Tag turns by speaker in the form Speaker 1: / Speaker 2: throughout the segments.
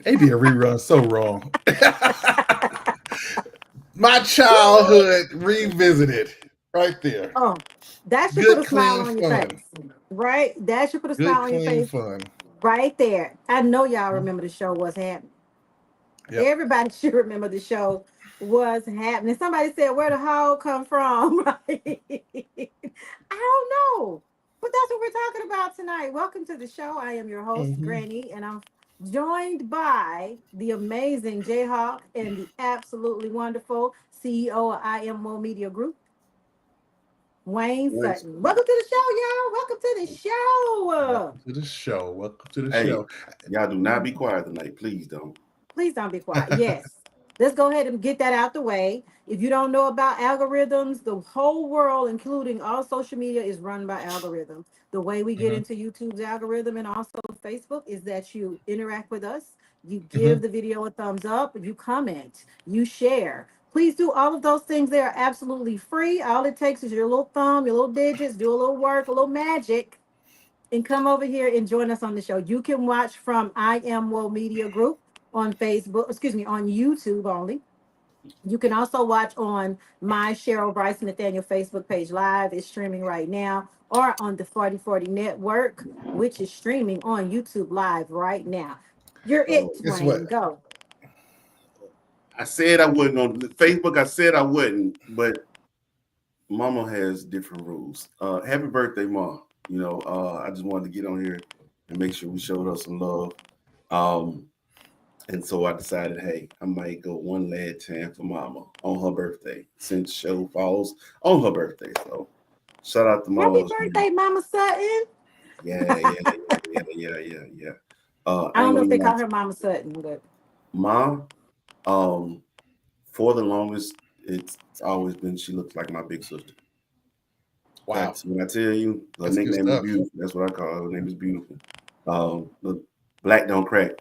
Speaker 1: They did rerun so wrong. My childhood revisited right there.
Speaker 2: Oh, that should put
Speaker 1: Good,
Speaker 2: a smile
Speaker 1: clean
Speaker 2: on your
Speaker 1: fun.
Speaker 2: face, right? That should put a
Speaker 1: Good,
Speaker 2: smile on your
Speaker 1: clean
Speaker 2: face
Speaker 1: fun.
Speaker 2: right there. I know y'all remember the show was happening.
Speaker 1: Yep.
Speaker 2: Everybody should remember the show was happening. Somebody said, "Where the hog come from?" Right? I don't know, but that's what we're talking about tonight. Welcome to the show. I am your host,
Speaker 1: Hmm.
Speaker 2: Granny, and I'm joined by the amazing Jayhawk and the absolutely wonderful CEO of IMO Media Group, Wayne
Speaker 3: Once,
Speaker 2: Sutton. Welcome to the show, y'all. Welcome to the show.
Speaker 1: Welcome to the show. Welcome to the
Speaker 3: hey,
Speaker 1: show.
Speaker 3: y'all do not be quiet tonight. Please don't.
Speaker 2: Please don't be quiet. Yes. Let's go ahead and get that out the way. If you don't know about algorithms, the whole world, including all social media, is run by algorithms. The way we get
Speaker 1: Hmm.
Speaker 2: into YouTube's algorithm and also Facebook is that you interact with us, you
Speaker 1: Hmm.
Speaker 2: give the video a thumbs up, you comment, you share. Please do all of those things. They are absolutely free. All it takes is your little thumb, your little digits, do a little work, a little magic, and come over here and join us on the show. You can watch from I Am Woe Media Group on Facebook, excuse me, on YouTube only. You can also watch on my Cheryl Bryce Nathaniel Facebook page live. It's streaming right now, or on the 4040 Network, which is streaming on YouTube live right now. You're
Speaker 3: Oh,
Speaker 2: it,
Speaker 1: Guess what?
Speaker 2: Wayne. Go.
Speaker 3: I said I wouldn't on Facebook. I said I wouldn't, but Mama has different rules. Happy birthday, Mom. I just wanted to get on here and make sure we showed her some love. Um, and so I decided, hey, I might go one last time for Mama on her birthday since show falls on her birthday. So shout out to
Speaker 2: Happy
Speaker 3: Mama.
Speaker 2: birthday, Mama Sutton.
Speaker 3: Yeah, yeah, yeah.
Speaker 2: I
Speaker 3: I
Speaker 2: don't
Speaker 3: ain't
Speaker 2: know if
Speaker 3: gonna
Speaker 2: they
Speaker 3: lie
Speaker 2: call
Speaker 3: to
Speaker 2: her Mama Sutton, but
Speaker 3: you. Mom. Um, for the longest, it's always been she looks like my big sister.
Speaker 1: Wow.
Speaker 3: That's when I tell you her
Speaker 1: That's good
Speaker 3: nickname is
Speaker 1: stuff.
Speaker 3: beautiful. That's what I call her. Her name is beautiful. The black don't crack.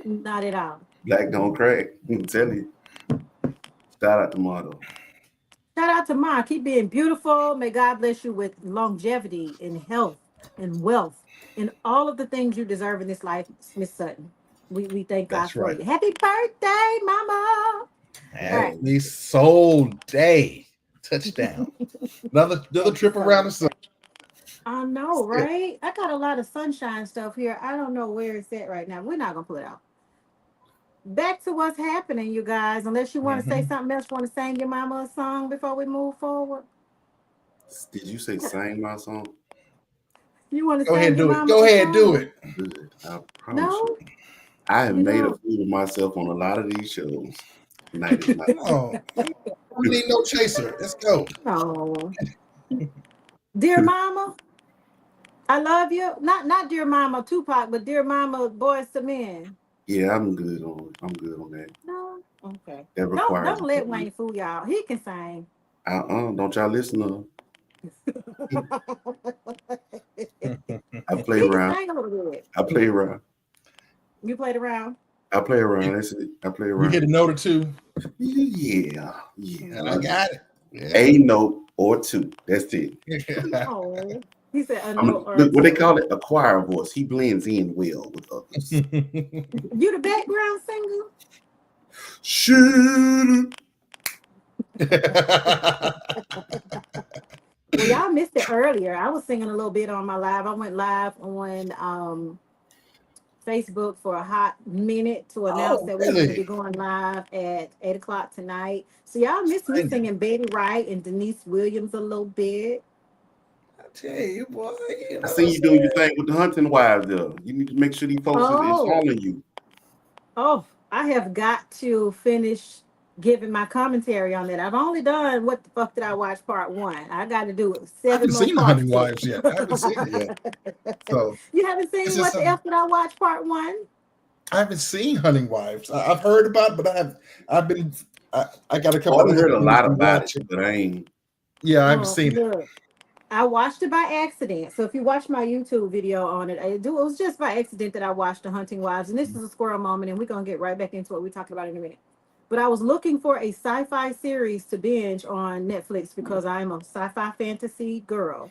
Speaker 2: not at all.
Speaker 3: Black don't crack. I'm telling you. Shout out to Motto.
Speaker 2: Shout out to Ma. Keep being beautiful. May God bless you with longevity and health and wealth and all of the things you deserve in this life, Miss Sutton. We thank God
Speaker 1: That's
Speaker 2: for
Speaker 1: right.
Speaker 2: you. Happy birthday, Mama. All right.
Speaker 1: Happy soul day. Touchdown. Another
Speaker 2: Happy
Speaker 1: trip around the
Speaker 2: Soul
Speaker 1: sun.
Speaker 2: Day. I know, right? I got a lot of sunshine stuff here. I don't know where it's at right now. We're not gonna pull it out. Back to what's happening, you guys. Unless you want to say
Speaker 1: Hmm.
Speaker 2: something else, want to sing your mama a song before we move forward.
Speaker 3: Did you say sing my song?
Speaker 2: You want to
Speaker 1: Go ahead
Speaker 2: sing
Speaker 1: and
Speaker 2: your
Speaker 1: do it.
Speaker 2: mama
Speaker 1: Go
Speaker 2: a
Speaker 1: ahead, do
Speaker 2: song?
Speaker 1: it.
Speaker 3: Good. I promise you.
Speaker 2: No,
Speaker 3: I have
Speaker 2: you
Speaker 3: made a
Speaker 2: don't.
Speaker 3: fool of myself on a lot of these shows. Tonight is not.
Speaker 1: Oh, we need no chaser. Let's go.
Speaker 2: No. Dear Mama, I love you. Not Dear Mama Tupac, but Dear Mama Boys to Men.
Speaker 3: Yeah, I'm good on that.
Speaker 2: No. Okay.
Speaker 3: That requires
Speaker 2: Don't
Speaker 3: a
Speaker 2: let
Speaker 3: couple.
Speaker 2: Wayne fool y'all. He can sing.
Speaker 3: Don't y'all listen to I play
Speaker 2: He can
Speaker 3: around.
Speaker 2: sing a little bit.
Speaker 3: I play around.
Speaker 2: You played around.
Speaker 3: I play around. That's it. I play
Speaker 1: You hit
Speaker 3: around.
Speaker 1: a note or two,
Speaker 3: Yeah, yeah.
Speaker 1: and I got it. Yeah.
Speaker 3: A note or two. That's it.
Speaker 2: Oh, he said a
Speaker 3: I'm
Speaker 2: note or
Speaker 3: look what they
Speaker 2: two.
Speaker 3: call it, a choir voice. He blends in well with others.
Speaker 2: You the background singer?
Speaker 3: Shoot.
Speaker 2: Well, y'all missed it earlier. I was singing a little bit on my live. I went live on Facebook for a hot minute to announce
Speaker 1: Oh,
Speaker 2: that we were going to be
Speaker 1: really?
Speaker 2: going live at 8 o'clock tonight. So y'all missed me
Speaker 1: Singing.
Speaker 2: singing Betty Wright and Denise Williams a little bit.
Speaker 1: I tell you, boy, you
Speaker 3: I
Speaker 1: know what
Speaker 3: seen
Speaker 1: I'm
Speaker 3: you doing your
Speaker 1: saying?
Speaker 3: thing with the hunting wives though. You need to make sure these folks is
Speaker 2: Oh,
Speaker 3: following you.
Speaker 2: oh, I have got to finish giving my commentary on that. I've only done what the fuck did I watch part one. I got to do
Speaker 1: I
Speaker 2: seven
Speaker 1: haven't
Speaker 2: more
Speaker 1: seen the
Speaker 2: parts
Speaker 1: Hunting
Speaker 2: to
Speaker 1: Wives yet. I haven't seen it yet.
Speaker 2: it.
Speaker 1: So
Speaker 2: You haven't
Speaker 1: it's
Speaker 2: seen
Speaker 1: just
Speaker 2: what the
Speaker 1: something.
Speaker 2: F did I watch part one?
Speaker 1: I haven't seen Hunting Wives. I've heard about it, but I've been. I got a couple
Speaker 3: Oh,
Speaker 1: of
Speaker 3: I
Speaker 1: other
Speaker 3: heard a
Speaker 1: things
Speaker 3: lot
Speaker 1: to
Speaker 3: about it,
Speaker 1: watch.
Speaker 3: but I ain't.
Speaker 1: Yeah, I haven't
Speaker 2: Well,
Speaker 1: seen it.
Speaker 2: look. I watched it by accident. So if you watch my YouTube video on it, it was just by accident that I watched The Hunting Wives. And this is a squirrel moment, and we're gonna get right back into what we're talking about in a minute. But I was looking for a sci-fi series to binge on Netflix because I'm a sci-fi fantasy girl.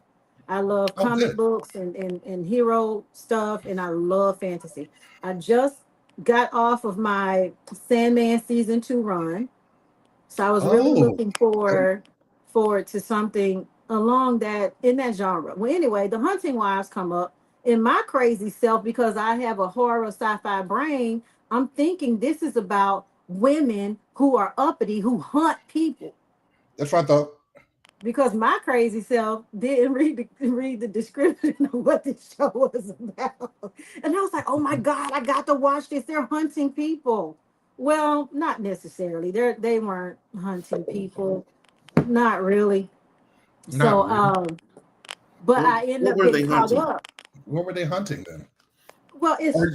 Speaker 2: I love
Speaker 1: Oh,
Speaker 2: comic
Speaker 1: good.
Speaker 2: books and hero stuff, and I love fantasy. I just got off of my Sandman season 2 run, so I was really
Speaker 1: Oh,
Speaker 2: looking
Speaker 1: okay.
Speaker 2: forward to something along that in that genre. Well, anyway, the Hunting Wives come up in my crazy self because I have a horror sci-fi brain. I'm thinking this is about women who are uppity who hunt people
Speaker 1: That's what I thought.
Speaker 2: because my crazy self didn't read the description of what this show was about, and I was like, "Oh my god, I got to watch this! They're hunting people." Well, not necessarily. They weren't hunting people, not really.
Speaker 1: Not
Speaker 2: So,
Speaker 1: really.
Speaker 2: but
Speaker 3: What,
Speaker 2: I ended
Speaker 3: what
Speaker 2: up
Speaker 3: were
Speaker 2: getting
Speaker 3: they
Speaker 2: caught
Speaker 3: hunting?
Speaker 2: up.
Speaker 1: What were they hunting then?
Speaker 2: Well, it's
Speaker 1: Are,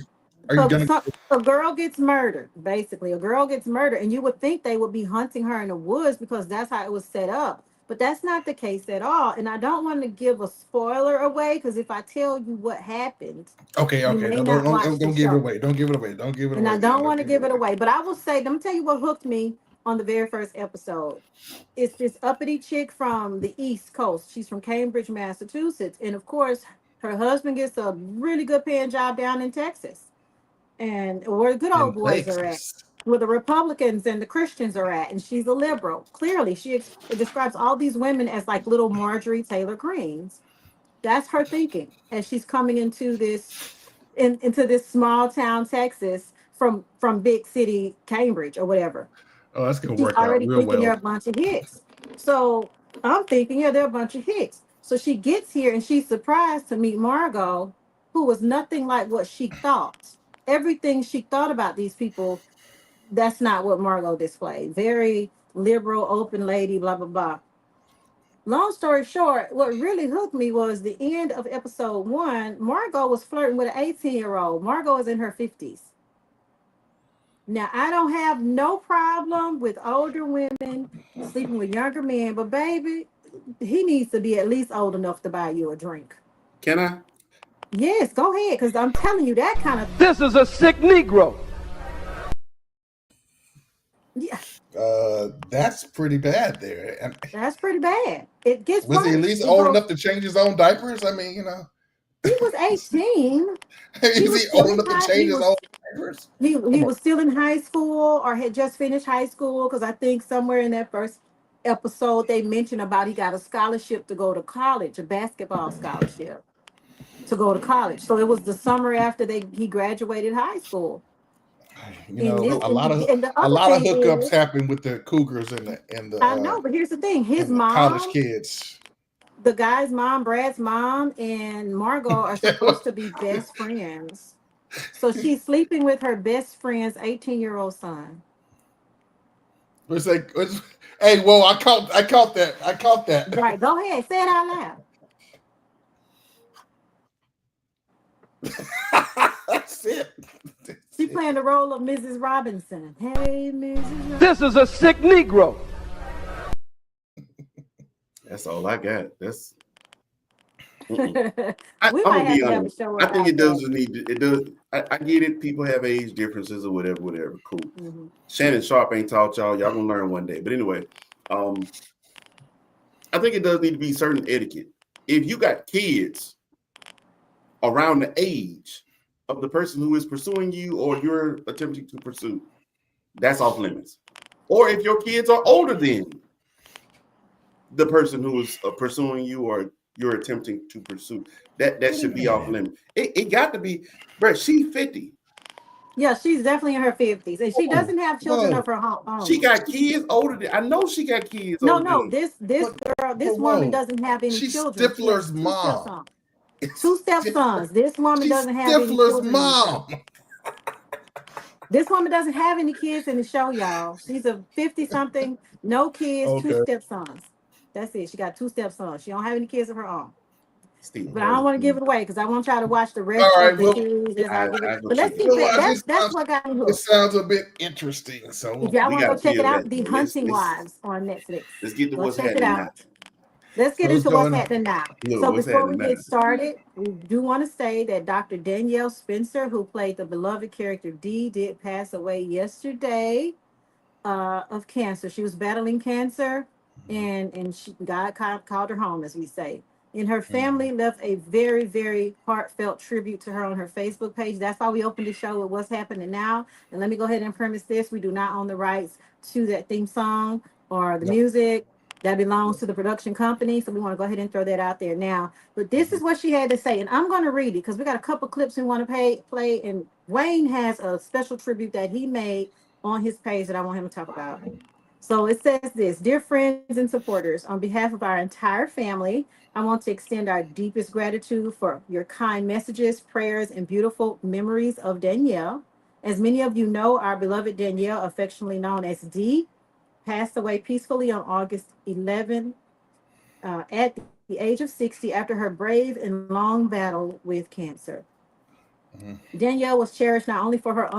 Speaker 1: are you gonna?
Speaker 2: a girl gets murdered. Basically, a girl gets murdered, and you would think they would be hunting her in the woods because that's how it was set up. But that's not the case at all. And I don't want to give a spoiler away because if I tell you what happened,
Speaker 1: Okay,
Speaker 2: you
Speaker 1: okay.
Speaker 2: may
Speaker 1: No,
Speaker 2: not watch the
Speaker 1: don't give it
Speaker 2: show.
Speaker 1: away. Don't give it away. Don't give it
Speaker 2: And I
Speaker 1: away. Then
Speaker 2: don't
Speaker 1: don't
Speaker 2: want to
Speaker 1: give it
Speaker 2: give it
Speaker 1: away.
Speaker 2: away. But I will say, let me tell you what hooked me on the very first episode. It's this uppity chick from the East Coast. She's from Cambridge, Massachusetts. And of course, her husband gets a really good paying job down in Texas and where the good
Speaker 1: In
Speaker 2: old boys are at,
Speaker 1: Texas.
Speaker 2: where the Republicans and the Christians are at. And she's a liberal. Clearly, describes all these women as like little Marjorie Taylor Greens. That's her thinking as she's coming into into this small town Texas from big city Cambridge or whatever.
Speaker 1: Oh, that's gonna
Speaker 2: She's
Speaker 1: work out
Speaker 2: already
Speaker 1: real
Speaker 2: thinking there are
Speaker 1: well.
Speaker 2: a bunch of hits. So I'm thinking, yeah, there are a bunch of hits. So she gets here and she's surprised to meet Margot, who was nothing like what she thought. Everything she thought about these people, that's not what Margot displayed. Very liberal, open lady, blah, blah, blah. Long story short, what really hooked me was the end of episode 1. Margot was flirting with an 18-year-old. Margot is in her 50s. Now, I don't have no problem with older women sleeping with younger men, but baby, he needs to be at least old enough to buy you a drink.
Speaker 3: Can I?
Speaker 2: Yes, go ahead, because I'm telling you that kind of,
Speaker 4: This is a sick Negro.
Speaker 2: yeah,
Speaker 1: That's pretty bad there. And
Speaker 2: that's pretty bad. It gets
Speaker 1: was he at
Speaker 2: worse.
Speaker 1: least
Speaker 2: It
Speaker 1: old
Speaker 2: goes,
Speaker 1: enough to change his own diapers? I mean,
Speaker 2: he was 18. He
Speaker 1: is
Speaker 2: was
Speaker 1: he
Speaker 2: still
Speaker 1: old
Speaker 2: in
Speaker 1: enough to
Speaker 2: high,
Speaker 1: change his own diapers?
Speaker 2: he
Speaker 1: Come on.
Speaker 2: was still in high school or had just finished high school because I think somewhere in that first episode they mentioned about he got a scholarship to go to college, a basketball scholarship to go to college. So it was the summer after he graduated high school. And this
Speaker 3: So
Speaker 2: and the
Speaker 1: A
Speaker 2: other
Speaker 1: lot of
Speaker 2: thing
Speaker 1: hookups
Speaker 2: is,
Speaker 1: happen with the Cougars
Speaker 2: I know, but here's the thing: his
Speaker 1: and the college
Speaker 2: mom,
Speaker 1: kids.
Speaker 2: the guy's mom, Brad's mom, and Margot are supposed to be best friends. So she's sleeping with her best friend's 18-year-old son.
Speaker 1: It's like, hey, whoa! I caught that. I caught that.
Speaker 2: Right? Go ahead, say it out loud.
Speaker 1: That's it. That's
Speaker 2: She
Speaker 1: it.
Speaker 2: playing the role of Mrs. Robinson. Hey, Mrs.
Speaker 4: This is a sick Negro.
Speaker 3: that's all I got. That's.
Speaker 2: Robinson.
Speaker 3: I'm
Speaker 2: We might
Speaker 3: gonna
Speaker 2: have
Speaker 3: be
Speaker 2: to have a
Speaker 3: honest.
Speaker 2: show
Speaker 3: I think
Speaker 2: about
Speaker 3: it
Speaker 2: that.
Speaker 3: does need. It does. I get it. People have age differences or whatever. Whatever. Cool.
Speaker 2: Mhm.
Speaker 3: Shannon Sharp ain't taught y'all. Y'all gonna learn one day. But anyway, I think it does need to be certain etiquette. If you got kids around the age of the person who is pursuing you or you're attempting to pursue, that's off limits. Or if your kids are older than the person who is pursuing you or you're attempting to pursue, that should be off
Speaker 1: Man.
Speaker 3: limits. It got to be, bro. She's 50.
Speaker 2: Yeah, she's definitely in her 50s, and she
Speaker 1: Whoa,
Speaker 2: doesn't have children
Speaker 1: whoa.
Speaker 2: of her
Speaker 3: She
Speaker 2: own.
Speaker 3: got kids older than I know. She got kids
Speaker 2: No,
Speaker 3: older
Speaker 2: no,
Speaker 3: than.
Speaker 2: this
Speaker 1: But,
Speaker 2: girl,
Speaker 1: but
Speaker 2: this woman
Speaker 1: whoa.
Speaker 2: doesn't have any
Speaker 1: She's
Speaker 2: children. She has
Speaker 1: Stifler's
Speaker 2: two
Speaker 1: mom.
Speaker 2: stepsons.
Speaker 1: It's
Speaker 2: Two
Speaker 1: Stifler.
Speaker 2: stepsons. This woman
Speaker 1: She's
Speaker 2: doesn't have any
Speaker 1: Stifler's
Speaker 2: children in the show.
Speaker 1: mom.
Speaker 2: This woman doesn't have any kids in the show, y'all. She's a 50 something, no kids, two
Speaker 1: Okay.
Speaker 2: stepsons. That's it. She got two stepsons. She don't have any kids of her own.
Speaker 3: Still,
Speaker 2: But I don't want to give it away because I want y'all to watch the
Speaker 1: All
Speaker 2: rest of
Speaker 1: right.
Speaker 2: the
Speaker 1: Well,
Speaker 2: series as I give it.
Speaker 3: I go
Speaker 2: But
Speaker 3: check
Speaker 2: let's
Speaker 3: it
Speaker 2: keep
Speaker 3: out.
Speaker 2: it.
Speaker 1: this
Speaker 2: That's
Speaker 1: sounds
Speaker 2: what got me
Speaker 1: this
Speaker 2: hooked.
Speaker 1: sounds a bit interesting.
Speaker 2: If
Speaker 1: So
Speaker 2: y'all
Speaker 3: We
Speaker 2: want to
Speaker 3: got
Speaker 2: go
Speaker 3: to
Speaker 2: check it
Speaker 3: feel
Speaker 2: out,
Speaker 3: that
Speaker 2: The
Speaker 3: though.
Speaker 2: Hunting Wives on Netflix.
Speaker 3: Let's get to
Speaker 2: Go
Speaker 3: what's
Speaker 2: check it
Speaker 3: happening now.
Speaker 2: out. Let's get
Speaker 1: what's
Speaker 2: into what's
Speaker 1: going on?
Speaker 2: happening now.
Speaker 3: Look,
Speaker 2: So
Speaker 3: what's
Speaker 2: before we
Speaker 3: happening now?
Speaker 2: get started, we do want to say that Dr. Danielle Spencer, who played the beloved character Dee, did pass away yesterday of cancer. She was battling cancer, and God called her home, as we say. And her family left a very, very heartfelt tribute to her on her Facebook page. That's why we opened the show with what's happening now. And let me go ahead and premise this. We do not own the rights to that theme song or the music. That belongs to the production company. So we want to go ahead and throw that out there now. But this is what she had to say. And I'm going to read it because we got a couple clips we want to play. And Wayne has a special tribute that he made on his page that I want him to talk about. So it says this: Dear friends and supporters, on behalf of our entire family, I want to extend our deepest gratitude for your kind messages, prayers, and beautiful memories of Danielle. As many of you know, our beloved Danielle, affectionately known as Dee, passed away peacefully on August 11 at the age of 60 after her brave and long battle with cancer. Danielle was cherished not only for her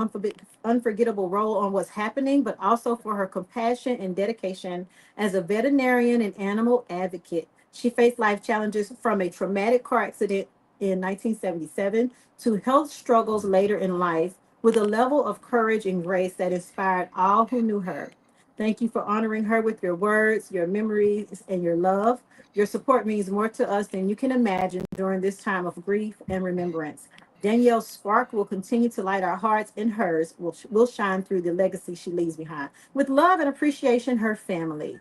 Speaker 2: unforgettable role on What's Happening, but also for her compassion and dedication as a veterinarian and animal advocate. She faced life challenges from a traumatic car accident in 1977 to health struggles later in life with a level of courage and grace that inspired all who knew her. Thank you for honoring her with your words, your memories, and your love. Your support means more to us than you can imagine during this time of grief and remembrance. Danielle's spark will continue to light our hearts, and hers will shine through the legacy she leaves behind. With love and appreciation, her family.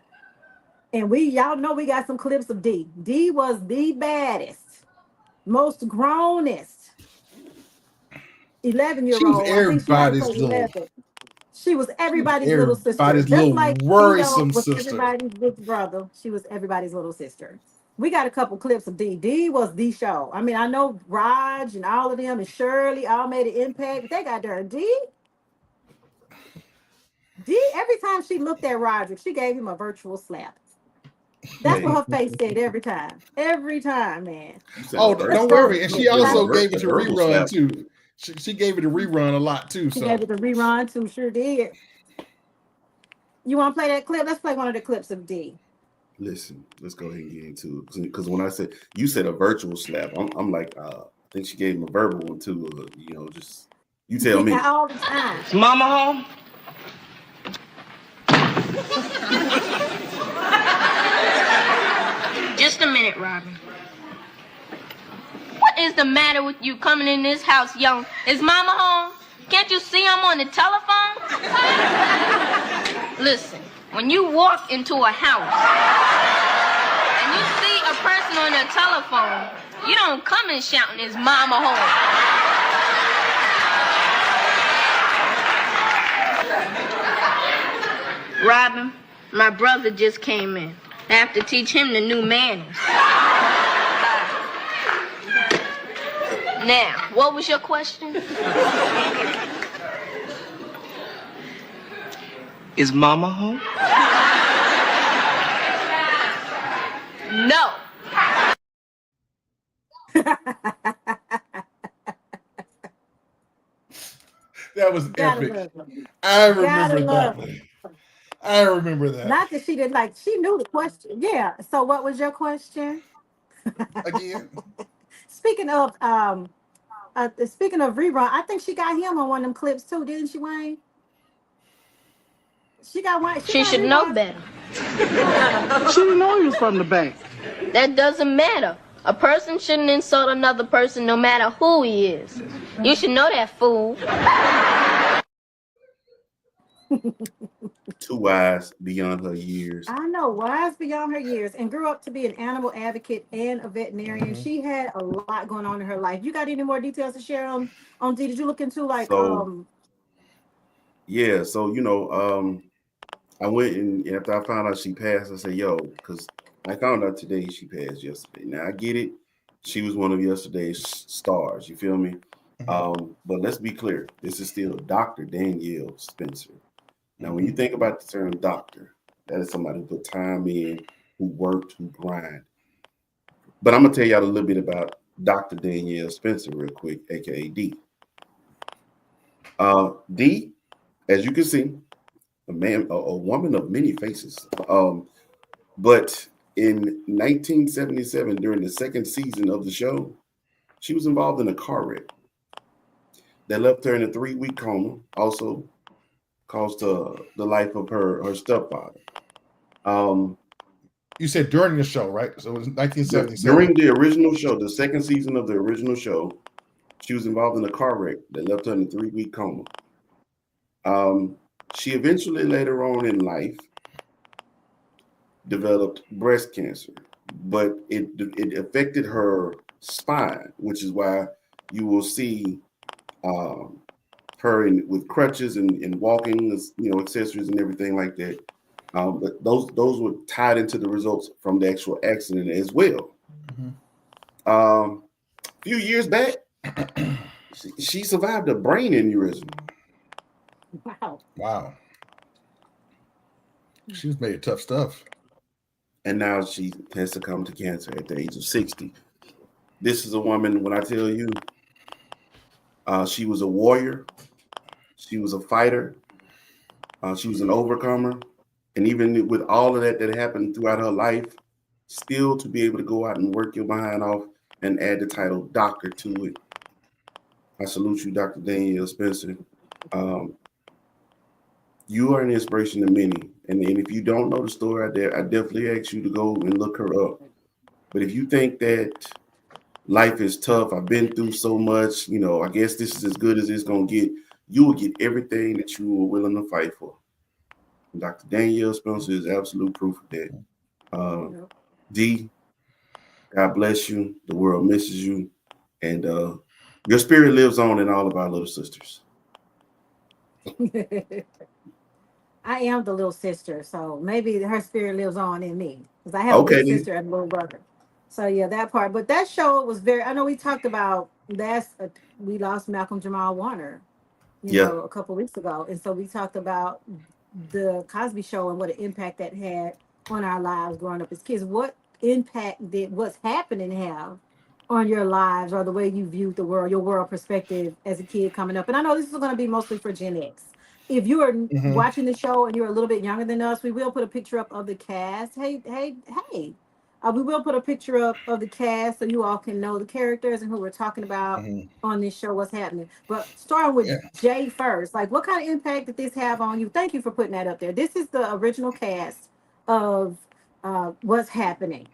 Speaker 2: And y'all know we got some clips of Dee. Dee was the baddest, most grownest
Speaker 1: She was
Speaker 2: 11-year-old. I think she might have played
Speaker 1: everybody's little
Speaker 2: 11. She was everybody's little sister.
Speaker 1: everybody's
Speaker 2: Just
Speaker 1: little
Speaker 2: like Theo
Speaker 1: worrisome
Speaker 2: was
Speaker 1: sister.
Speaker 2: everybody's big brother, she was everybody's little sister. We got a couple clips of Dee. Dee was the show. I mean, I know Raj and all of them and Shirley all made an impact, but they got there. Dee, every time she looked at Roger, she gave him a virtual slap. That's what
Speaker 3: Hey,
Speaker 2: her face said every time. Every time, man.
Speaker 3: you said a
Speaker 1: Oh,
Speaker 3: virtual
Speaker 1: don't
Speaker 2: So
Speaker 3: slap.
Speaker 1: worry. And
Speaker 3: I'm
Speaker 1: she
Speaker 3: giving
Speaker 1: also gave
Speaker 3: a
Speaker 1: it to
Speaker 3: verbal
Speaker 1: rerun
Speaker 3: slap.
Speaker 1: too. She gave it a rerun a lot too.
Speaker 2: she gave
Speaker 1: So
Speaker 2: it a rerun too. Sure did. You want to play that clip? Let's play one of the clips of Dee.
Speaker 3: Listen, let's go ahead and get into it. Because when I said you said a virtual slap, I'm like, I think she gave him a verbal one too. Just you tell me.
Speaker 2: All the time.
Speaker 4: Is mama home?
Speaker 5: Just a minute, Robin. What is the matter with you coming in this house, young? Is Mama home? Can't you see I'm on the telephone? Listen, when you walk into a house and you see a person on the telephone, you don't come in shouting, "Is Mama home?" Robin, my brother just came in. I have to teach him the new manners. Now, what was your question?
Speaker 4: Is mama home?
Speaker 5: No.
Speaker 1: that was
Speaker 2: Gotta
Speaker 1: epic.
Speaker 2: love her.
Speaker 1: I
Speaker 2: Gotta
Speaker 1: remember
Speaker 2: love
Speaker 1: that.
Speaker 2: her.
Speaker 1: I remember that.
Speaker 2: Not that she didn't like, she knew the question. Yeah. So what was your question?
Speaker 1: Again.
Speaker 2: Speaking of rerun, I think she got him on one of them clips too, didn't she, Wayne? She got one. She
Speaker 5: She
Speaker 2: got
Speaker 5: should know
Speaker 2: rerun.
Speaker 5: better.
Speaker 4: She didn't know he was from the bank.
Speaker 5: That doesn't matter. A person shouldn't insult another person no matter who he is. You should know that, fool.
Speaker 3: Too wise beyond her years.
Speaker 2: I know, wise beyond her years, and grew up to be an animal advocate and a veterinarian. She had a lot going on in her life. You got any more details to share on Dee? Did you look into
Speaker 3: So yeah, so I went and after I found out she passed, I said, yo, because I found out today she passed yesterday. Now I get it. She was one of yesterday's stars. You feel me? But let's be clear. This is still Dr. Danielle Spencer. Now, when you think about the term doctor, that is somebody who put time in, who worked, who grind. But I'm going to tell y'all a little bit about Dr. Danielle Spencer real quick, aka Dee. Dee, as you can see, a woman of many faces. But in 1977, during the second season of the show, she was involved in a car wreck that left her in a 3-week coma. Also cost the life of her stepfather.
Speaker 1: You said during the show, right? So it was 1977.
Speaker 3: During the original show, the second season of the original show, she was involved in a car wreck that left her in a 3-week coma. She eventually, later on in life, developed breast cancer, but it affected her spine, which is why you will see her with crutches and walking, accessories and everything like that. But those were tied into the results from the actual accident as well. A few years back, she survived a brain aneurysm.
Speaker 2: Wow.
Speaker 1: She's made tough stuff.
Speaker 3: And now she has succumbed to cancer at the age of 60. This is a woman, when I tell you, she was a warrior. She was a fighter. She was an overcomer. And even with all of that happened throughout her life, still to be able to go out and work your behind off and add the title doctor to it. I salute you, Dr. Danielle Spencer. You are an inspiration to many. And if you don't know the story out there, I definitely ask you to go and look her up. But if you think that life is tough, I've been through so much, I guess this is as good as it's going to get, you will get everything that you were willing to fight for. And Dr. Danielle Spencer is absolute proof of that. D, God bless you. The world misses you. And your spirit lives on in all of our little sisters.
Speaker 2: I am the little sister, so maybe her spirit lives on in me because I have a big sister and a little brother. So yeah, that part. But that show was very. I know we talked about we lost Malcolm Jamal Warner, a couple weeks ago, and so we talked about the Cosby Show and what an impact that had on our lives growing up as kids. What impact did what's happening have on your lives or the way you viewed the world, your world perspective as a kid coming up? And I know this is going to be mostly for Gen X. If you are watching the show and you're a little bit younger than us, we will put a picture up of the cast. Hey. We will put a picture up of the cast so you all can know the characters and who we're talking about on this show, what's happening. But starting with Jay first, like what kind of impact did this have on you? Thank you for putting that up there. This is the original cast of what's happening.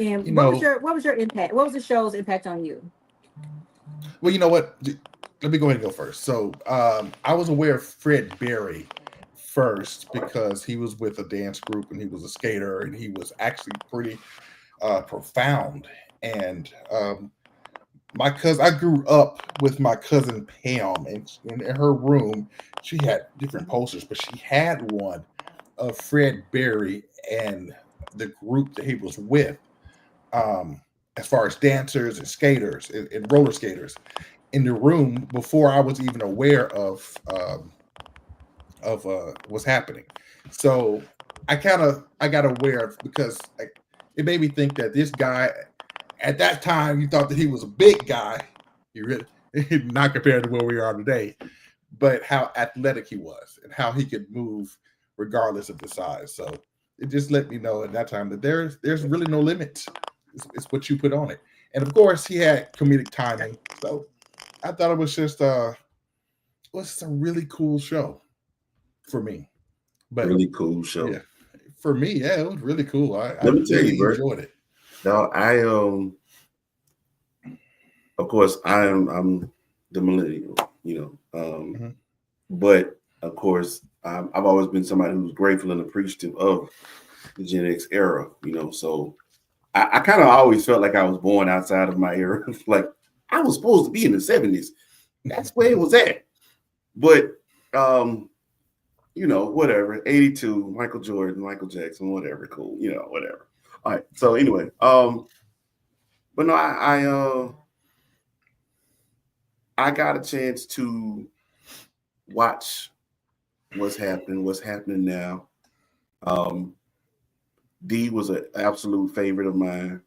Speaker 2: And what was your impact? What was the show's impact on you?
Speaker 1: Well, you know what? Let me go ahead and go first. So I was aware of Fred Berry first because he was with a dance group and he was a skater and he was actually pretty profound. And my cousin, I grew up with my cousin Pam, and in her room, she had different posters, but she had one of Fred Berry and the group that he was with, as far as dancers and skaters and roller skaters in the room before I was even aware of what's happening. So I got aware of because it made me think that this guy at that time you thought that he was a big guy. He really not compared to where we are today, but how athletic he was and how he could move regardless of the size. So it just let me know at that time that there's really no limits. It's what you put on it. And of course he had comedic timing. So I thought it was just a really cool show for me. But
Speaker 3: really cool show.
Speaker 1: Yeah, for me, yeah, it was really cool. I
Speaker 3: me tell
Speaker 1: really
Speaker 3: you, Bert,
Speaker 1: enjoyed it.
Speaker 3: Now of course I'm the millennial, but of course I've always been somebody who's grateful and appreciative of the Gen X era, so I kind of always felt like I was born outside of my era. Like I was supposed to be in the 70s. That's where it was at. But whatever. 82, Michael Jordan, Michael Jackson, whatever, cool, whatever. All right. So anyway, but no, I got a chance to watch what's happening now. D was an absolute favorite of mine.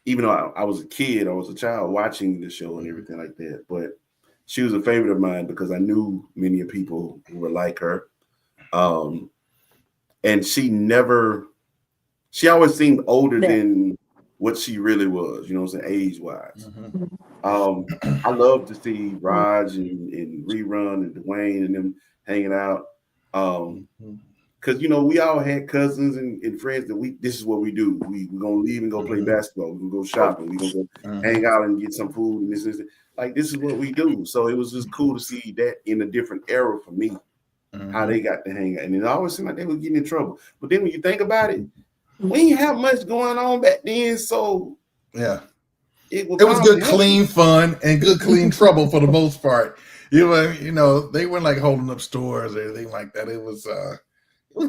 Speaker 3: Even though I was a kid, I was a child watching the show and everything like that. But she was a favorite of mine because I knew many people who were like her. And she always seemed older than what she really was, age-wise. I love to see Raj and Rerun and Dwayne and them hanging out. because we all had cousins and friends that this is what we do. We're gonna leave and go play basketball. We're gonna go shopping. We're gonna go hang out and get some food and this. Like this is what we do. So it was just cool to see that in a different era for me, how they got to hang out. And it always seemed like they were getting in trouble. But then when you think about it, we didn't have much going on back then. So
Speaker 1: yeah, it was good, clean fun and good, clean trouble for the most part. They weren't like holding up stores or anything like that. It was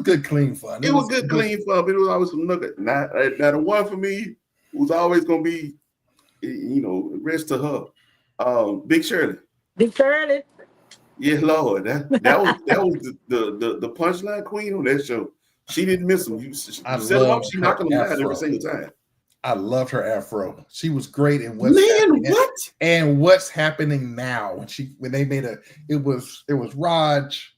Speaker 1: good, clean fun.
Speaker 3: It was good, clean fun, but it was always some nugget. Now the one for me was always gonna be, rest to her. Big Shirley.
Speaker 2: Big Shirley.
Speaker 3: Yeah, Lord, that was the punchline queen on that show. She didn't miss them. You set them up, she knocked them down every single time.
Speaker 1: I loved her afro. She was great in what's happening now. When they made it was Raj,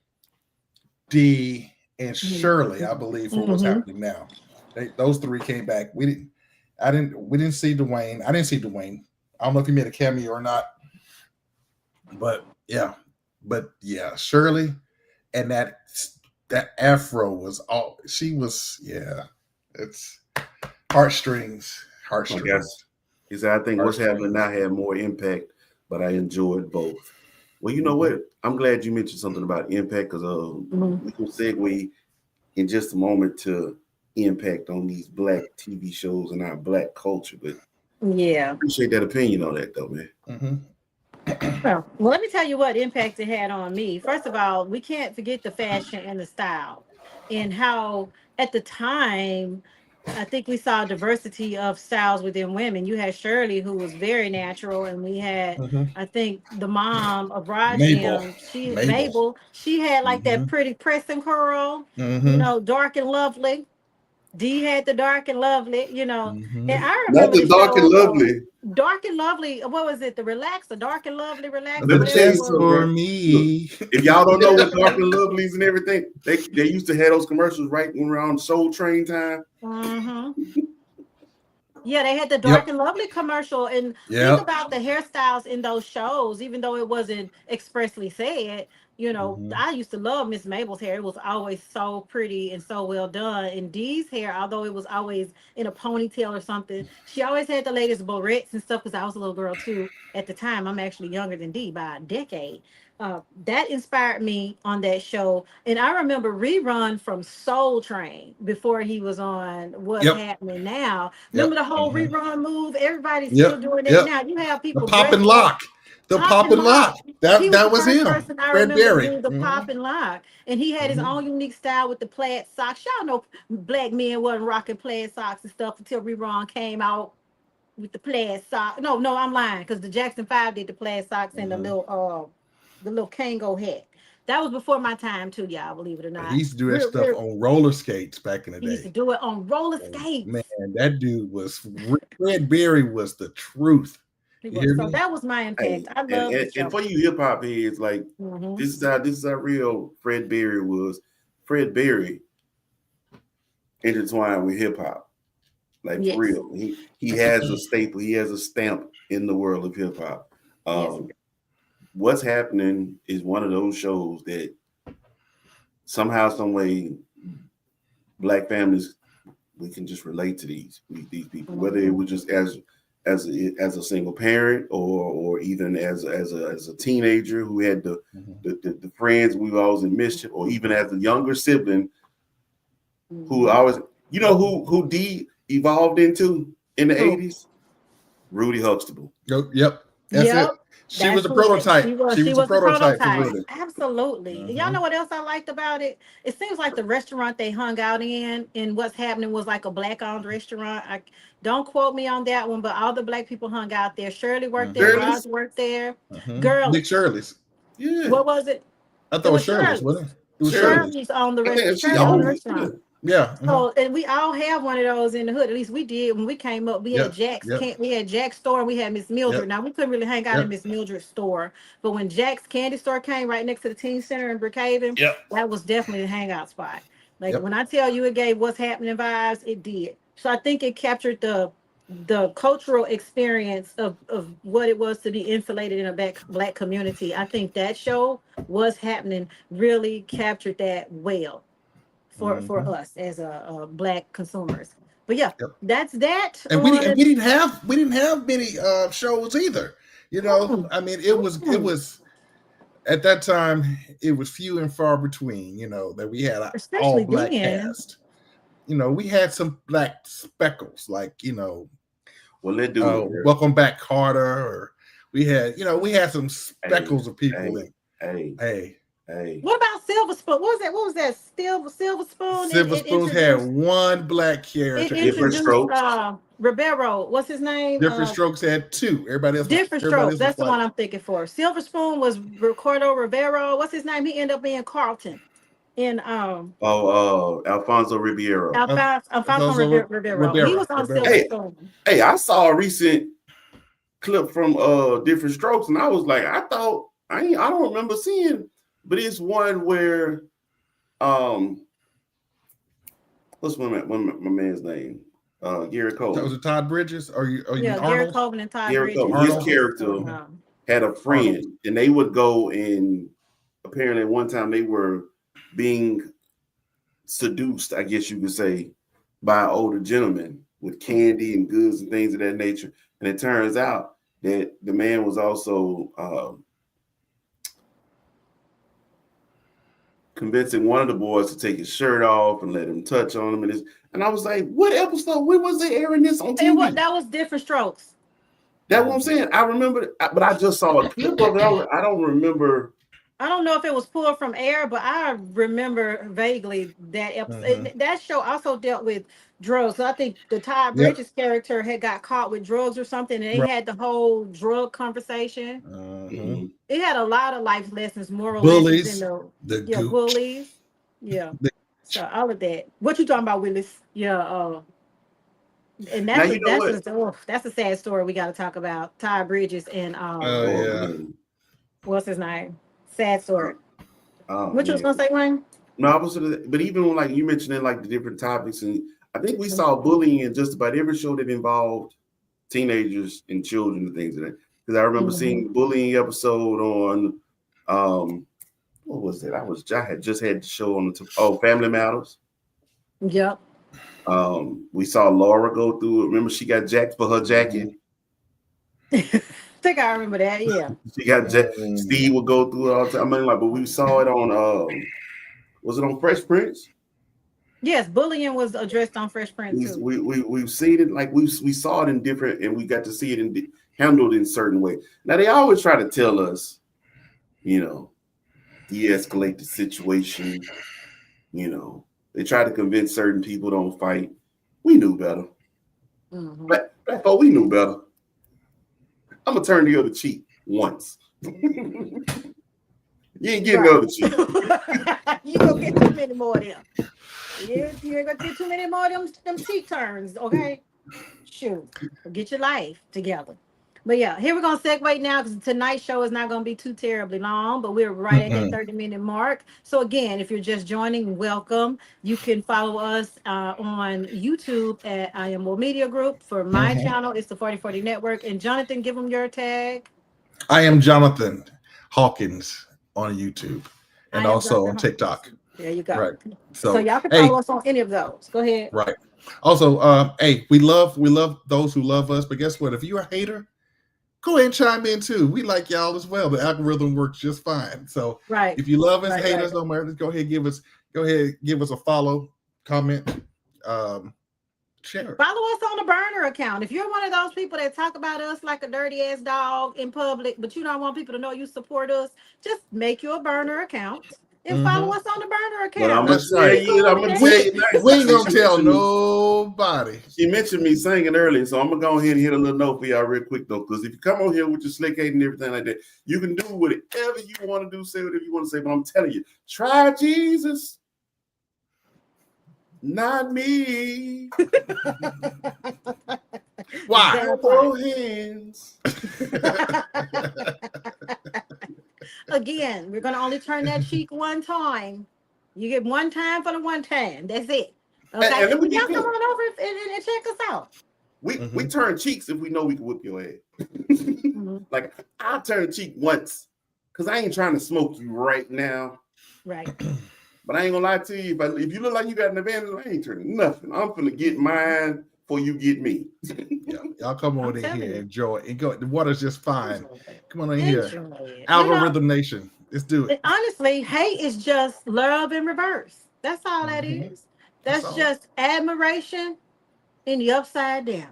Speaker 1: D, and Shirley, I believe, for what's happening now. Those three came back. We didn't see Dwayne. I didn't see Dwayne. I don't know if he made a cameo or not. But yeah, Shirley and that afro was all she was. Yeah, it's heartstrings.
Speaker 3: I think what's happening now had more impact, but I enjoyed both. Well, you know what? I'm glad you mentioned something about impact because we can segue in just a moment to impact on these Black TV shows and our Black culture. But
Speaker 2: yeah,
Speaker 3: I appreciate that opinion on that, though, man.
Speaker 2: Well, let me tell you what impact it had on me. First of all, we can't forget the fashion and the style and how at the time, I think we saw diversity of styles within women. You had Shirley, who was very natural, and we had, I think, the mom of Rajam, Mabel. She had like that pretty pressing curl, dark and lovely. D had the dark and lovely, and I remember
Speaker 3: not the dark and lovely.
Speaker 2: Dark and lovely. What was it? The relaxer, dark and lovely relaxer.
Speaker 3: Let me tell you for me. If y'all don't know what dark and lovelies and everything, they used to have those commercials right around Soul Train time.
Speaker 2: Yeah, they had the dark and lovely commercial, and think about the hairstyles in those shows, even though it wasn't expressly said. I used to love Miss Mabel's hair. It was always so pretty and so well done. And Dee's hair, although it was always in a ponytail or something, she always had the latest barrettes and stuff because I was a little girl too at the time. I'm actually younger than Dee by a decade. That inspired me on that show. And I remember rerun from Soul Train before he was on What's Happening Now. Remember the whole rerun move? Everybody's still doing that now. You have people
Speaker 1: the pop and lock. The pop and lock. That was him.
Speaker 2: Fred Berry. The pop and lock. And he had his own unique style with the plaid socks. Y'all know Black men wasn't rocking plaid socks and stuff until rerun came out with the plaid socks. No, I'm lying, because the Jackson 5 did the plaid socks and the little Kango hat. That was before my time too, y'all, believe it or not.
Speaker 1: He used to do that stuff on roller skates back in the day.
Speaker 2: He used to do it on roller skates.
Speaker 1: Man, that dude Fred Berry was the truth.
Speaker 2: So that was my impact. I love it.
Speaker 3: And for you hip hop heads, like this is how real Fred Berry was. Fred Berry intertwined with hip hop, like for real. He has a staple. He has a stamp in the world of hip hop. What's Happening is one of those shows that somehow, some way, Black families, we can just relate to these people, whether it was just as a single parent or even as a teenager who had the friends we were always in mischief, or even as a younger sibling who always, who D evolved into in the 80s? Rudy Huxtable.
Speaker 1: Yep. That's it. She was a prototype. She was a prototype for Rudy.
Speaker 2: Absolutely. And y'all know what else I liked about it? It seems like the restaurant they hung out in What's Happening was like a Black-owned restaurant. Don't quote me on that one, but all the Black people hung out there. Shirley worked there. Roz worked there. Girl.
Speaker 1: Big Shirley's.
Speaker 2: Yeah. What was it?
Speaker 1: I thought it was Shirley's, wasn't it? It was
Speaker 2: Shirley's on the restaurant.
Speaker 1: Yeah.
Speaker 2: So, and we all have one of those in the hood. At least we did when we came up. We had Jack's. We had Jack's store, and we had Miss Mildred. Now we couldn't really hang out in Miss Mildred's store, but when Jack's Candy Store came right next to the Teen Center in Brookhaven, that was definitely the hangout spot. Like when I tell you, it gave What's Happening vibes. It did. So I think it captured the cultural experience of what it was to be insulated in a black community. I think that show, What's Happening, really captured that well. for us as a black consumers. But yeah,
Speaker 1: Yep.
Speaker 2: that's that.
Speaker 1: And we didn't have many shows either. You know,
Speaker 2: Mm.
Speaker 1: I mean, it was at that time it was few and far between. You know, that we had an all
Speaker 2: Especially
Speaker 1: black
Speaker 2: then.
Speaker 1: cast. You know, we had some black speckles, like
Speaker 3: Well, let's do it.
Speaker 1: Welcome Back, Carter, or we had some speckles of people.
Speaker 3: Hey.
Speaker 2: What about Silver Spoon? What was that? Silver Spoon.
Speaker 1: Silver Spoons had
Speaker 2: introduced-
Speaker 1: one black
Speaker 2: It
Speaker 1: character.
Speaker 3: Different
Speaker 2: introduced
Speaker 3: Strokes.
Speaker 2: Ribeiro. What's his name?
Speaker 1: Different Strokes had two. Everybody else.
Speaker 2: Different
Speaker 1: everybody
Speaker 2: Strokes.
Speaker 1: else
Speaker 2: That's the
Speaker 1: was
Speaker 2: one
Speaker 1: like-
Speaker 2: I'm thinking for. Silver Spoon was Ricardo Rivero. What's his name? He ended up being Carlton in
Speaker 3: Alfonso Ribeiro.
Speaker 2: Alfonso Rivero. He was on Silver
Speaker 3: Hey.
Speaker 2: Spoon.
Speaker 3: Hey, I saw a recent clip from Different Strokes, and I was like, I don't remember seeing, but it's one where what's my man's name? Gary Cole.
Speaker 1: That was it Todd Bridges? Or you
Speaker 2: Yeah, Gary
Speaker 1: Arnold?
Speaker 2: Colvin and Todd
Speaker 3: Gary
Speaker 2: Bridges.
Speaker 3: Cole. His
Speaker 1: Arnold.
Speaker 3: character had a friend, and they would go, and apparently one time they were being seduced, I guess you could say, by an older gentleman with candy and goods and things of that nature. And it turns out that the man was also convincing one of the boys to take his shirt off and let him touch on him. And I was like, what episode? When was they airing this on TV?
Speaker 2: That was Different Strokes.
Speaker 3: That's what I'm saying. I remember, but I just saw a clip of it. I don't remember.
Speaker 2: I don't know if it was pulled from air, but I remember vaguely that episode. That show also dealt with drugs. So I think the Todd Bridges character had got caught with drugs or something, and they had the whole drug conversation. It had a lot of life lessons, moral
Speaker 1: bullies,
Speaker 2: lessons.
Speaker 1: the
Speaker 2: bullies. Yeah. So all of that. What you talking about, Willis? Yeah. And that's a sad story we got to talk about. Todd Bridges and what's his name? Sad story. What you was gonna say, Wayne?
Speaker 3: No, I was. But even when, like, you mentioned it, like the different topics, and I think we saw bullying in just about every show that involved teenagers and children and things like that. Because I remember seeing the bullying episode on what was it? I had just had the show on Family Matters.
Speaker 2: Yep.
Speaker 3: We saw Laura go through it. Remember, she got jacked for her jacket.
Speaker 2: I think I remember that. Yeah.
Speaker 3: She got Steve would go through it all the time. I mean, but we saw it on was it on Fresh Prince?
Speaker 2: Yes, bullying was addressed on Fresh Prince too.
Speaker 3: We've seen it, like we saw it in different, and we got to see it handled in certain way. Now they always try to tell us, de-escalate the situation. They try to convince certain people don't fight. We knew better. Black folk, we knew better. I'm gonna turn the other cheek once. You ain't getting the other cheek.
Speaker 2: You gonna get too many more of them. You ain't gonna get too many more of them cheek turns, okay? Shoot, get your life together. But yeah, here we're gonna segue now because tonight's show is not gonna be too terribly long, but we're right at that 30-minute mark. So again, if you're just joining, welcome. You can follow us on YouTube at I Am Woe Media Group. For my channel, it's the 4040 Network. And Jonathan, give them your tag.
Speaker 1: I am Jonathan Hawkins on YouTube and also on TikTok.
Speaker 2: There you go.
Speaker 1: Right.
Speaker 2: So y'all can follow us on any of those. Go ahead.
Speaker 1: Right. Also, hey, we love those who love us, but guess what? If you're a hater, go ahead and chime in too. We like y'all as well. The algorithm works just fine. So if you love us, hate us, don't matter. Go ahead, give us a follow, comment, share.
Speaker 2: Follow us on the burner account. If you're one of those people that talk about us like a dirty ass dog in public, but you don't want people to know you support us, just make you a burner account and follow us on the burner account.
Speaker 3: But I'm gonna tell you,
Speaker 1: we ain't gonna tell nobody.
Speaker 3: She mentioned me singing earlier, so I'm gonna go ahead and hit a little note for y'all real quick though, because if you come on here with your slick hate and everything like that, you can do whatever you want to do, say whatever you want to say. But I'm telling you, try Jesus, not me.
Speaker 1: Why?
Speaker 3: No hands.
Speaker 2: Again, we're gonna only turn that cheek one time. You get one time for the one time. That's it. Okay. And y'all come on over and check us out.
Speaker 3: We turn cheeks if we know we can whip your ass. Like I'll turn a cheek once because I ain't trying to smoke you right now.
Speaker 2: Right.
Speaker 3: But I ain't gonna lie to you. If you look like you got an advantage, I ain't turning nothing. I'm finna get mine before you get me.
Speaker 1: Yeah, y'all come on in here, enjoy it. Go. The water's just fine. Come on in
Speaker 2: Enjoy
Speaker 1: here.
Speaker 2: it.
Speaker 1: Algorithm Nation. Let's do it.
Speaker 2: Honestly, hate is just love in reverse. That's all that is. That's just admiration in the upside down.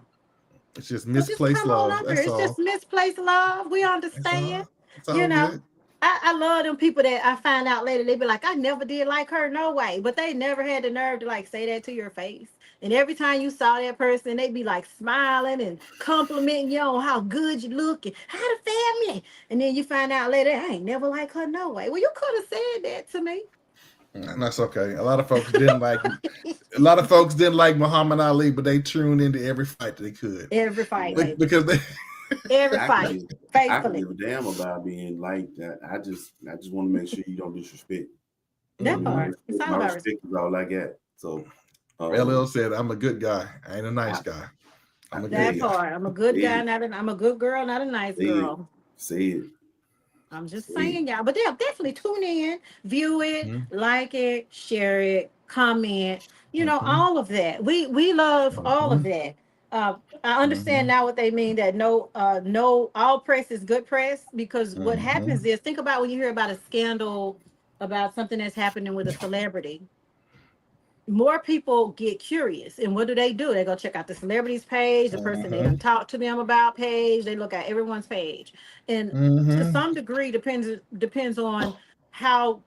Speaker 1: It's just
Speaker 2: So just
Speaker 1: misplaced
Speaker 2: come on
Speaker 1: love.
Speaker 2: up here.
Speaker 1: That's
Speaker 2: It's
Speaker 1: all.
Speaker 2: just misplaced love. We
Speaker 1: It's
Speaker 2: understand.
Speaker 1: all. It's all
Speaker 2: You know,
Speaker 1: good.
Speaker 2: I love them people that I find out later. They be like, I never did like her, no way. But they never had the nerve to like say that to your face. And every time you saw that person, they'd be like smiling and complimenting you on how good you look and how the family. And then you find out later, I ain't never like her, no way. Well, you could have said that to me.
Speaker 1: And that's okay. A lot of folks didn't like Muhammad Ali, but they tuned into every fight that they could.
Speaker 2: Every fight,
Speaker 3: Yeah.
Speaker 2: baby.
Speaker 1: Because they
Speaker 2: Every
Speaker 3: I
Speaker 2: fight.
Speaker 3: can
Speaker 2: Faithfully.
Speaker 3: give a damn about being like that. I just want to make sure you don't disrespect.
Speaker 2: That part. It's all
Speaker 3: My
Speaker 2: about
Speaker 3: respect is all I got. So
Speaker 1: LL said, I'm a good guy. I ain't a nice guy. I'm a
Speaker 2: that
Speaker 1: good guy.
Speaker 2: part. I'm a good guy, I'm a good girl, not a nice girl.
Speaker 3: Say it.
Speaker 2: I'm just saying, y'all. But yeah, definitely tune in, view it, like it, share it, comment. You know, all of that. We love all of that. I understand now what they mean that no all press is good press, because what happens is, think about when you hear about a scandal about something that's happening with a celebrity. More people get curious, and what do? They go check out the celebrity's page, the person they done talk to them about page. They look at everyone's page, and to some degree depends on how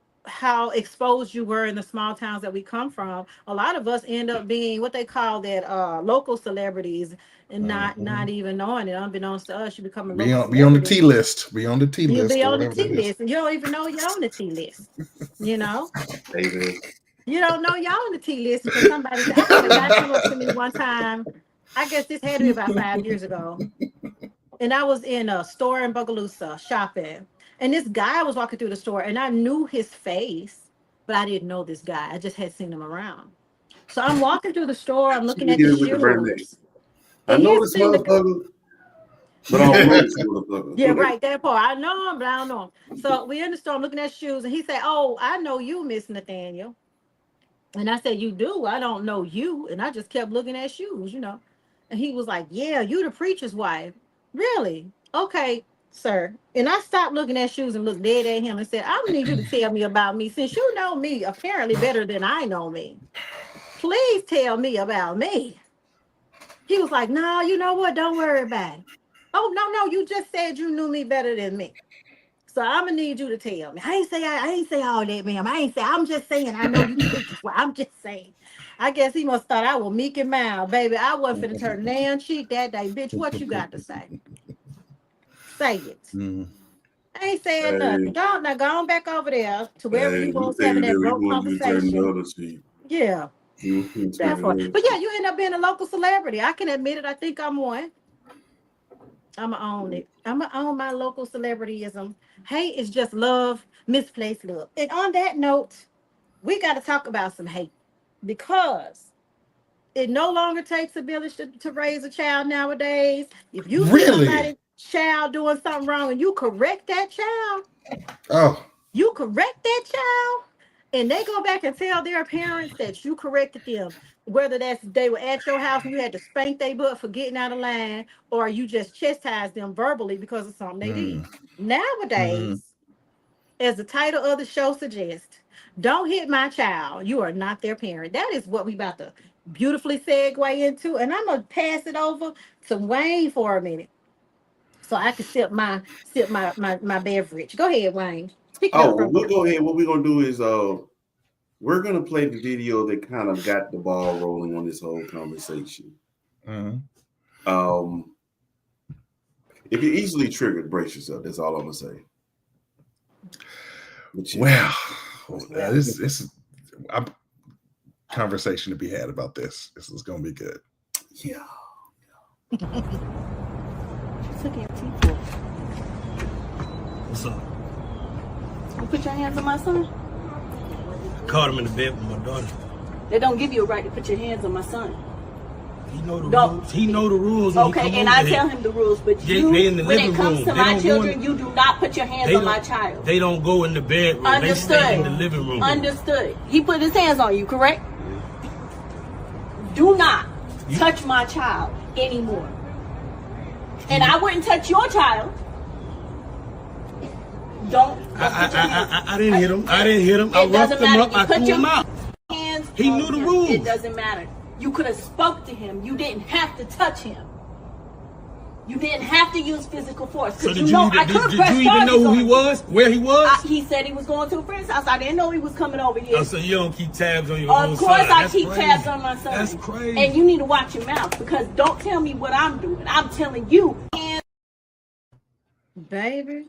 Speaker 2: exposed you were in the small towns that we come from. A lot of us end up being what they call that local celebrities, and not even knowing it. Unbeknownst to us, you become a local
Speaker 1: be on the T list. Be on the T list.
Speaker 2: Be on the T list, and you don't even know you're on the T list. You know.
Speaker 3: David.
Speaker 2: You don't know y'all on the T list because somebody said, I had a guy come up to me one time. I guess this had to be about 5 years ago. And I was in a store in Bogalusa shopping. And this guy was walking through the store, and I knew his face, but I didn't know this guy. I just had seen him around. So I'm walking through the store. I'm looking at the shoes.
Speaker 3: I know this motherfucker, but I don't know this motherfucker.
Speaker 2: Yeah, right. That part. I know him, but I don't know him. So we're in the store, I'm looking at shoes, and he said, oh, I know you, Miss Nathaniel. And I said, you do? I don't know you. And I just kept looking at shoes, you know. And he was like, yeah, you the preacher's wife. Really? Okay, sir. And I stopped looking at shoes and looked dead at him and said, I need you to tell me about me, since you know me apparently better than I know me. Please tell me about me. He was like, no, you know what? Don't worry about it. Oh, no, you just said you knew me better than me. So I'm gonna need you to tell me. I ain't say all that, ma'am. I'm just saying I know you preachers. Well, I'm just saying. I guess he must thought I was meek and mild, baby. I wasn't finna turn damn cheek that day. Bitch, what you got to say? Say it. I ain't saying nothing. Go on back over there to wherever you want to have that broke conversation. Yeah. But yeah, you end up being a local celebrity. I can admit it. I think I'm one. I'm gonna own it. I'm gonna own my local celebrityism. Hate is just love, misplaced love. And on that note, we got to talk about some hate, because it no longer takes a village to raise a child nowadays. If you see somebody's child doing something wrong and you correct that child, you correct that child, and they go back and tell their parents that you corrected them, whether that's they were at your house and you had to spank their butt for getting out of line, or you just chastised them verbally because of something they did. Nowadays, as the title of the show suggests, don't hit my child. You are not their parent. That is what we about to beautifully segue into. And I'm going to pass it over to Wayne for a minute so I can sip my beverage. Go ahead, Wayne.
Speaker 3: We'll go ahead. What we're going to do is we're going to play the video that kind of got the ball rolling on this whole conversation. If you're easily triggered, brace yourself. That's all I'm going to say.
Speaker 1: Well, this is a conversation to be had about this. This is going to be good.
Speaker 3: Yeah.
Speaker 6: What's up?
Speaker 7: You put your hands on my son?
Speaker 6: Caught him in the bed with my daughter.
Speaker 7: They don't give you a right to put your hands on my son.
Speaker 6: He know the
Speaker 7: No.
Speaker 6: rules. He know the rules. When
Speaker 7: Okay,
Speaker 6: he come
Speaker 7: and
Speaker 6: over
Speaker 7: I
Speaker 6: here.
Speaker 7: tell him the rules, but
Speaker 6: They
Speaker 7: you,
Speaker 6: in the
Speaker 7: when it
Speaker 6: living
Speaker 7: comes
Speaker 6: room.
Speaker 7: to
Speaker 6: They
Speaker 7: my
Speaker 6: don't go
Speaker 7: children,
Speaker 6: in-
Speaker 7: you do not put your hands
Speaker 6: They
Speaker 7: on my
Speaker 6: don't-
Speaker 7: child.
Speaker 6: They don't go in the bedroom.
Speaker 7: Understood.
Speaker 6: They stay in the living room.
Speaker 7: Understood. He put his hands on you, correct? Do not touch my child anymore. And I wouldn't touch your child. Don't put your hands.
Speaker 6: I didn't hit him. I didn't hit him. I
Speaker 7: It doesn't
Speaker 6: roughed him
Speaker 7: matter.
Speaker 6: up.
Speaker 7: You
Speaker 6: I
Speaker 7: put
Speaker 6: threw
Speaker 7: your
Speaker 6: him out.
Speaker 7: hands
Speaker 6: He
Speaker 7: on
Speaker 6: knew the
Speaker 7: him.
Speaker 6: rules.
Speaker 7: It doesn't matter. You could have spoke to him. You didn't have to touch him. You didn't have to use physical force.
Speaker 6: So
Speaker 7: Because
Speaker 6: did
Speaker 7: you know
Speaker 6: you
Speaker 7: I
Speaker 6: even,
Speaker 7: could
Speaker 6: did
Speaker 7: press
Speaker 6: you even know
Speaker 7: charges
Speaker 6: who
Speaker 7: on
Speaker 6: he
Speaker 7: you.
Speaker 6: was? Where he was?
Speaker 7: He said he was going to a friend's house. I didn't know he was coming over here.
Speaker 6: Oh, so you don't keep tabs on your own
Speaker 7: Of
Speaker 6: son.
Speaker 7: course I
Speaker 6: That's
Speaker 7: keep
Speaker 6: crazy.
Speaker 7: tabs on my son.
Speaker 6: That's crazy.
Speaker 7: And you need to watch your mouth, because don't tell me what I'm doing. I'm telling you. And
Speaker 2: Baby.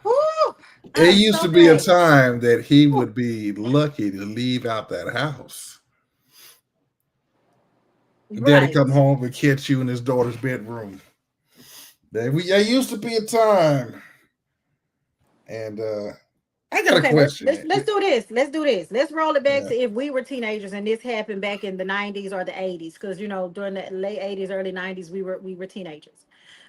Speaker 2: Woo!
Speaker 1: It
Speaker 2: I'm
Speaker 1: used
Speaker 2: so
Speaker 1: to be a
Speaker 2: glad.
Speaker 1: time that he would be lucky to leave out that house. Daddy
Speaker 2: Right.
Speaker 1: come home and catch you in his daughter's bedroom. There used to be a time. And I got a
Speaker 2: Okay,
Speaker 1: question.
Speaker 2: let's do this. Let's do this. Let's roll it back
Speaker 1: Yeah.
Speaker 2: to if we were teenagers and this happened back in the 90s or the 80s, because you know during the late 80s, early 90s, we were teenagers.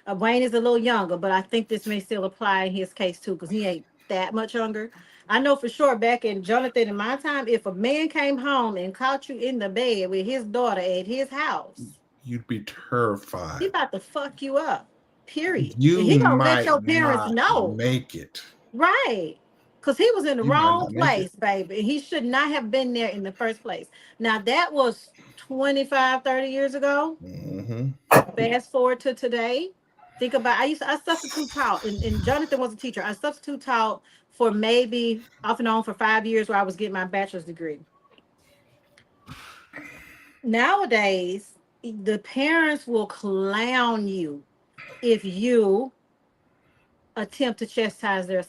Speaker 2: Wayne is a little younger, but I think this may still apply in his case too, because he ain't that much younger. I know for sure back in Jonathan in my time, if a man came home and caught you in the bed with his daughter at his house,
Speaker 1: You'd be
Speaker 2: he
Speaker 1: terrified.
Speaker 2: about to fuck you up. Period. And
Speaker 1: You
Speaker 2: he gonna let
Speaker 1: might
Speaker 2: your parents
Speaker 1: not
Speaker 2: know.
Speaker 1: make it.
Speaker 2: Right. Because he was in the
Speaker 1: You might
Speaker 2: wrong
Speaker 1: not make it.
Speaker 2: place, baby. And he should not have been there in the first place. Now, that was 25, 30 years ago.
Speaker 1: Mhm.
Speaker 2: Fast forward to today. Think about, I substitute taught, and Jonathan was a teacher. I substitute taught for maybe off and on for 5 years where I was getting my bachelor's degree. Nowadays, the parents will clown you if you attempt to chastise their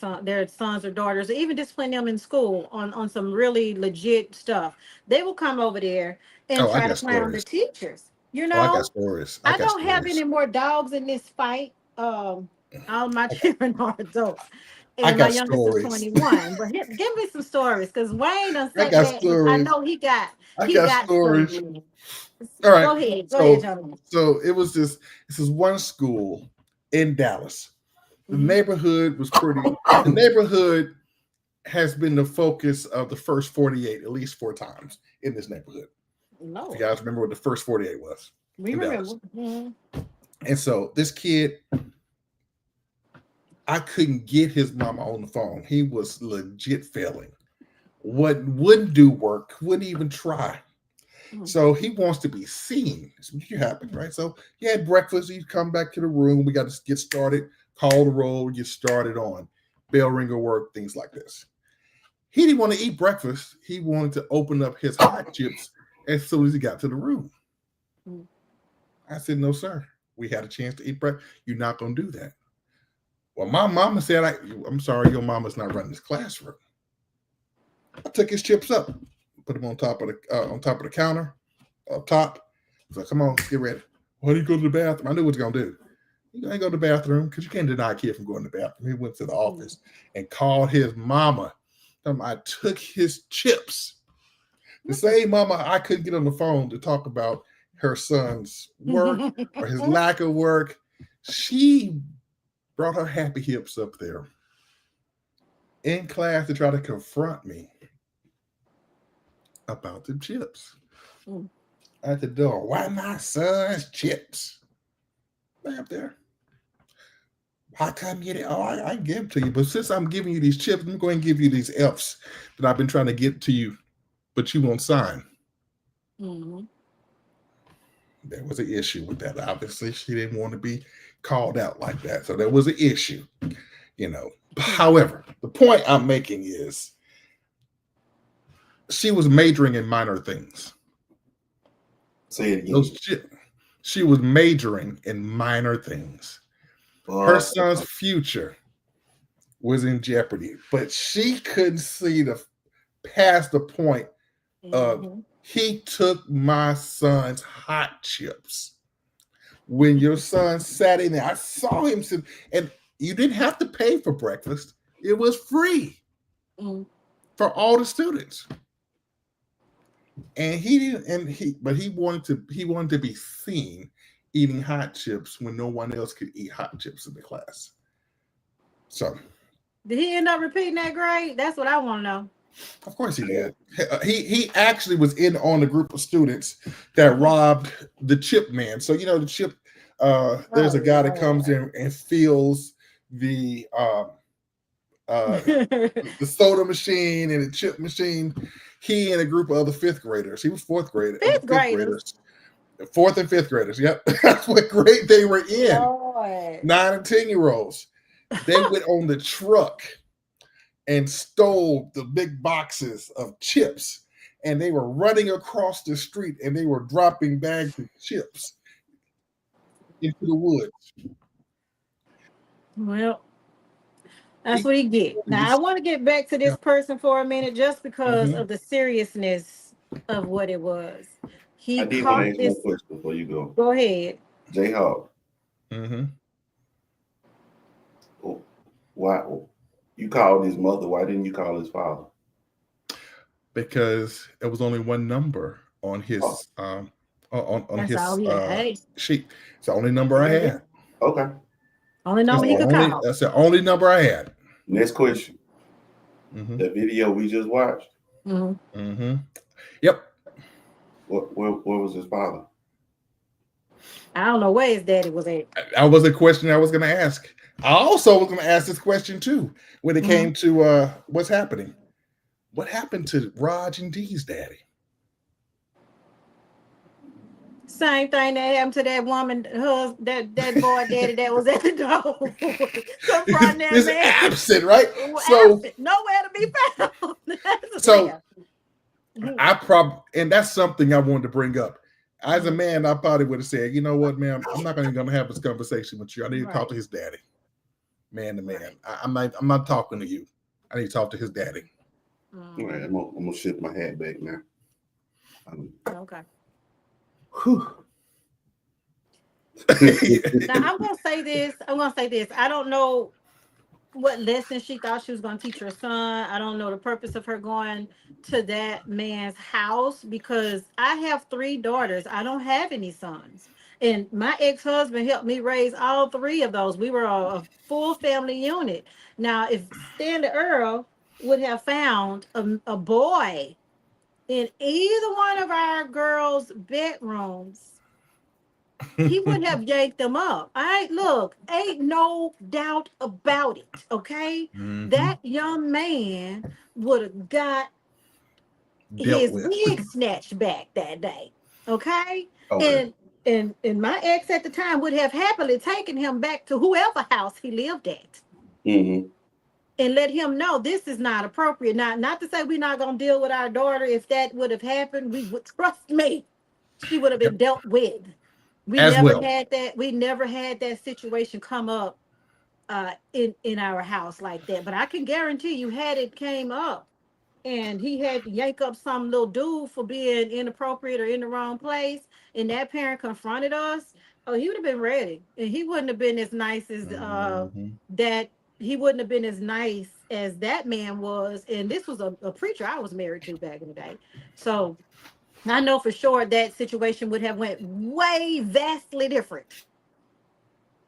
Speaker 2: sons or daughters, or even discipline them in school on some really legit stuff. They will come over there and
Speaker 1: Oh, I
Speaker 2: try to
Speaker 1: got
Speaker 2: clown the
Speaker 1: stories.
Speaker 2: teachers. You
Speaker 1: Oh, I got
Speaker 2: know,
Speaker 1: stories.
Speaker 2: I don't have any more dogs in this fight. All my children are adults,
Speaker 1: I
Speaker 2: and my
Speaker 1: got
Speaker 2: youngest is
Speaker 1: stories.
Speaker 2: 21. But give me some stories, because Wayne done
Speaker 1: I
Speaker 2: sat
Speaker 1: got
Speaker 2: back, and I
Speaker 1: stories.
Speaker 2: know he got
Speaker 1: I got stories.
Speaker 2: some.
Speaker 1: All right.
Speaker 2: Go ahead,
Speaker 1: So,
Speaker 2: Jonathan.
Speaker 1: so it was this is one school in Dallas. The
Speaker 2: Mhm.
Speaker 1: neighborhood was pretty. The neighborhood has been the focus of the first 48 at least 4 times in this neighborhood.
Speaker 2: No,
Speaker 1: You guys remember what the first 48 was?
Speaker 2: we
Speaker 1: in
Speaker 2: remember.
Speaker 1: Dallas.
Speaker 2: Mhm.
Speaker 1: And so this kid, I couldn't get his mama on the phone. He was legit failing. What wouldn't do work, wouldn't even try.
Speaker 2: Mhm.
Speaker 1: So he wants to be seen. That's what happened, right? So he had breakfast. He'd come back to the room. We got to get started, call the roll, get started on bell ringer work, things like this. He didn't want to eat breakfast. He wanted to open up his hot chips as soon as he got to the room.
Speaker 2: Mhm.
Speaker 1: I said, no, sir. We had a chance to eat breakfast. You're not going to do that. Well, my mama said, I'm sorry, your mama's not running this classroom. I took his chips up, put them on top of the counter, up top. So come on, let's get ready. Why do you go to the bathroom? I knew what he was gonna do. You ain't go to the bathroom because you can't deny a kid from going to the bathroom. He went to the office and called his mama. I took his chips. The same mama I couldn't get on the phone to talk about her son's work or his lack of work. She brought her happy hips up there in class to try to confront me about the chips. At the door, why my son's chips? They up there. How come you get it? Oh, I give them to you. But since I'm giving you these chips, I'm going to give you these F's that I've been trying to get to you, but you won't sign.
Speaker 2: Mhm.
Speaker 1: There was an issue with that. Obviously, she didn't want to be called out like that. So there was an issue, you know. However, the point I'm making is she was majoring in minor things.
Speaker 3: Say it again.
Speaker 1: She was majoring in minor things. Her son's future was in jeopardy, but she couldn't see past the point of he took my son's hot chips. When your son sat in there, I saw him sit, and you didn't have to pay for breakfast. It was free. for all the students. And he didn't, but he wanted to be seen eating hot chips when no one else could eat hot chips in the class. So
Speaker 2: did he end up repeating that grade? That's what I want to know.
Speaker 1: of course he did. He actually was in on a group of students that robbed the chip man. So the chip. There's a guy that comes in and fills the the soda machine and the chip machine. He and a group of other fifth graders. He was fourth grader.
Speaker 2: Fifth graders.
Speaker 1: Fourth and fifth graders. Yep, that's what grade they were in.
Speaker 2: Lord.
Speaker 1: 9 and 10-year-olds. They went on the truck and stole the big boxes of chips, and they were running across the street and they were dropping bags of chips into the woods.
Speaker 2: Well, that's what he get. Now I want to get back to this person for a minute, just because of the seriousness of what it was. He
Speaker 3: I did
Speaker 2: caught
Speaker 3: want to ask
Speaker 2: this.
Speaker 3: one question before you go.
Speaker 2: Go ahead.
Speaker 3: J-Hawk.
Speaker 1: Mm-hmm.
Speaker 3: Why you called his mother? Why didn't you call his father?
Speaker 1: Because there was only one number on his on
Speaker 2: That's
Speaker 1: his
Speaker 2: all he had.
Speaker 1: sheet. It's the only number I had.
Speaker 3: Okay.
Speaker 2: Only number he could call.
Speaker 1: That's the only number I had.
Speaker 3: Next question.
Speaker 1: Mm-hmm.
Speaker 3: The video we just watched.
Speaker 2: Mm-hmm.
Speaker 1: Mm-hmm. Yep.
Speaker 3: Where was his father?
Speaker 2: I don't know where his daddy was at.
Speaker 1: That was a question I was going to ask. I also was going to ask this question too when it came to what's happening. What happened to Raj and Dee's daddy?
Speaker 2: Same thing that happened to that woman, that boy daddy that was at the door. Confronting that
Speaker 1: It's
Speaker 2: man.
Speaker 1: absent, right? So
Speaker 2: absent. Nowhere to be found.
Speaker 1: So and that's something I wanted to bring up. As a man, I probably would have said, you know what, man, I'm not going to have this conversation with you. I need to talk to his daddy, man to man. I'm not talking to you. I need to talk to his daddy.
Speaker 3: All right, I'm gonna shift my hat back now.
Speaker 2: Okay.
Speaker 3: Whew.
Speaker 2: Now I'm gonna say this. I don't know what lesson she thought she was gonna teach her son. I don't know the purpose of her going to that man's house, because I have 3 daughters. I don't have any sons. And my ex-husband helped me raise all 3 of those. We were a full family unit. Now, if Stanley Earl would have found a boy in either one of our girls' bedrooms, he would have yanked them up. Look, ain't no doubt about it. Okay, that young man would have got his wig snatched back that day. Okay, and my ex at the time would have happily taken him back to whoever house he lived at. And let him know this is not appropriate. Now, not to say we're not going to deal with our daughter. If that would have happened, we would, trust me, she would have been dealt with. We never had that situation come up in our house like that. But I can guarantee you, had it came up and he had to yank up some little dude for being inappropriate or in the wrong place, and that parent confronted us, he would have been ready. And he wouldn't have been as nice as that. He wouldn't have been as nice as that man was. And this was a preacher I was married to back in the day. So I know for sure that situation would have went way vastly different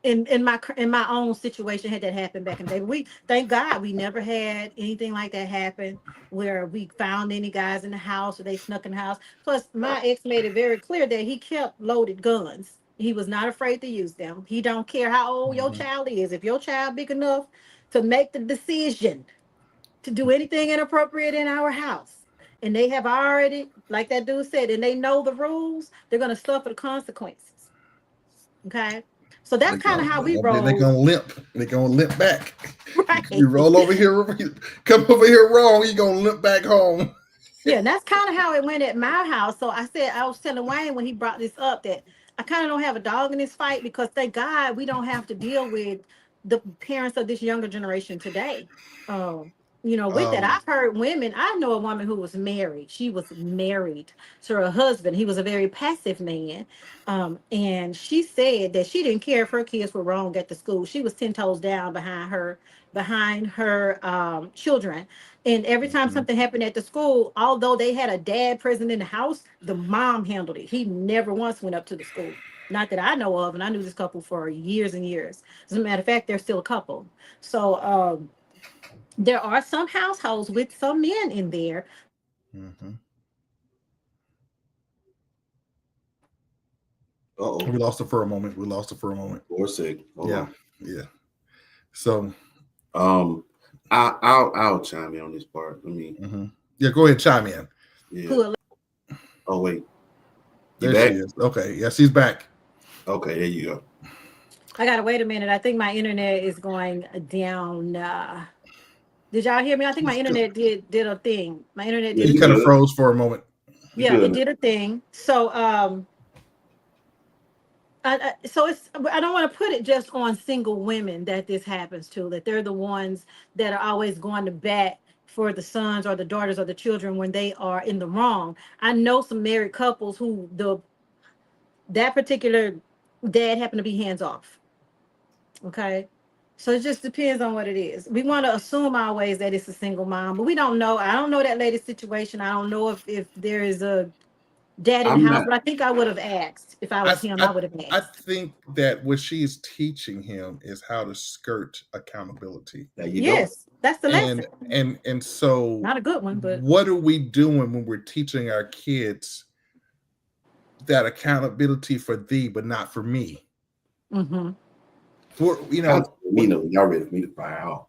Speaker 2: in my own situation had that happened back in the day. We thank God we never had anything like that happen where we found any guys in the house or they snuck in the house. Plus, my ex made it very clear that he kept loaded guns. He was not afraid to use them. He don't care how old your child is. If your child big enough to make the decision to do anything inappropriate in our house, and they have already, like that dude said, and they know the rules, they're going to suffer the consequences. Okay? So that's kind of how we roll.
Speaker 1: They're going to limp. They're going to limp back.
Speaker 2: Right.
Speaker 1: You roll over here, come over here wrong, you're going to limp back home.
Speaker 2: Yeah, and that's kind of how it went at my house. So I was telling Wayne when he brought this up that I kind of don't have a dog in this fight, because thank God we don't have to deal with the parents of this younger generation today. With that, I've heard women. I know a woman who was married. She was married to her husband. He was a very passive man. And she said that she didn't care if her kids were wrong at the school. She was 10 toes down behind her children. And every time something happened at the school, although they had a dad present in the house, the mom handled it. He never once went up to the school. Not that I know of, and I knew this couple for years and years. As a matter of fact, they're still a couple. So there are some households with some men in there.
Speaker 1: Mhm.
Speaker 3: Uh-oh.
Speaker 1: We lost her for a moment.
Speaker 3: For a sec. Hold
Speaker 1: Yeah.
Speaker 3: on.
Speaker 1: Yeah. So,
Speaker 3: I'll chime in on this part.
Speaker 1: yeah, go ahead, chime in.
Speaker 3: Yeah.
Speaker 2: Who
Speaker 3: Oh wait.
Speaker 1: There she is. Okay. Yeah, she's back.
Speaker 3: Okay, there you go.
Speaker 2: I gotta wait a minute. I think my internet is going down. Did y'all hear me? I think my internet did a thing. My internet
Speaker 3: Yeah,
Speaker 2: did a
Speaker 1: You
Speaker 3: you
Speaker 1: kind
Speaker 2: thing.
Speaker 1: of froze for a moment.
Speaker 2: Yeah,
Speaker 3: good.
Speaker 2: it did a thing. So so I don't want to put it just on single women that this happens to, that they're the ones that are always going to bat for the sons or the daughters or the children when they are in the wrong. I know some married couples who that particular dad happened to be hands off. Okay. So it just depends on what it is. We want to assume always that it's a single mom, but we don't know. I don't know that lady's situation. I don't know if there is a dad in the
Speaker 3: I'm
Speaker 2: house,
Speaker 3: not.
Speaker 2: but I think I would have asked. If I was him, I would have
Speaker 1: I
Speaker 2: asked.
Speaker 1: think that what she's teaching him is how to skirt accountability.
Speaker 3: There you
Speaker 2: Yes, that's the lesson.
Speaker 1: And so
Speaker 2: Not a good one, but
Speaker 1: what are we doing when we're teaching our kids that accountability for thee, but not for me? For
Speaker 3: go. Y'all ready for me to fire out?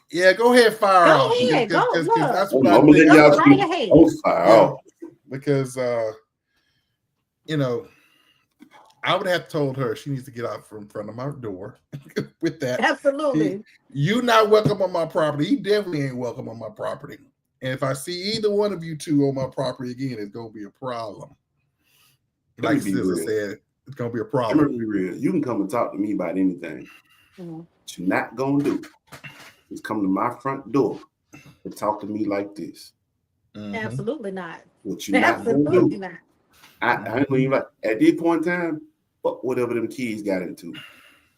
Speaker 1: yeah, go ahead, fire
Speaker 2: go
Speaker 1: off.
Speaker 2: ahead. Go
Speaker 1: Because
Speaker 2: look.
Speaker 1: that's
Speaker 3: I'm
Speaker 1: what I
Speaker 3: gonna let
Speaker 1: think.
Speaker 3: y'all
Speaker 2: Go
Speaker 3: speak.
Speaker 2: right ahead.
Speaker 3: I'm fire out.
Speaker 1: Because I would have told her she needs to get out from front of my door with that.
Speaker 2: Absolutely.
Speaker 1: You not welcome on my property. He definitely ain't welcome on my property. And if I see either one of you two on my property again, it's gonna be a problem. Like Scissor said, it's gonna be a problem.
Speaker 3: Let me be real. You can come and talk to me about anything. What you're not gonna do is come to my front door and talk to me like this.
Speaker 2: Absolutely not.
Speaker 3: What you're not gonna do. I ain't even like at this point in time, fuck whatever them kids got into.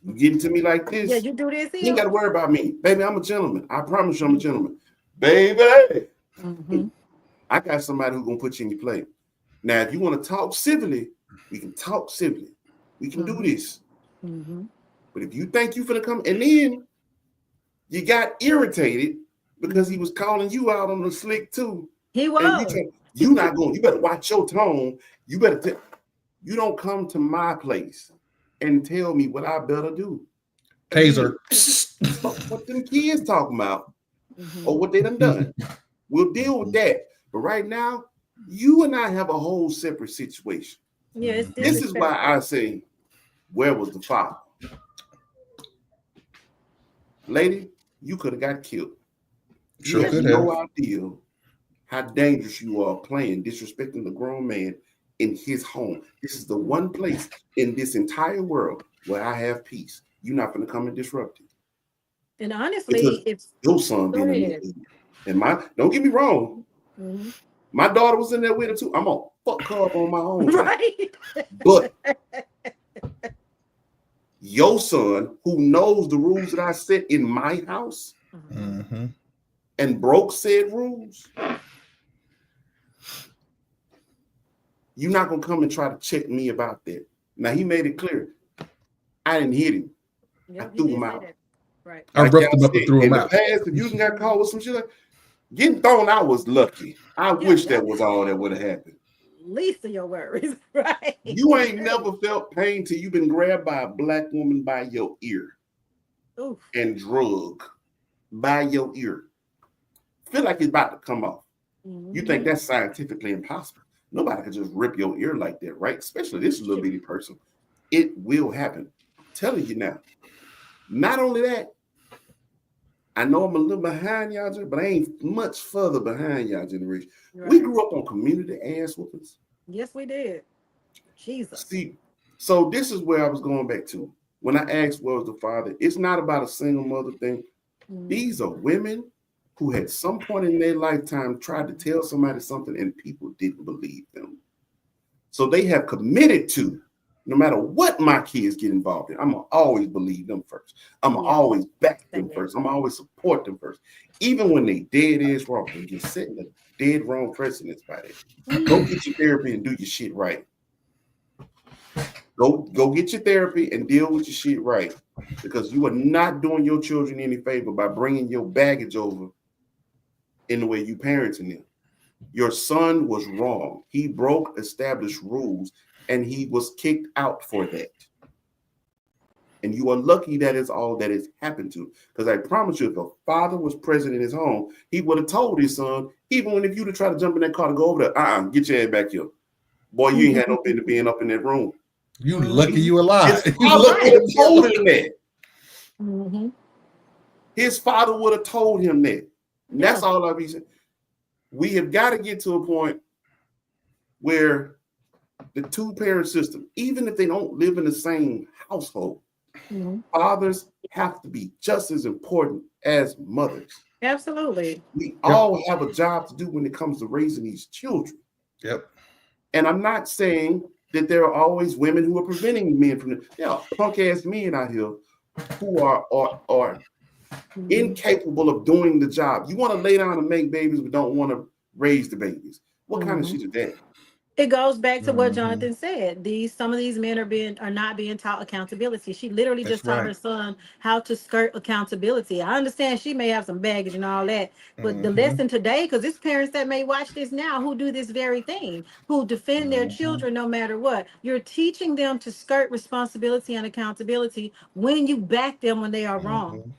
Speaker 3: You get into me like this.
Speaker 2: Yeah, you do this here.
Speaker 3: You ain't gotta worry about me. Baby, I'm a gentleman. I promise you I'm a gentleman. Baby. I got somebody who's gonna put you in your place. Now, if you want to talk civilly, we can talk civilly. We can do this. But if you think you finna come, and then you got irritated because he was calling you out on the slick too.
Speaker 2: He was.
Speaker 3: You not going. You better watch your tone. You better. You don't come to my place and tell me what I better do.
Speaker 1: Taser.
Speaker 3: What them kids talking about, or what they done. We'll deal with that. But right now, you and I have a whole separate situation.
Speaker 2: Yeah,
Speaker 3: this is why I say, where was the father? Lady, you could have got killed.
Speaker 1: Sure,
Speaker 3: you have no idea how dangerous you are playing, disrespecting the grown man in his home. This is the one place in this entire world where I have peace. You're not going to come and disrupt it.
Speaker 2: And honestly, it's
Speaker 3: your son being in and don't get me wrong. My daughter was in there with her too. I'm gonna fuck her up on my own.
Speaker 2: Right.
Speaker 3: But your son, who knows the rules that I set in my house and broke said rules, you're not gonna come and try to check me about that. Now he made it clear. I didn't hit him. I threw him out.
Speaker 2: Right.
Speaker 1: I roughed him up and threw him out.
Speaker 3: In the past, if you got caught with some shit like getting thrown out was lucky. I wish that was all that would have happened.
Speaker 2: Least of your worries, right?
Speaker 3: You ain't never felt pain till you've been grabbed by a black woman by your ear and drug by your ear. Feel like it's about to come off. You think that's scientifically impossible. Nobody can just rip your ear like that, right? Especially this little bitty person. It will happen. I'm telling you now. Not only that, I know I'm a little behind y'all, but I ain't much further behind y'all generation. Right. We grew up on community ass whoopings.
Speaker 2: Yes, we did. Jesus.
Speaker 3: See, so this is where I was going back to. When I asked where was the father, it's not about a single mother thing. These are women who had some point in their lifetime tried to tell somebody something and people didn't believe them. So they have committed to, no matter what my kids get involved in, I'm going to always believe them first. I'm going to always back them first. I'm going to always support them first. Even when they dead is wrong, and you're setting the dead wrong precedence by that. Go get your therapy and do your shit right. Go get your therapy and deal with your shit right, because you are not doing your children any favor by bringing your baggage over in the way you parenting them. Your son was wrong. He broke established rules and he was kicked out for that. And you are lucky that is all that has happened to. Because I promise you, if a father was present in his home, he would have told his son, even when if you'd have tried to jump in that car to go over there, get your head back here. Boy, you ain't had no business being up in that room.
Speaker 1: You lucky you alive.
Speaker 3: His father would have told him that.
Speaker 2: Mm-hmm.
Speaker 3: His father would have told him that. And that's all I'll be saying. We have got to get to a point where the two-parent system, even if they don't live in the same household, fathers have to be just as important as mothers.
Speaker 2: Absolutely.
Speaker 3: We all have a job to do when it comes to raising these children.
Speaker 1: Yep.
Speaker 3: And I'm not saying that there are always women who are preventing men from it. There are punk-ass men out here who are incapable of doing the job. You want to lay down and make babies but don't want to raise the babies. What kind of shit is that?
Speaker 2: It goes back to what Jonathan said. Some of these men are not being taught accountability. She literally just taught her son how to skirt accountability. I understand she may have some baggage and all that, but the lesson today, because it's parents that may watch this now who do this very thing, who defend their children no matter what. You're teaching them to skirt responsibility and accountability when you back them when they are wrong.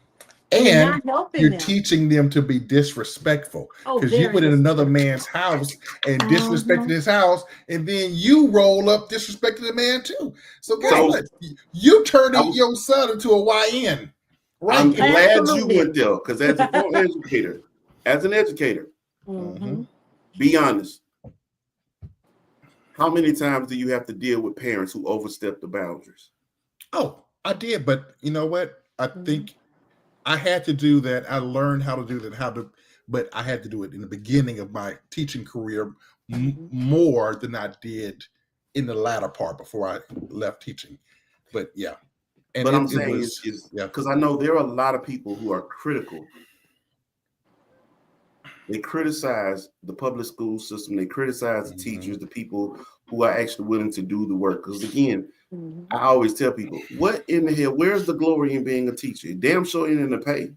Speaker 1: And you're teaching them to be disrespectful, because you went in another man's house and disrespected his house, and then you roll up disrespecting the man too. So guess what? You turning your son into a YN. Right?
Speaker 3: I'm glad you went there, because as an educator, be honest. How many times do you have to deal with parents who overstep the boundaries?
Speaker 1: Oh, I did, but you know what? I think I had to do that. I learned how to do that, but I had to do it in the beginning of my teaching career more than I did in the latter part before I left teaching. But yeah. And
Speaker 3: but I'm saying because I know there are a lot of people who are critical. They criticize the public school system. They criticize the teachers, the people who are actually willing to do the work. Because again, I always tell people, what in the hell, where's the glory in being a teacher? It damn sure ain't in the pay.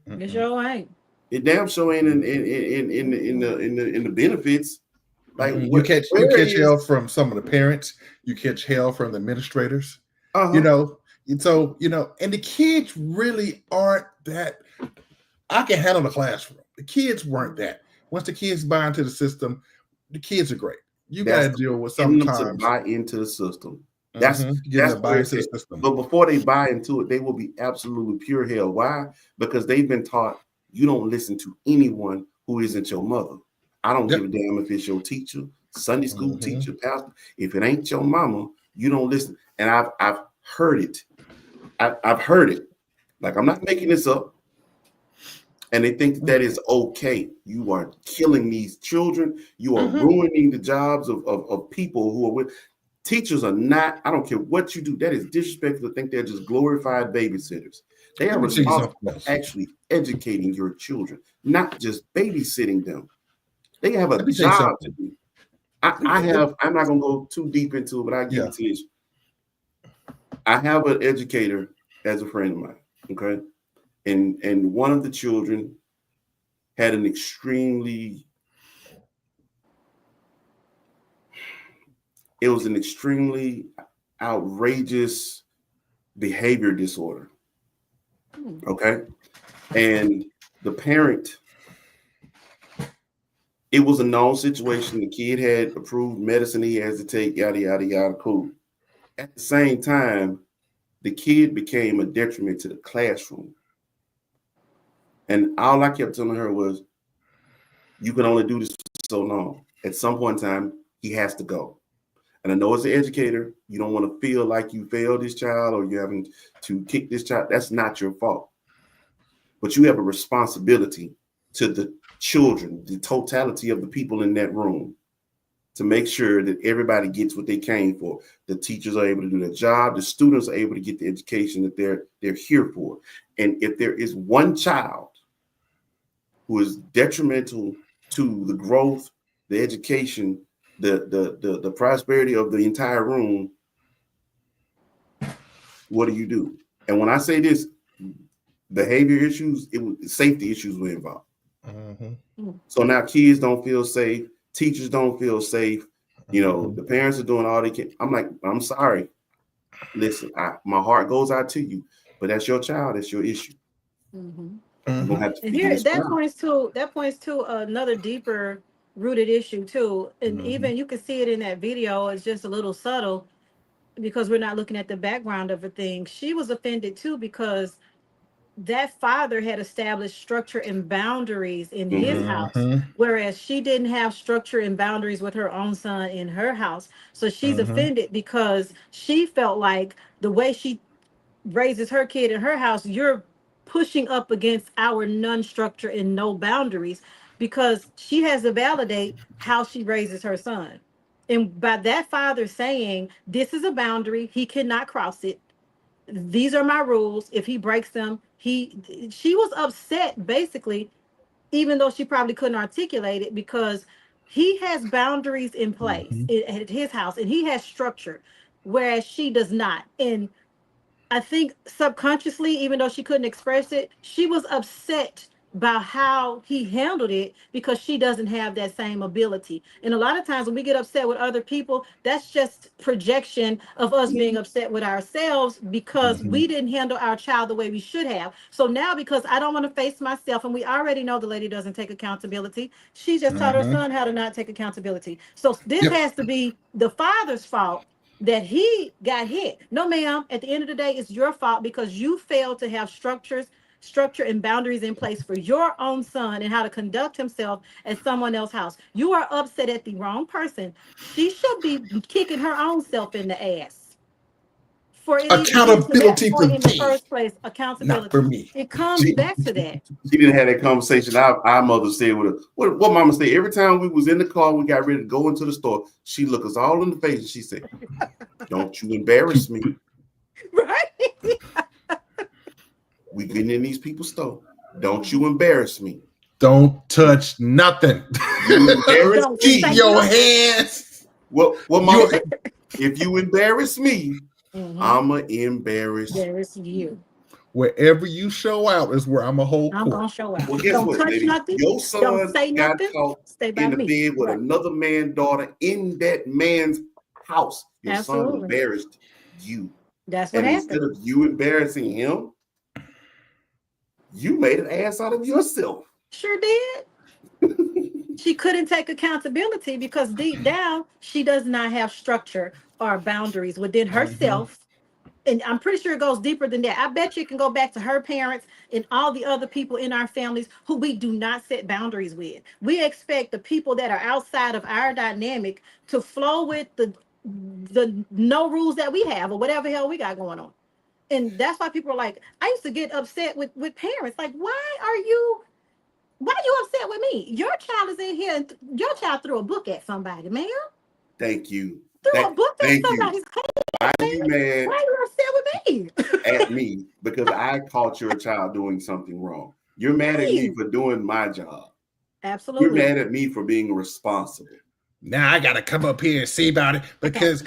Speaker 2: It sure ain't.
Speaker 3: It damn sure ain't in the benefits. Like
Speaker 1: you catch hell from some of the parents, you catch hell from the administrators. You know, and so and the kids really aren't that. I can handle the classroom. The kids weren't that. Once the kids buy into the system, the kids are great. You got to deal with sometimes
Speaker 3: to buy into the system. That's
Speaker 1: buy into the system.
Speaker 3: But before they buy into it, they will be absolutely pure hell. Why? Because they've been taught you don't listen to anyone who isn't your mother. I don't give a damn if it's your teacher, Sunday school teacher, pastor. If it ain't your mama, you don't listen. And I've heard it. I've heard it. Like, I'm not making this up. And they think that is okay. You are killing these children. You are ruining the jobs of people who are with. Teachers are not, I don't care what you do. That is disrespectful to think they're just glorified babysitters. They are responsible for actually educating your children, not just babysitting them. They have a job to do. I'm not going to go too deep into it, but I give it to you. I have an educator as a friend of mine, okay? And one of the children had an extremely outrageous behavior disorder. Okay. And the parent, it was a known situation. The kid had approved medicine he has to take, yada, yada, yada, cool. At the same time, the kid became a detriment to the classroom. And all I kept telling her was, you can only do this for so long. At some point in time, he has to go. And I know as an educator, you don't want to feel like you failed this child or you're having to kick this child. That's not your fault. But you have a responsibility to the children, the totality of the people in that room, to make sure that everybody gets what they came for. The teachers are able to do their job. The students are able to get the education that they're here for. And if there is one child who is detrimental to the growth, the education, the prosperity of the entire room, what do? And when I say this, behavior issues, safety issues were involved.
Speaker 1: Mm-hmm.
Speaker 3: So now kids don't feel safe, teachers don't feel safe. You know, the parents are doing all they can. I'm like, I'm sorry. Listen, my heart goes out to you, but that's your child. That's your issue.
Speaker 2: Mhm.
Speaker 3: You're gonna have to
Speaker 2: And
Speaker 3: figure
Speaker 2: here
Speaker 3: this
Speaker 2: that
Speaker 3: out.
Speaker 2: points to another deeper rooted issue too. And even you can see it in that video. It's just a little subtle because we're not looking at the background of a thing. She was offended too because that father had established structure and boundaries in his house, whereas she didn't have structure and boundaries with her own son in her house. So she's offended because she felt like the way she raises her kid in her house, you're pushing up against our non-structure and no boundaries, because she has to validate how she raises her son. And by that father saying, this is a boundary, he cannot cross it, these are my rules, if he breaks them, she was upset basically, even though she probably couldn't articulate it, because he has boundaries in place at his house and he has structure, whereas she does not. And I think subconsciously, even though she couldn't express it, she was upset by how he handled it because she doesn't have that same ability. And a lot of times when we get upset with other people, that's just projection of us being upset with ourselves because we didn't handle our child the way we should have. So now, because I don't want to face myself, and we already know the lady doesn't take accountability, she just taught her son how to not take accountability. So this has to be the father's fault that he got hit. No, ma'am. At the end of the day, it's your fault because you failed to have structure and boundaries in place for your own son and how to conduct himself at someone else's house. You are upset at the wrong person. She should be kicking her own self in the ass for it even getting to that
Speaker 1: Accountability for
Speaker 2: point in the
Speaker 1: thee,
Speaker 2: first place.
Speaker 1: not for
Speaker 2: Accountability.
Speaker 1: me.
Speaker 2: It comes
Speaker 3: She,
Speaker 2: back to that.
Speaker 3: she didn't have that conversation. Our mother said with her, what mama said, every time we was in the car, we got ready to go into the store, she looked us all in the face and she said, don't you embarrass me.
Speaker 2: Right?
Speaker 3: We getting in these people's store. Don't you embarrass me.
Speaker 1: Don't touch nothing.
Speaker 3: You embarrass
Speaker 2: Don't
Speaker 3: me.
Speaker 1: Keep
Speaker 2: say
Speaker 1: your
Speaker 2: nothing.
Speaker 1: hands.
Speaker 3: What mama said? If you embarrass me, I'ma embarrass
Speaker 2: There's you.
Speaker 1: Wherever you show out is where I'm a whole
Speaker 2: I'm
Speaker 1: court.
Speaker 2: gonna show out.
Speaker 3: Well, guess
Speaker 2: Don't
Speaker 3: what,
Speaker 2: touch
Speaker 3: lady?
Speaker 2: nothing.
Speaker 3: Your
Speaker 2: Don't
Speaker 3: son
Speaker 2: say
Speaker 3: got
Speaker 2: nothing.
Speaker 3: caught
Speaker 2: Stay by
Speaker 3: in the
Speaker 2: me.
Speaker 3: bed with
Speaker 2: Right.
Speaker 3: another man's daughter in that man's house. Your son
Speaker 2: Absolutely.
Speaker 3: embarrassed you.
Speaker 2: That's what
Speaker 3: And
Speaker 2: happened.
Speaker 3: instead of you embarrassing him, you made an ass out of yourself.
Speaker 2: Sure did. She couldn't take accountability because deep down, she does not have structure or boundaries within herself. And I'm pretty sure it goes deeper than that. I bet you it can go back to her parents and all the other people in our families who we do not set boundaries with. We expect the people that are outside of our dynamic to flow with the no rules that we have or whatever hell we got going on. And that's why people are like, I used to get upset with parents. Like, why are you upset with me? Your child is in here and your child threw a book at somebody, man.
Speaker 3: Thank you.
Speaker 2: Threw a book at
Speaker 3: Thank you.
Speaker 2: somebody's head.
Speaker 3: Why are you mad
Speaker 2: Why are you upset with me?
Speaker 3: at me? Because I caught your child doing something wrong. You're mad at me for doing my job.
Speaker 2: Absolutely.
Speaker 3: You're mad at me for being responsible.
Speaker 1: Now I gotta come up here and see about it because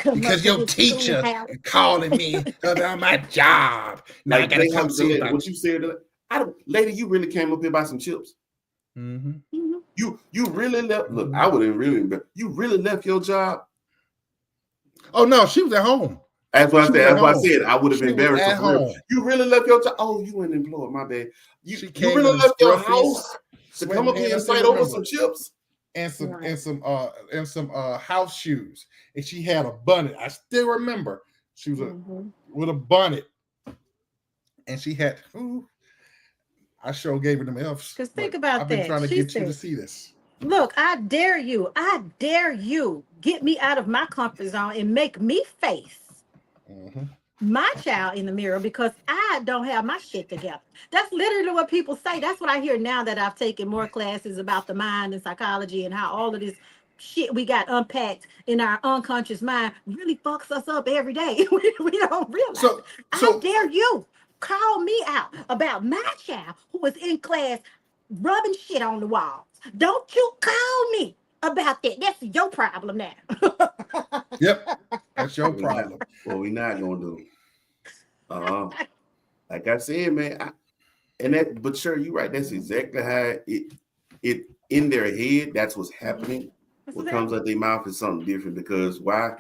Speaker 1: your teacher is calling me about my job. Now
Speaker 3: Like
Speaker 1: I gotta come see about
Speaker 3: what you said. Lady, you really came up here by some chips. You really left. Look, I wouldn't really. You really left your job.
Speaker 1: Oh no, she was at home.
Speaker 3: That's what I said. That's what I said. I would have
Speaker 1: She
Speaker 3: been
Speaker 1: was
Speaker 3: embarrassed.
Speaker 1: at home.
Speaker 3: You really left your job. Oh, you weren't employed. My bad. You
Speaker 1: came
Speaker 3: really
Speaker 1: in
Speaker 3: left your
Speaker 1: scruffies,
Speaker 3: house to come up here and fight over some chips
Speaker 1: and some house shoes. And she had a bonnet. I still remember. She was with a bonnet, and she had. I sure gave her them F's.
Speaker 2: Because think about
Speaker 1: I've been
Speaker 2: that.
Speaker 1: trying to
Speaker 2: She
Speaker 1: get
Speaker 2: said,
Speaker 1: you to see this.
Speaker 2: Look, I dare you. I dare you. Get me out of my comfort zone and make me face my child in the mirror because I don't have my shit together. That's literally what people say. That's what I hear now that I've taken more classes about the mind and psychology and how all of this shit we got unpacked in our unconscious mind really fucks us up every day. We don't realize it.
Speaker 1: So,
Speaker 2: I dare you call me out about my child who was in class rubbing shit on the walls. Don't you call me about that. That's your problem now.
Speaker 1: yep, that's your problem.
Speaker 3: What we not gonna do? Like I said, man, but sure, you're right. That's exactly how it in their head. That's what's happening. What comes out their mouth is something different because why?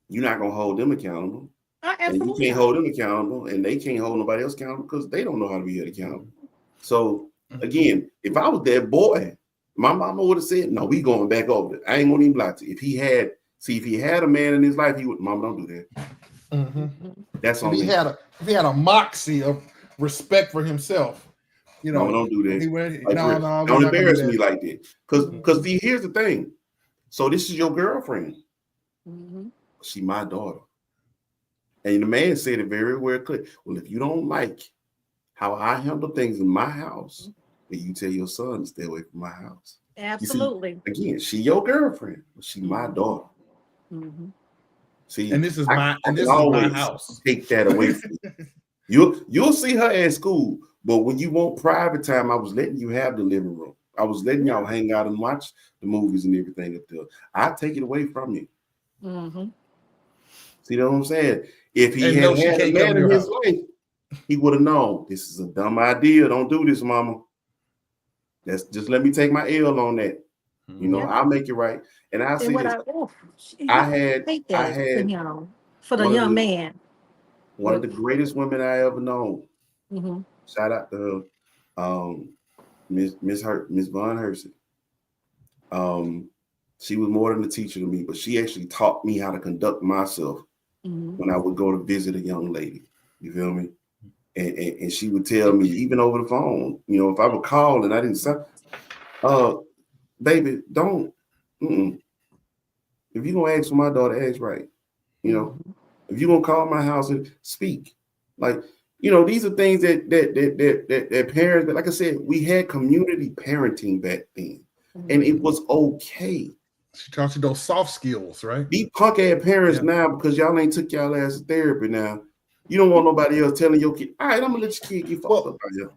Speaker 3: You're not gonna hold them accountable, and you can't hold them accountable, and they can't hold nobody else accountable because they don't know how to be held accountable. So again, if I was that boy, my mama would have said, "No, we going back over it." I ain't gonna even lie to you. If he had a man in his life, he would. Mama, don't do that.
Speaker 1: Mm-hmm.
Speaker 3: That's on
Speaker 1: if he had a moxie of respect for himself, you know,
Speaker 3: Mama, don't do that.
Speaker 1: He went,
Speaker 3: like,
Speaker 1: no,
Speaker 3: don't embarrass me like that. Because here's the thing. So this is your girlfriend.
Speaker 2: Mm-hmm.
Speaker 3: She my daughter. And the man said it very well clear. Well, if you don't like how I handle things in my house, then you tell your son to stay away from my house.
Speaker 2: Absolutely.
Speaker 3: See, again, she your girlfriend, but she my daughter.
Speaker 2: Mm-hmm.
Speaker 3: See,
Speaker 1: and this is my house.
Speaker 3: Take that away from you. You'll see her at school, but when you want private time, I was letting you have the living room. I was letting y'all hang out and watch the movies and everything up there. I take it away from you.
Speaker 2: Mm-hmm.
Speaker 3: See what I'm saying? If he had a man in his life, he would have known this is a dumb idea. Don't do this, mama. That's just let me take my L on that. You know, I'll make it right. And I'll see this. I had
Speaker 2: for the young man.
Speaker 3: One of the greatest women I ever known.
Speaker 2: Mm-hmm.
Speaker 3: Shout out to her, Miss Von Hersey. She was more than a teacher to me, but she actually taught me how to conduct myself when I would go to visit a young lady. You feel me? And she would tell me, even over the phone, you know, if I would call and I didn't say, baby, don't. If you're gonna ask for my daughter, ask right. You know, if you're gonna call my house and speak, like, you know, these are things that parents. But like I said, we had community parenting back then, and it was okay.
Speaker 1: She taught you those soft skills, right?
Speaker 3: Be punk ass parents now because y'all ain't took y'all ass to therapy now. You don't want nobody else telling your kid, all right, I'm gonna let your kid get fucked up out here.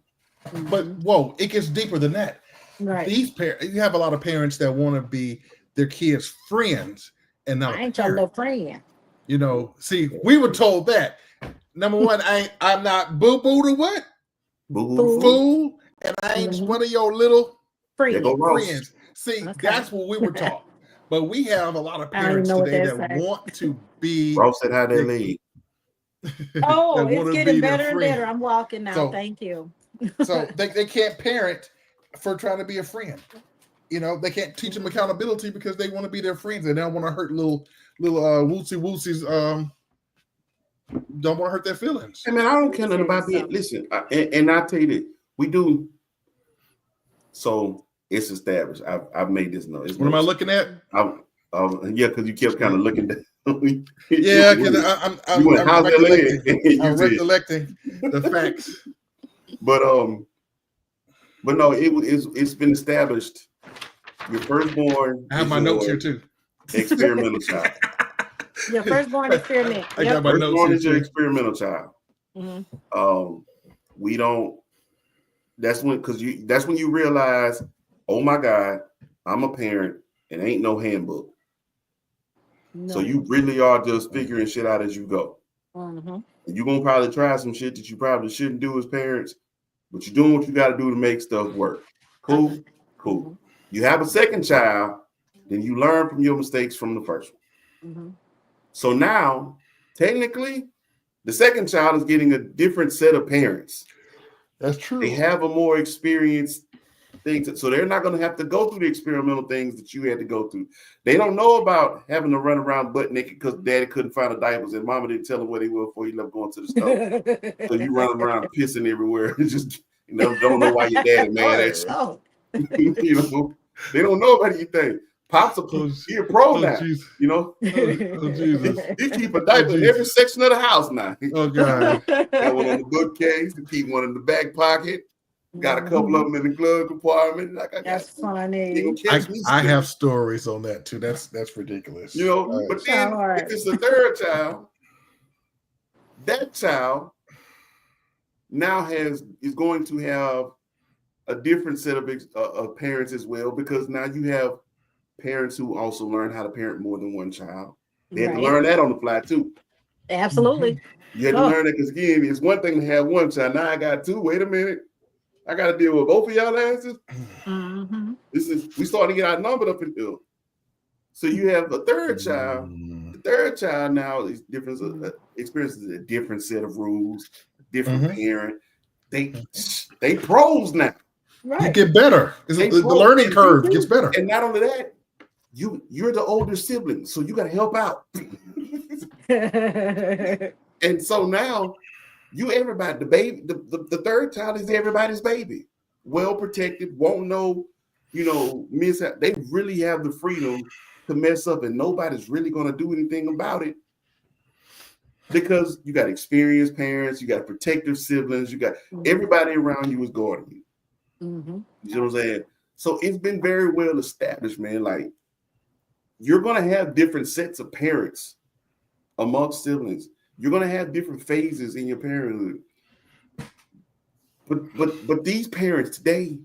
Speaker 1: But whoa, it gets deeper than that.
Speaker 2: Right.
Speaker 1: These parents, you have a lot of parents that want to be their kids' friends and not
Speaker 2: I ain't your no friend.
Speaker 1: You know, see, we were told that. Number one, I'm not boo-boo to what? Fool. And I ain't one of your little friends. See, that's what we were taught. But we have a lot of parents today that want to be.
Speaker 3: Ross said how they lead.
Speaker 2: Oh, it's getting better and better. I'm walking now.
Speaker 1: So,
Speaker 2: thank you.
Speaker 1: So they can't parent for trying to be a friend. You know, they can't teach them accountability because they want to be their friends and they don't want to hurt little wootsies. Don't want to hurt their feelings.
Speaker 3: I mean, I don't care nothing about being. Listen, and I tell you that we do. So it's established. I've made this note.
Speaker 1: What am I looking at?
Speaker 3: Yeah, because you kept kind of looking down.
Speaker 1: Yeah, because I'm recollecting the facts.
Speaker 3: But no, it's been established. Your firstborn.
Speaker 1: I have my notes here too.
Speaker 3: Experimental child.
Speaker 2: Your firstborn experiment.
Speaker 1: I got my notes
Speaker 3: firstborn is your
Speaker 1: too.
Speaker 3: experimental child. We don't. That's when you realize, oh my God, I'm a parent and ain't no handbook. No. So you really are just figuring shit out as you go. And you're gonna probably try some shit that you probably shouldn't do as parents, but you're doing what you got to do to make stuff work. Cool. You have a second child, then you learn from your mistakes from the first one. So now, technically, the second child is getting a different set of parents.
Speaker 1: That's true.
Speaker 3: They have a more experienced thing, so they're not going to have to go through the experimental things that you had to go through. They don't know about having to run around butt naked because daddy couldn't find the diapers and mama didn't tell him where they were before he left going to the store. So you run around pissing everywhere and just don't know why your daddy mad at you. You know, they don't know about anything. Pops are he a pro now.
Speaker 1: Jesus.
Speaker 3: You know,
Speaker 1: Jesus.
Speaker 3: he keep a diaper in every section of the house now.
Speaker 1: Oh God.
Speaker 3: Got one on the bookcase. He keep one in the back pocket. Got a couple of them in the glove compartment. Like I
Speaker 2: That's
Speaker 3: got
Speaker 2: funny.
Speaker 3: They gonna catch me.
Speaker 1: I have stories on that too. That's ridiculous.
Speaker 3: You know, but then if it's the third child, that child now is going to have a different set of parents as well, because now you have parents who also learn how to parent more than one child. They had to learn that on the fly too.
Speaker 2: Absolutely.
Speaker 3: You had to learn that, because again, it's one thing to have one child. Now I got two. Wait a minute. I got to deal with both of y'all asses. We starting to get outnumbered up in here. So you have a third child. The third child now is different. Experiences a different set of rules, different parent. They pros now.
Speaker 2: Right.
Speaker 1: You get better. The learning curve gets better.
Speaker 3: And not only that, you're the older sibling, so you got to help out. And so now everybody, the baby, the third child is everybody's baby. Well protected, won't know, mishap. They really have the freedom to mess up, and nobody's really going to do anything about it, because you got experienced parents, you got protective siblings, you got everybody around you is guarding you. You know what I'm saying? So it's been very well established, man. Like, you're going to have different sets of parents amongst siblings. You're going to have different phases in your parenthood. But these parents today.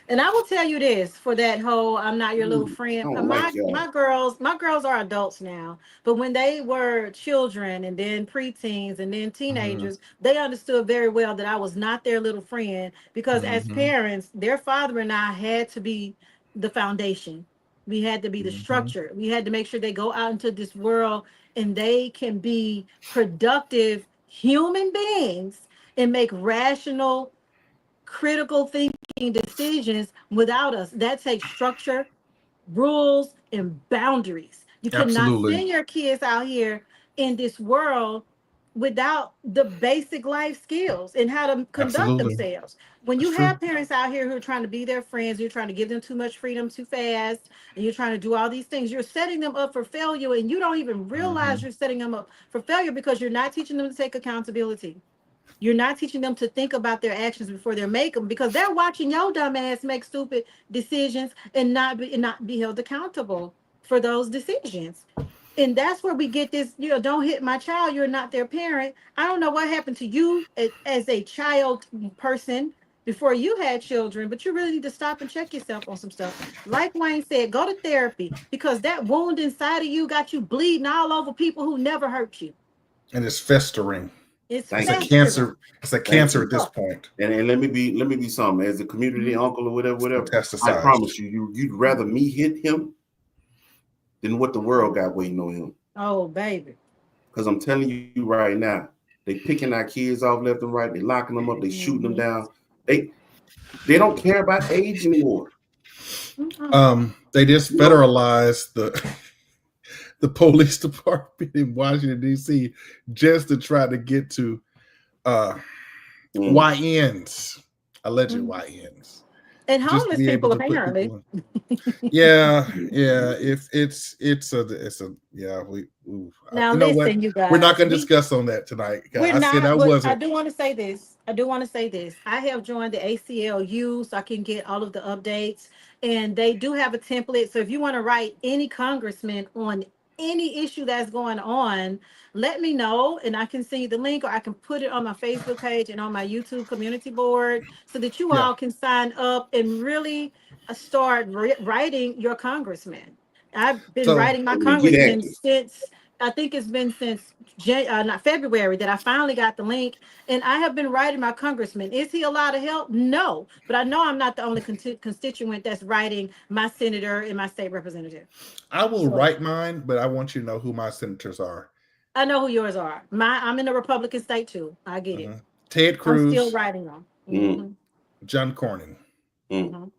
Speaker 2: And I will tell you this, for that whole I'm not your little friend. My girls are adults now. But when they were children and then preteens and then teenagers, they understood very well that I was not their little friend, because as parents, their father and I had to be the foundation. We had to be the structure. We had to make sure they go out into this world and they can be productive human beings and make rational, critical thinking decisions without us. That takes structure, rules, and boundaries. You cannot send your kids out here in this world without the basic life skills and how to conduct themselves. When you have parents out here who are trying to be their friends, you're trying to give them too much freedom too fast, and you're trying to do all these things, you're setting them up for failure, and you don't even realize you're setting them up for failure, because you're not teaching them to take accountability. You're not teaching them to think about their actions before they make them, because they're watching your dumb ass make stupid decisions and not be held accountable for those decisions. And that's where we get this, don't hit my child, you're not their parent. I don't know what happened to you as a child person before you had children, but you really need to stop and check yourself on some stuff. Like Wayne said, go to therapy, because that wound inside of you got you bleeding all over people who never hurt you.
Speaker 1: And it's festering.
Speaker 2: It's
Speaker 1: a cancer. It's a cancer at this point.
Speaker 3: And let me be something, as a community uncle or whatever.
Speaker 1: I
Speaker 3: promise you'd rather me hit him than what the world got waiting on him.
Speaker 2: Oh, baby.
Speaker 3: Because I'm telling you right now, they picking our kids off left and right. They locking them up. They shooting them down. They don't care about age anymore.
Speaker 1: They just federalized the police department in Washington, D.C. just to try to get to YNs, alleged YNs.
Speaker 2: And homeless people, apparently.
Speaker 1: Yeah. If
Speaker 2: now listen, you guys.
Speaker 1: We're not going to discuss on that tonight.
Speaker 2: I do want to say this. I have joined the ACLU so I can get all of the updates, and they do have a template. So if you want to write any congressman on any issue that's going on, let me know, and I can send you the link, or I can put it on my Facebook page and on my YouTube community board, so that you all can sign up and really start writing your congressman. I've been writing my congressman since, I think it's been since February that I finally got the link, and I have been writing my congressman. Is he a lot of help? No, but I know I'm not the only constituent that's writing my senator and my state representative.
Speaker 1: I will write mine, but I want you to know who my senators are.
Speaker 2: I know who yours are. I'm in a Republican state too. I get it.
Speaker 1: Ted Cruz.
Speaker 2: I'm still writing them.
Speaker 1: John Cornyn.
Speaker 3: And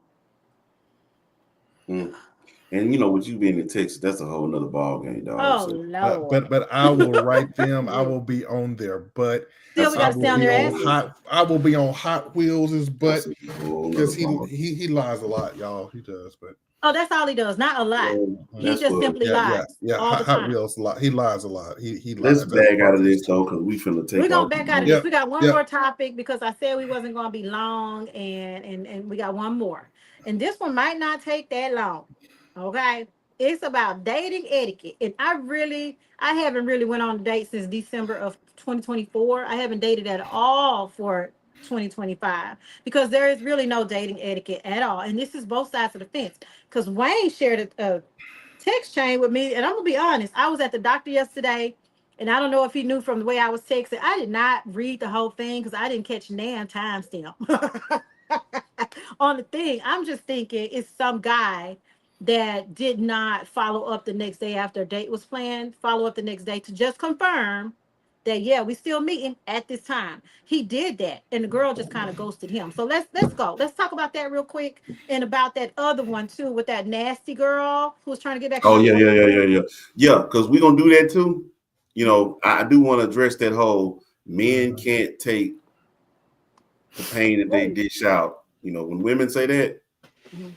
Speaker 3: And you know, with you being in Texas, that's a whole nother ball game, dog.
Speaker 2: Oh
Speaker 3: So,
Speaker 2: Lord.
Speaker 1: but I will write them. I will be on their butt.
Speaker 2: Still, we
Speaker 1: I
Speaker 2: got to
Speaker 1: will
Speaker 2: stay on
Speaker 1: be
Speaker 2: their
Speaker 1: on
Speaker 2: asses.
Speaker 1: I will be on Hot Wheels' butt
Speaker 3: that's a whole
Speaker 1: because
Speaker 3: nother ball.
Speaker 1: he lies a lot, y'all. He does, but
Speaker 2: Oh, that's all he does. Not a lot. He
Speaker 3: That's
Speaker 2: just
Speaker 3: what.
Speaker 2: simply lies all the
Speaker 1: Hot
Speaker 2: time.
Speaker 1: Wheels a lot. He lies a lot. He
Speaker 3: Let's
Speaker 1: lies. That's
Speaker 3: back out
Speaker 1: part
Speaker 3: of
Speaker 1: of his
Speaker 3: this though, because we finna take
Speaker 2: We're gonna
Speaker 3: off.
Speaker 2: back out of
Speaker 1: Yep,
Speaker 2: this. We got one
Speaker 1: yep.
Speaker 2: more topic because I said we wasn't gonna be long, and we got one more. And this one might not take that long. Okay. It's about dating etiquette. And I haven't really went on a date since December of 2024. I haven't dated at all for 2025 because there is really no dating etiquette at all. And this is both sides of the fence. Because Wayne shared a text chain with me, and I'm gonna be honest. I was at the doctor yesterday, and I don't know if he knew from the way I was texting. I did not read the whole thing because I didn't catch Nan timestamp on the thing. I'm just thinking it's some guy that did not follow up the next day after a date was planned. Follow up the next day to just confirm that yeah, we still meeting at this time. He did that, and the girl just kind of ghosted him. So let's go. Let's talk about that real quick, and about that other one too, with that nasty girl who was trying to get back.
Speaker 3: Oh yeah. Because we're gonna do that too. You know, I do want to address that whole men can't take the pain that they dish out. You know, when women say that,
Speaker 2: Mhm.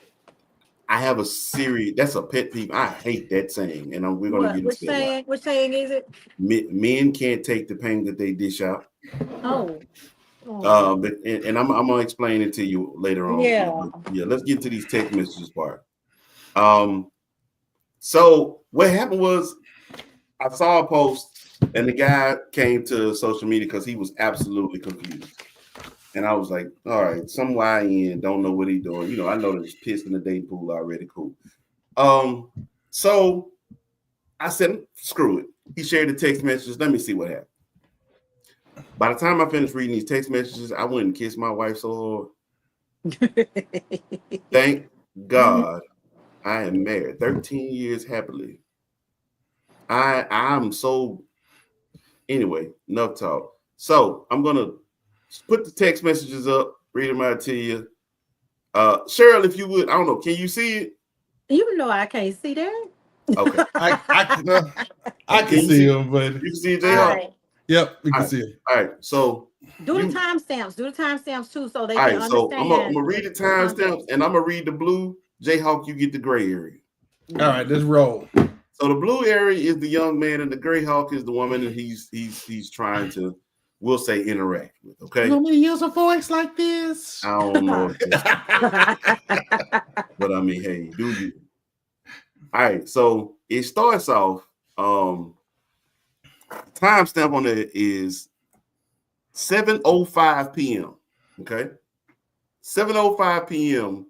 Speaker 3: I have that's a pet peeve. I hate that saying, and we're gonna
Speaker 2: What?
Speaker 3: get into that why.
Speaker 2: Which saying is it?
Speaker 3: Men can't take the pain that they dish out.
Speaker 2: Oh, oh.
Speaker 3: And I'm gonna explain it to you later on.
Speaker 2: Yeah.
Speaker 3: Yeah, let's get to these text messages part. So what happened was I saw a post and the guy came to social media because he was absolutely confused. And I was like, all right, some YN don't know what he's doing. You know, I know that he's pissed in the dating pool already. Cool. So I said, screw it. He shared the text messages. Let me see what happened. By the time I finished reading these text messages, I went and kissed my wife so hard. Thank God I am married 13 years happily. I'm so anyway, enough talk. So I'm gonna put the text messages up, read them out to you. Cheryl, if you would, I don't know, can you see it?
Speaker 2: You know I can't see that.
Speaker 3: Okay.
Speaker 1: I can see him, but
Speaker 3: you can see it,
Speaker 2: All
Speaker 3: Jayhawk.
Speaker 2: right.
Speaker 1: Yep, we can
Speaker 3: All right.
Speaker 1: see it.
Speaker 3: All right, so
Speaker 2: Do the timestamps. Do the timestamps too, so they
Speaker 3: all
Speaker 2: can
Speaker 3: right, so
Speaker 2: understand.
Speaker 3: I'm gonna read the timestamps and I'm gonna read the blue. Jayhawk, you get the gray area.
Speaker 1: All right, let's roll.
Speaker 3: So the blue area is the young man, and the gray hawk is the woman, and he's trying to, we'll say, interact with. Okay.
Speaker 1: You want me to use a voice like this?
Speaker 3: I don't know, but I mean, hey, do you? All right, so it starts off. Timestamp on it is 7:05 p.m. Okay, 7:05 p.m.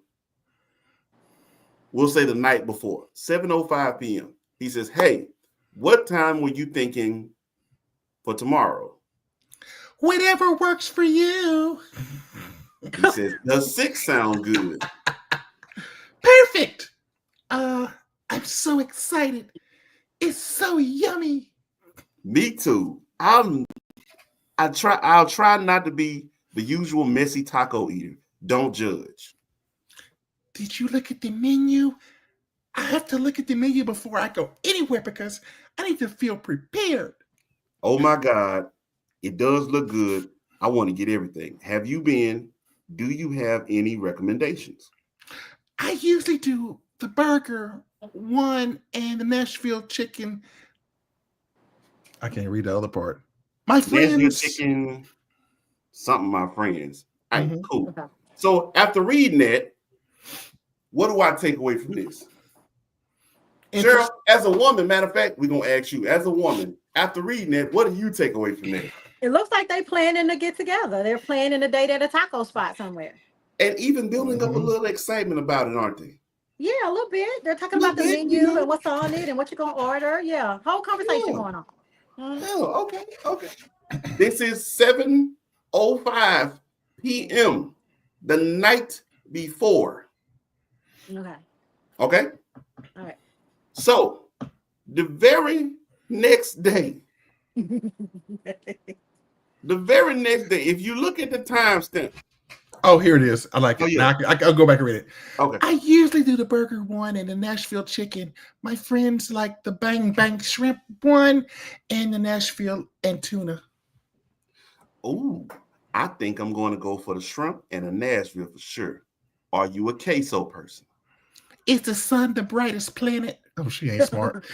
Speaker 3: We'll say the night before 7:05 p.m. He says, "Hey, what time were you thinking for tomorrow?"
Speaker 1: Whatever works for you.
Speaker 3: He says, "Does 6 sound good?"
Speaker 1: Perfect. I'm so excited. It's so yummy.
Speaker 3: Me too. I'll try not to be the usual messy taco eater. Don't judge.
Speaker 1: Did you look at the menu? I have to look at the menu before I go anywhere because I need to feel prepared.
Speaker 3: Oh my God, it does look good. I want to get everything. Have you been? Do you have any recommendations?
Speaker 1: I usually do the burger one and the Nashville chicken. I can't read the other part. My
Speaker 3: Nashville
Speaker 1: friends.
Speaker 3: chicken, something, my friends. All right, cool.
Speaker 2: Okay.
Speaker 3: So after reading that, what do I take away from this? Cheryl, as a woman, matter of fact, we're going to ask you, as a woman, after reading that, what do you take away from that?
Speaker 2: It looks like they planning to get together. They're planning a date at a taco spot somewhere.
Speaker 3: And even building up a little excitement about it, aren't they?
Speaker 2: Yeah, a little bit. They're talking about the menu and what's on it and what you're going to order. Yeah, whole conversation going on.
Speaker 3: Oh, okay. This is 7:05 p.m. the night before.
Speaker 2: Okay.
Speaker 3: Okay?
Speaker 2: All right.
Speaker 3: So, the very next day, if you look at the timestamp,
Speaker 1: Oh, here it is. I like it.
Speaker 3: Oh, yeah.
Speaker 1: Now I'll go back and read it.
Speaker 3: Okay.
Speaker 1: I usually do the burger one and the Nashville chicken. My friends like the bang bang shrimp one and the Nashville and tuna.
Speaker 3: Ooh, I think I'm going to go for the shrimp and a Nashville for sure. Are you a queso person?
Speaker 1: Is the sun the brightest planet? Oh, she ain't smart.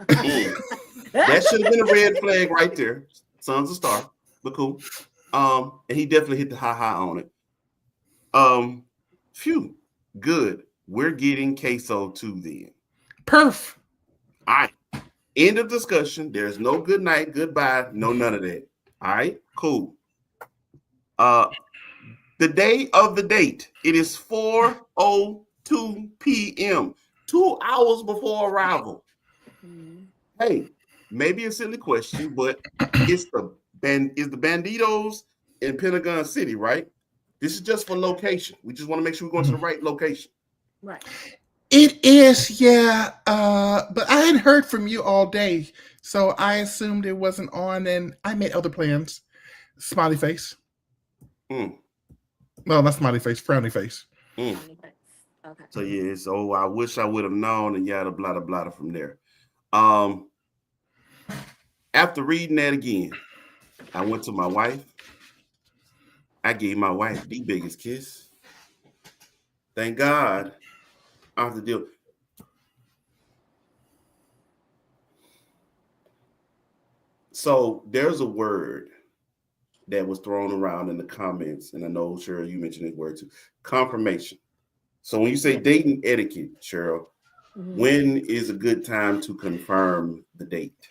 Speaker 3: That should have been a red flag right there. Sun's a star, but cool. And he definitely hit the high on it. Phew, good. We're getting queso too then.
Speaker 1: Perf.
Speaker 3: All right. End of discussion. There's no good night, goodbye, no none of that. All right, cool. The day of the date. It is 4:02 p.m. 2 hours before arrival. Hey, maybe a silly question, but it's the Banditos in Pentagon City, right? This is just for location. We just want to make sure we're going to the right location.
Speaker 2: Right.
Speaker 1: It is, yeah. But I hadn't heard from you all day, so I assumed it wasn't on, and I made other plans. Smiley face. No, not smiley face, frowny face.
Speaker 2: Okay.
Speaker 3: So yeah, so I wish I would have known, and yada blah blah from there. After reading that again, I went to my wife. I gave my wife the biggest kiss. Thank God I have to deal. So there's a word that was thrown around in the comments, and I know, Cheryl, you mentioned this word too. Confirmation. So when you say dating etiquette, Cheryl, when is a good time to confirm the date?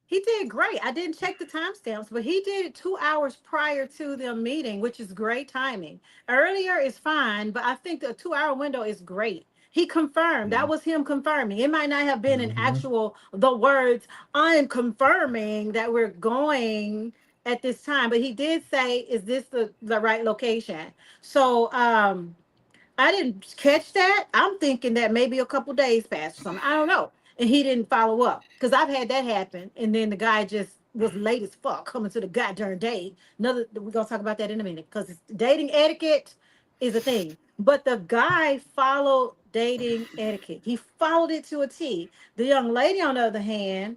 Speaker 2: He did great. I didn't check the timestamps, but he did it 2 hours prior to the meeting, which is great timing. Earlier is fine, but I think the 2 hour window is great. He confirmed. That was him confirming. It might not have been an actual, the words, I'm confirming that we're going at this time, but he did say, is this the right location? So I didn't catch that. I'm thinking that maybe a couple days passed or something. I don't know. And he didn't follow up because I've had that happen. And then the guy just was late as fuck coming to the goddamn date. We're going to talk about that in a minute because dating etiquette is a thing. But the guy followed dating etiquette. He followed it to a T. The young lady, on the other hand,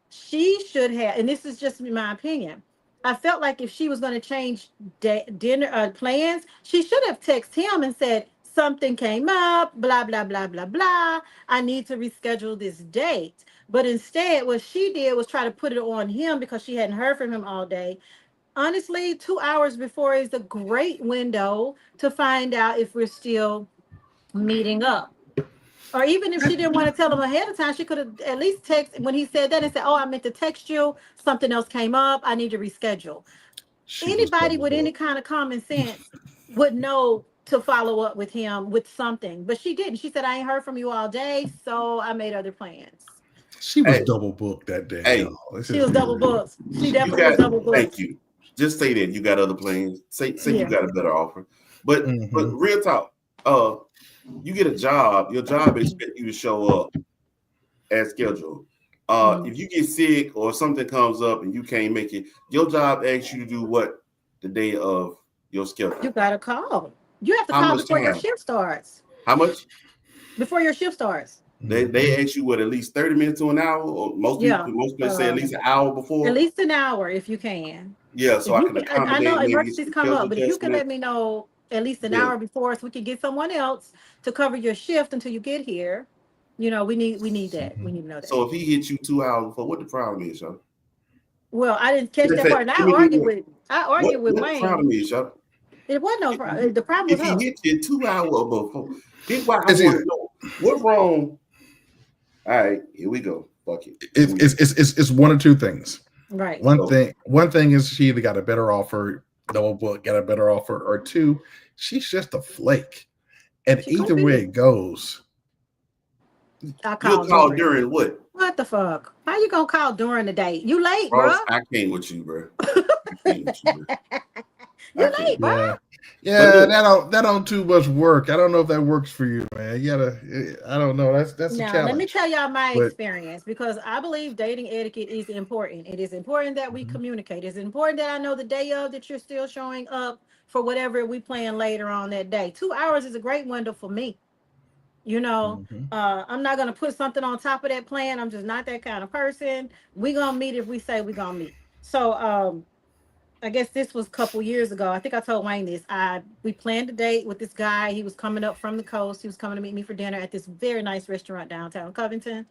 Speaker 2: she should have, and this is just my opinion, I felt like if she was going to change dinner plans, she should have texted him and said, something came up, blah, blah, blah, blah, blah. I need to reschedule this date. But instead, what she did was try to put it on him because she hadn't heard from him all day. Honestly, 2 hours before is a great window to find out if we're still meeting up. Or even if she didn't want to tell him ahead of time, she could have at least texted when he said that and said, oh, I meant to text you. Something else came up. I need to reschedule. Anybody with any kind of common sense would know to follow up with him with something. But she didn't. She said, I ain't heard from you all day, so I made other plans.
Speaker 1: She was double booked that day.
Speaker 3: Hey,
Speaker 2: she was double booked. She definitely was double booked.
Speaker 3: Thank you. Just say that you got other plans. Say you got a better offer. But real talk, you get a job, your job expects you to show up as scheduled. If you get sick or something comes up and you can't make it, your job asks you to do what the day of your schedule?
Speaker 2: You got to call. You have to call before your shift starts.
Speaker 3: How much?
Speaker 2: Before your shift starts.
Speaker 3: They ask you what, at least 30 minutes to an hour, or most people say at least an hour before.
Speaker 2: At least an hour if you can.
Speaker 3: Yeah, so I can accommodate.
Speaker 2: I know emergencies come up, but if you can let me know at least an hour before, so we can get someone else to cover your shift until you get here. You know, we need that. We need to know that.
Speaker 3: So if he hits you 2 hours before, what the problem is, y'all?
Speaker 2: Well, I didn't catch that part. And I argued with Wayne.
Speaker 3: What the problem is, y'all?
Speaker 2: It wasn't no problem. The problem was
Speaker 3: if he hits you 2 hours before. Here's why I want to know. What's wrong? All right, here we go. Fuck it.
Speaker 1: It's one or two things.
Speaker 2: Right.
Speaker 1: One thing is she either got a better offer, double book, got a better offer, or two, she's just a flake. And either way it goes,
Speaker 3: you'll call during what?
Speaker 2: What the fuck? How you gonna call during the date? You late,
Speaker 3: bro?
Speaker 2: Bro?
Speaker 3: I came with you, bro.
Speaker 2: You're late, bro.
Speaker 1: Yeah,
Speaker 3: look,
Speaker 1: that don't too much work. I don't know if that works for you, man. You gotta. I don't know. That's a
Speaker 2: Now, let me
Speaker 1: challenge.
Speaker 2: tell y'all my
Speaker 1: But
Speaker 2: experience because I believe dating etiquette is important. It is important that we
Speaker 1: mhm,
Speaker 2: communicate. It's important that I know the day of that you're still showing up for whatever we plan later on that day. 2 hours is a great window for me. You know,
Speaker 1: mhm.
Speaker 2: I'm not gonna put something on top of that plan. I'm just not that kind of person. We gonna meet if we say we gonna meet. So, I guess this was a couple years ago. I think I told Wayne this. We planned a date with this guy. He was coming up from the coast. He was coming to meet me for dinner at this very nice restaurant downtown Covington.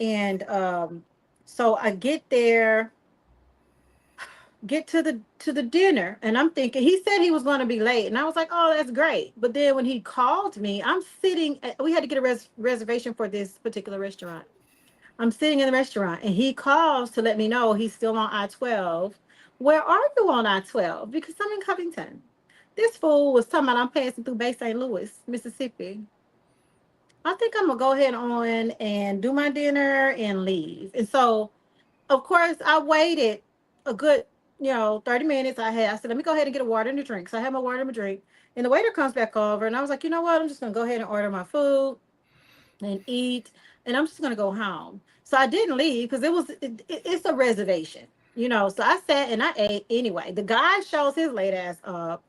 Speaker 2: And so I get there, get to the dinner, and I'm thinking he said he was going to be late, and I was like, "Oh, that's great." But then when he called me, I'm sitting. We had to get a reservation for this particular restaurant. I'm sitting in the restaurant, and he calls to let me know he's still on I-12. Where are you on I-12? Because I'm in Covington. This fool was talking about I'm passing through Bay St. Louis, Mississippi. I think I'm gonna go ahead on and do my dinner and leave. And so, of course, I waited a good, 30 minutes. I said, let me go ahead and get a water and a drink. So I had my water and my drink. And the waiter comes back over, and I was like, you know what? I'm just gonna go ahead and order my food and eat, and I'm just gonna go home. So I didn't leave because it's a reservation, So I sat and I ate anyway. The guy shows his late ass up.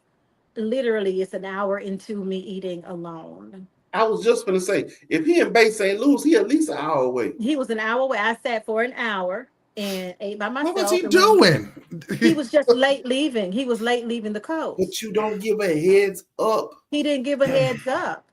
Speaker 2: Literally, it's an hour into me eating alone.
Speaker 3: I was just gonna say, if he in Bay St. Louis, he at least an hour away.
Speaker 2: He was an hour away. I sat for an hour and ate by
Speaker 1: What was
Speaker 2: myself.
Speaker 1: he
Speaker 2: And when
Speaker 1: doing?
Speaker 2: he was just late leaving, he was late leaving the
Speaker 3: But
Speaker 2: coast.
Speaker 3: you don't give a heads up.
Speaker 2: He didn't give a heads up.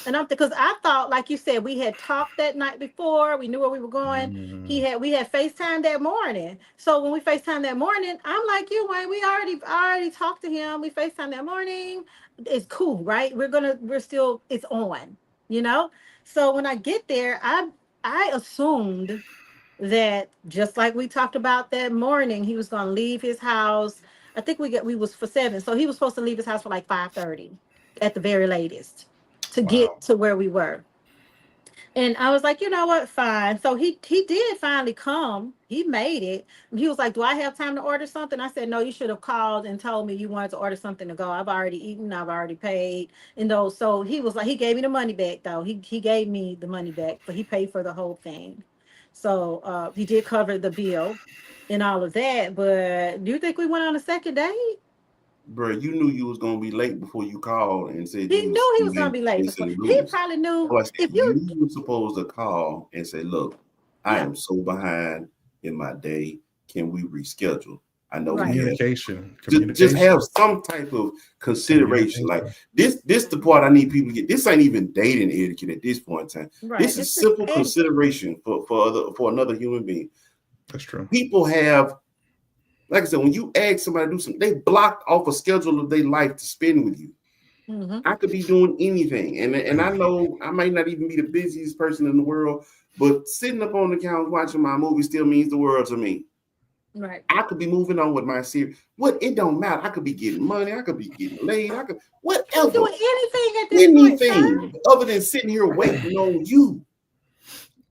Speaker 2: And I'm because I thought, like you said, we had talked that night before. We knew where we were going.
Speaker 1: Mm,
Speaker 2: We had FaceTime that morning. So when we FaceTime that morning, I'm like you, Wayne. I already talked to him. We FaceTime that morning. It's cool, right? We're still it's on, you know. So when I get there, I assumed that just like we talked about that morning, he was gonna leave his house. I think we was for 7, so he was supposed to leave his house for like 5:30 at the very latest to get
Speaker 1: wow.
Speaker 2: to where we were. And I was like, you know what, fine. So he did finally come. He made it. He was like, do I have time to order something? I said, no, you should have called and told me you wanted to order something to go. I've already eaten, I've already paid. And those, so he was like, he gave me the money back though. He gave me the money back, but he paid for the whole thing. So he did cover the bill and all of that. But do you think we went on a second date?
Speaker 3: Bro, you knew you was gonna be late before you called and said
Speaker 2: He knew he
Speaker 3: you
Speaker 2: was
Speaker 3: was
Speaker 2: gonna
Speaker 3: in
Speaker 2: be late before.
Speaker 3: St.
Speaker 2: He
Speaker 3: Louis.
Speaker 2: probably knew
Speaker 3: Well, I said
Speaker 2: if you,
Speaker 3: you were supposed to call and say, "Look, I
Speaker 2: yeah,
Speaker 3: am so behind in my day. Can we reschedule? I know we
Speaker 2: right.
Speaker 3: have
Speaker 1: Communication.
Speaker 3: just have
Speaker 1: Communication.
Speaker 3: some type of consideration. Like
Speaker 1: Communication.
Speaker 3: this the part I need people to get. This ain't even dating etiquette at this point in time.
Speaker 2: Right.
Speaker 3: This
Speaker 2: It's
Speaker 3: is
Speaker 2: just
Speaker 3: simple
Speaker 2: etiquette.
Speaker 3: consideration for another human being.
Speaker 1: That's true.
Speaker 3: People have, like I said, when you ask somebody to do something, they blocked off a schedule of their life to spend with you.
Speaker 2: Hmm.
Speaker 3: I could be doing anything, and I know I might not even be the busiest person in the world, but sitting up on the couch watching my movie still means the world to me.
Speaker 2: Right.
Speaker 3: I could be moving on with my series. What it don't matter. I could be getting money. I could be getting laid. I could
Speaker 2: You can be
Speaker 3: whatever,
Speaker 2: doing anything at this point, sir.
Speaker 3: anything other than sitting here waiting on you.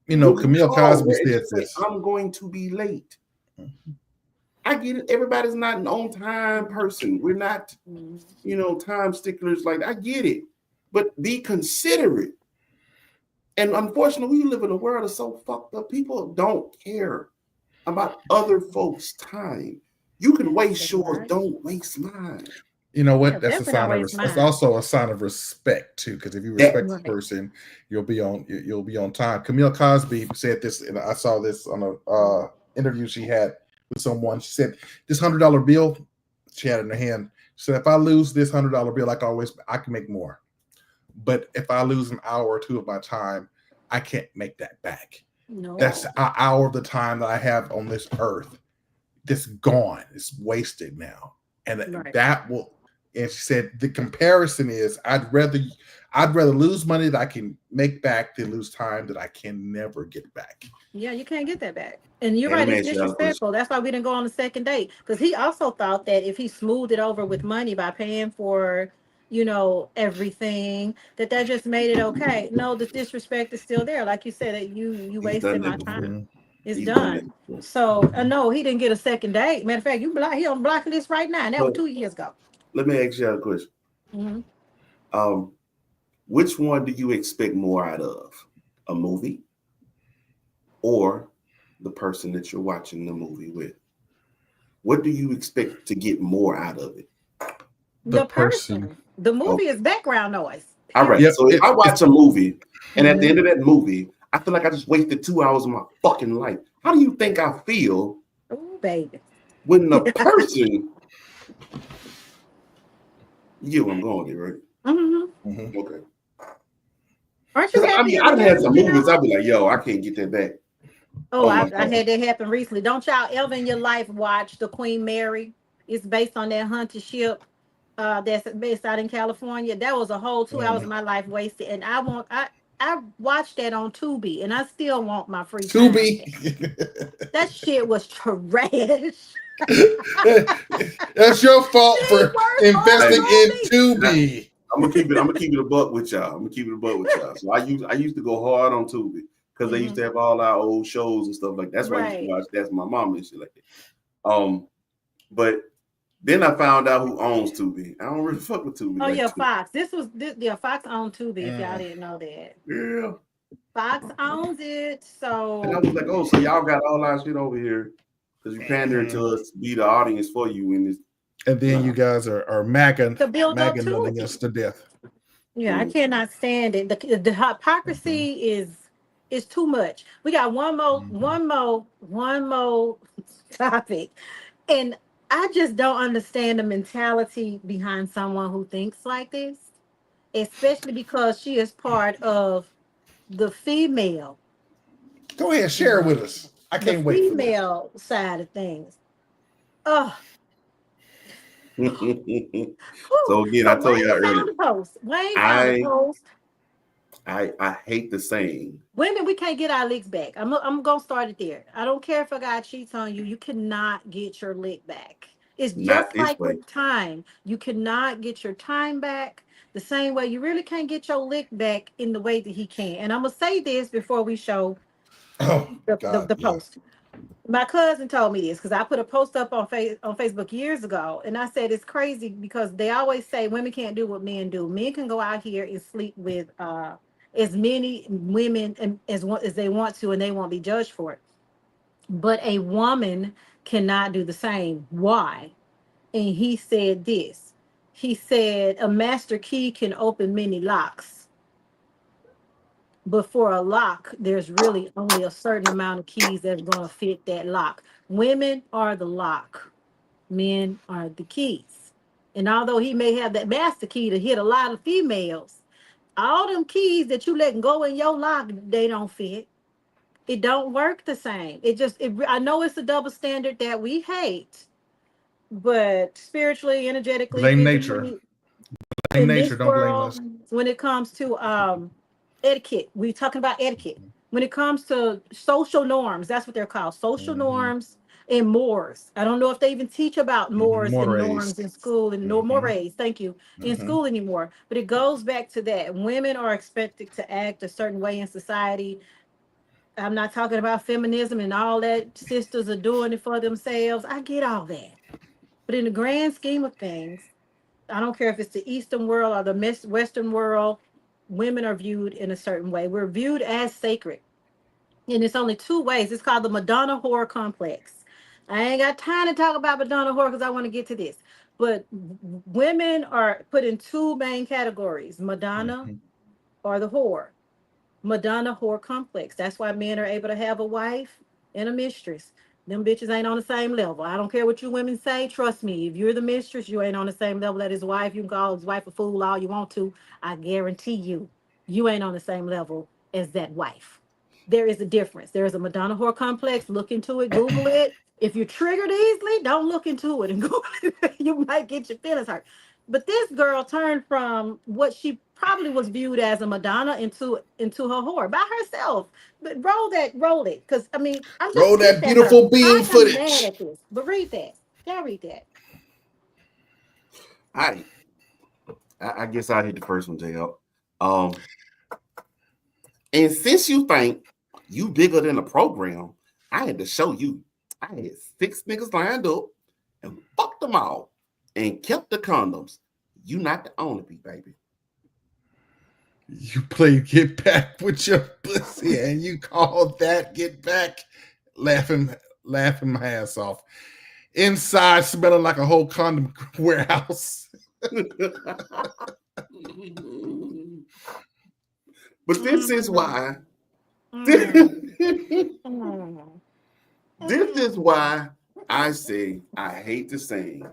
Speaker 3: When you
Speaker 1: Camille
Speaker 3: call
Speaker 1: Cosby
Speaker 3: and
Speaker 1: said
Speaker 3: just say,
Speaker 1: this.
Speaker 3: "I'm going to be late." I get it. Everybody's not an on time person. We're not, time sticklers. Like I get it, but be considerate. And unfortunately, we live in a world that's so fucked up. People don't care about other folks' time. You can waste yours.
Speaker 2: Right.
Speaker 3: Don't waste mine.
Speaker 1: You know
Speaker 2: Yeah,
Speaker 1: what? That's a
Speaker 2: definitely not
Speaker 1: sign of
Speaker 2: waste
Speaker 1: that's
Speaker 2: mine.
Speaker 1: also a sign of respect too. Because if you
Speaker 3: That
Speaker 1: respect the
Speaker 2: Right.
Speaker 1: person, you'll be on time. Camille Cosby said this, and I saw this on a interview she had with someone. She said this $100 bill she had in her hand. She said, if I lose this $100 bill, I can make more. But if I lose an hour or two of my time, I can't make that back.
Speaker 2: No.
Speaker 1: That's an hour of the time that I have on this earth. That's gone. It's wasted now. And
Speaker 2: Right.
Speaker 1: that will, and she said the comparison is I'd rather lose money that I can make back than lose time that I can never get back.
Speaker 2: Yeah, you can't get that back. And you're
Speaker 3: And let
Speaker 2: right,
Speaker 3: me
Speaker 2: it's
Speaker 3: ask y'all a question.
Speaker 2: disrespectful. That's why we didn't go on the second date. Because he also thought that if he smoothed it over with money by paying for, everything, that just made it okay. No, the disrespect is still there. Like you said, that you
Speaker 3: He's done
Speaker 2: wasted
Speaker 3: that
Speaker 2: my
Speaker 3: before.
Speaker 2: time. It's
Speaker 3: He's done that
Speaker 2: done.
Speaker 3: before.
Speaker 2: So no, he didn't get a second date. Matter of fact, he on block list right now. And that was
Speaker 3: But
Speaker 2: 2 years ago.
Speaker 3: let me ask y'all a question.
Speaker 2: Mhm.
Speaker 3: Which one do you expect more out of? A movie or the person that you're watching the movie with? What do you expect to get more out of it?
Speaker 2: The
Speaker 1: person.
Speaker 2: person. The movie
Speaker 3: Okay.
Speaker 2: is background noise.
Speaker 3: All right.
Speaker 1: Yep.
Speaker 3: So if I watch a movie and at the
Speaker 2: Mhm.
Speaker 3: end of that movie, I feel like I just wasted 2 hours of my fucking life. How do you think I feel
Speaker 2: Ooh, baby.
Speaker 3: when the person, you get where I'm going there, right?
Speaker 2: Mm-hmm.
Speaker 3: Okay.
Speaker 2: Aren't you
Speaker 3: Because I
Speaker 2: happy
Speaker 3: mean,
Speaker 2: you're
Speaker 3: I've had
Speaker 2: married
Speaker 3: some movies,
Speaker 2: now?
Speaker 3: I'll be like, yo, I can't get that back.
Speaker 2: Oh,
Speaker 3: Oh my
Speaker 2: I
Speaker 3: God.
Speaker 2: had that happen recently. Don't y'all ever in your life watch the Queen Mary? It's based on that haunted ship that's based out in California. That was a whole 2 hours of my life wasted. And I watched that on Tubi and I still want my free time.
Speaker 1: Tubi.
Speaker 2: That shit was trash.
Speaker 1: That's your fault
Speaker 2: The
Speaker 1: for
Speaker 2: worst horror
Speaker 1: investing
Speaker 3: Hey,
Speaker 1: in
Speaker 2: movie.
Speaker 1: Tubi.
Speaker 3: I'm gonna keep it a buck with y'all. I'm gonna keep it a buck with y'all. So I used to go hard on Tubi because they used to have all our old shows and stuff like that. That's why I used to
Speaker 2: Right.
Speaker 3: watch That's My Mom and shit like that. But then I found out who owns Tubi. I don't really fuck with Tubi
Speaker 2: Oh
Speaker 3: like
Speaker 2: yeah,
Speaker 3: that.
Speaker 2: Fox. Yeah, Fox on Tubi. If y'all didn't know that,
Speaker 3: Yeah.
Speaker 2: Fox owns it.
Speaker 3: And I
Speaker 2: So
Speaker 3: was like, oh, so y'all got all our shit over here because you pandering to
Speaker 1: Mhm.
Speaker 3: us to be the audience for you in this.
Speaker 1: And then you guys are magging
Speaker 2: to build up
Speaker 1: on
Speaker 2: Tubi.
Speaker 1: us to death.
Speaker 2: Yeah, I cannot stand it. The hypocrisy is too much. We got one more topic, and I just don't understand the mentality behind someone who thinks like this, especially because she is part of the female,
Speaker 1: Go ahead, share it with us. I
Speaker 2: the
Speaker 1: can't wait for this.
Speaker 2: female side of things. Oh, whew.
Speaker 3: So again, I
Speaker 2: So
Speaker 3: told
Speaker 2: Wayne
Speaker 3: y'all earlier,
Speaker 2: found a post. Wayne found a
Speaker 3: I
Speaker 2: post.
Speaker 3: I hate the saying,
Speaker 2: Women, we can't get our licks back. I'm gonna start it there. I don't care if a guy cheats on you. You cannot get your lick back. It's
Speaker 3: not
Speaker 2: just
Speaker 3: this
Speaker 2: like
Speaker 3: way.
Speaker 2: with time. You cannot get your time back the same way you really can't get your lick back in the way that he can. And I'm gonna say this before we show
Speaker 1: Oh
Speaker 2: the,
Speaker 1: God,
Speaker 2: the
Speaker 1: yeah.
Speaker 2: post. My cousin told me this because I put a post up on Facebook years ago, and I said it's crazy because they always say women can't do what men do. Men can go out here and sleep with as many women as they want to, and they won't be judged for it. But a woman cannot do the same. Why? And he said this. He said a master key can open many locks, but for a lock, there's really only a certain amount of keys that's going to fit that lock. Women are the lock, men are the keys. And although he may have that master key to hit a lot of females, all them keys that you letting go in your lock, they don't fit. It don't work the same. I know it's a double standard that we hate, but spiritually, energetically,
Speaker 1: Blame nature.
Speaker 2: physically,
Speaker 1: Blame
Speaker 2: in
Speaker 1: nature.
Speaker 2: this
Speaker 1: Don't blame us.
Speaker 2: world, when it comes to etiquette, we're talking about etiquette. When it comes to social norms, that's what they're called, social
Speaker 1: Mm-hmm.
Speaker 2: norms and mores. I don't know if they even teach about mores and
Speaker 1: Mores.
Speaker 2: norms in school and no
Speaker 1: Mm-hmm.
Speaker 2: mores, thank you, in
Speaker 1: Mm-hmm.
Speaker 2: school anymore. But it goes back to that. Women are expected to act a certain way in society. I'm not talking about feminism and all that sisters are doing it for themselves. I get all that. But in the grand scheme of things, I don't care if it's the Eastern world or the Western world, women are viewed in a certain way. We're viewed as sacred. And it's only two ways. It's called the Madonna whore complex. I ain't got time to talk about Madonna whore because I want to get to this. But women are put in two main categories, Madonna
Speaker 1: Mm-hmm.
Speaker 2: or the whore. Madonna whore complex. That's why men are able to have a wife and a mistress. Them bitches ain't on the same level. I don't care what you women say. Trust me, if you're the mistress, you ain't on the same level as his wife. You can call his wife a fool all you want to. I guarantee you, you ain't on the same level as that wife. There is a difference. There is a Madonna whore complex. Look into it, Google it. If you're triggered easily, don't look into it and Google it. You might get your feelings hurt. But this girl turned from what she probably was viewed as a Madonna into her whore by herself. But roll it. Because I mean, I'm just
Speaker 1: Roll that
Speaker 2: pissed at her.
Speaker 1: beautiful bean
Speaker 2: I am mad
Speaker 1: footage.
Speaker 2: at this. But read that. Y'all read that.
Speaker 3: I guess I hit the first one, JL. And since you think you bigger than the program, I had to show you. I had 6 niggas lined up and fucked them all and kept the condoms. You not the only baby.
Speaker 1: You play get back with your pussy and you call that get back, laughing my ass off. Inside smelling like a whole condom warehouse.
Speaker 3: But this is why. This is why I say I hate the saying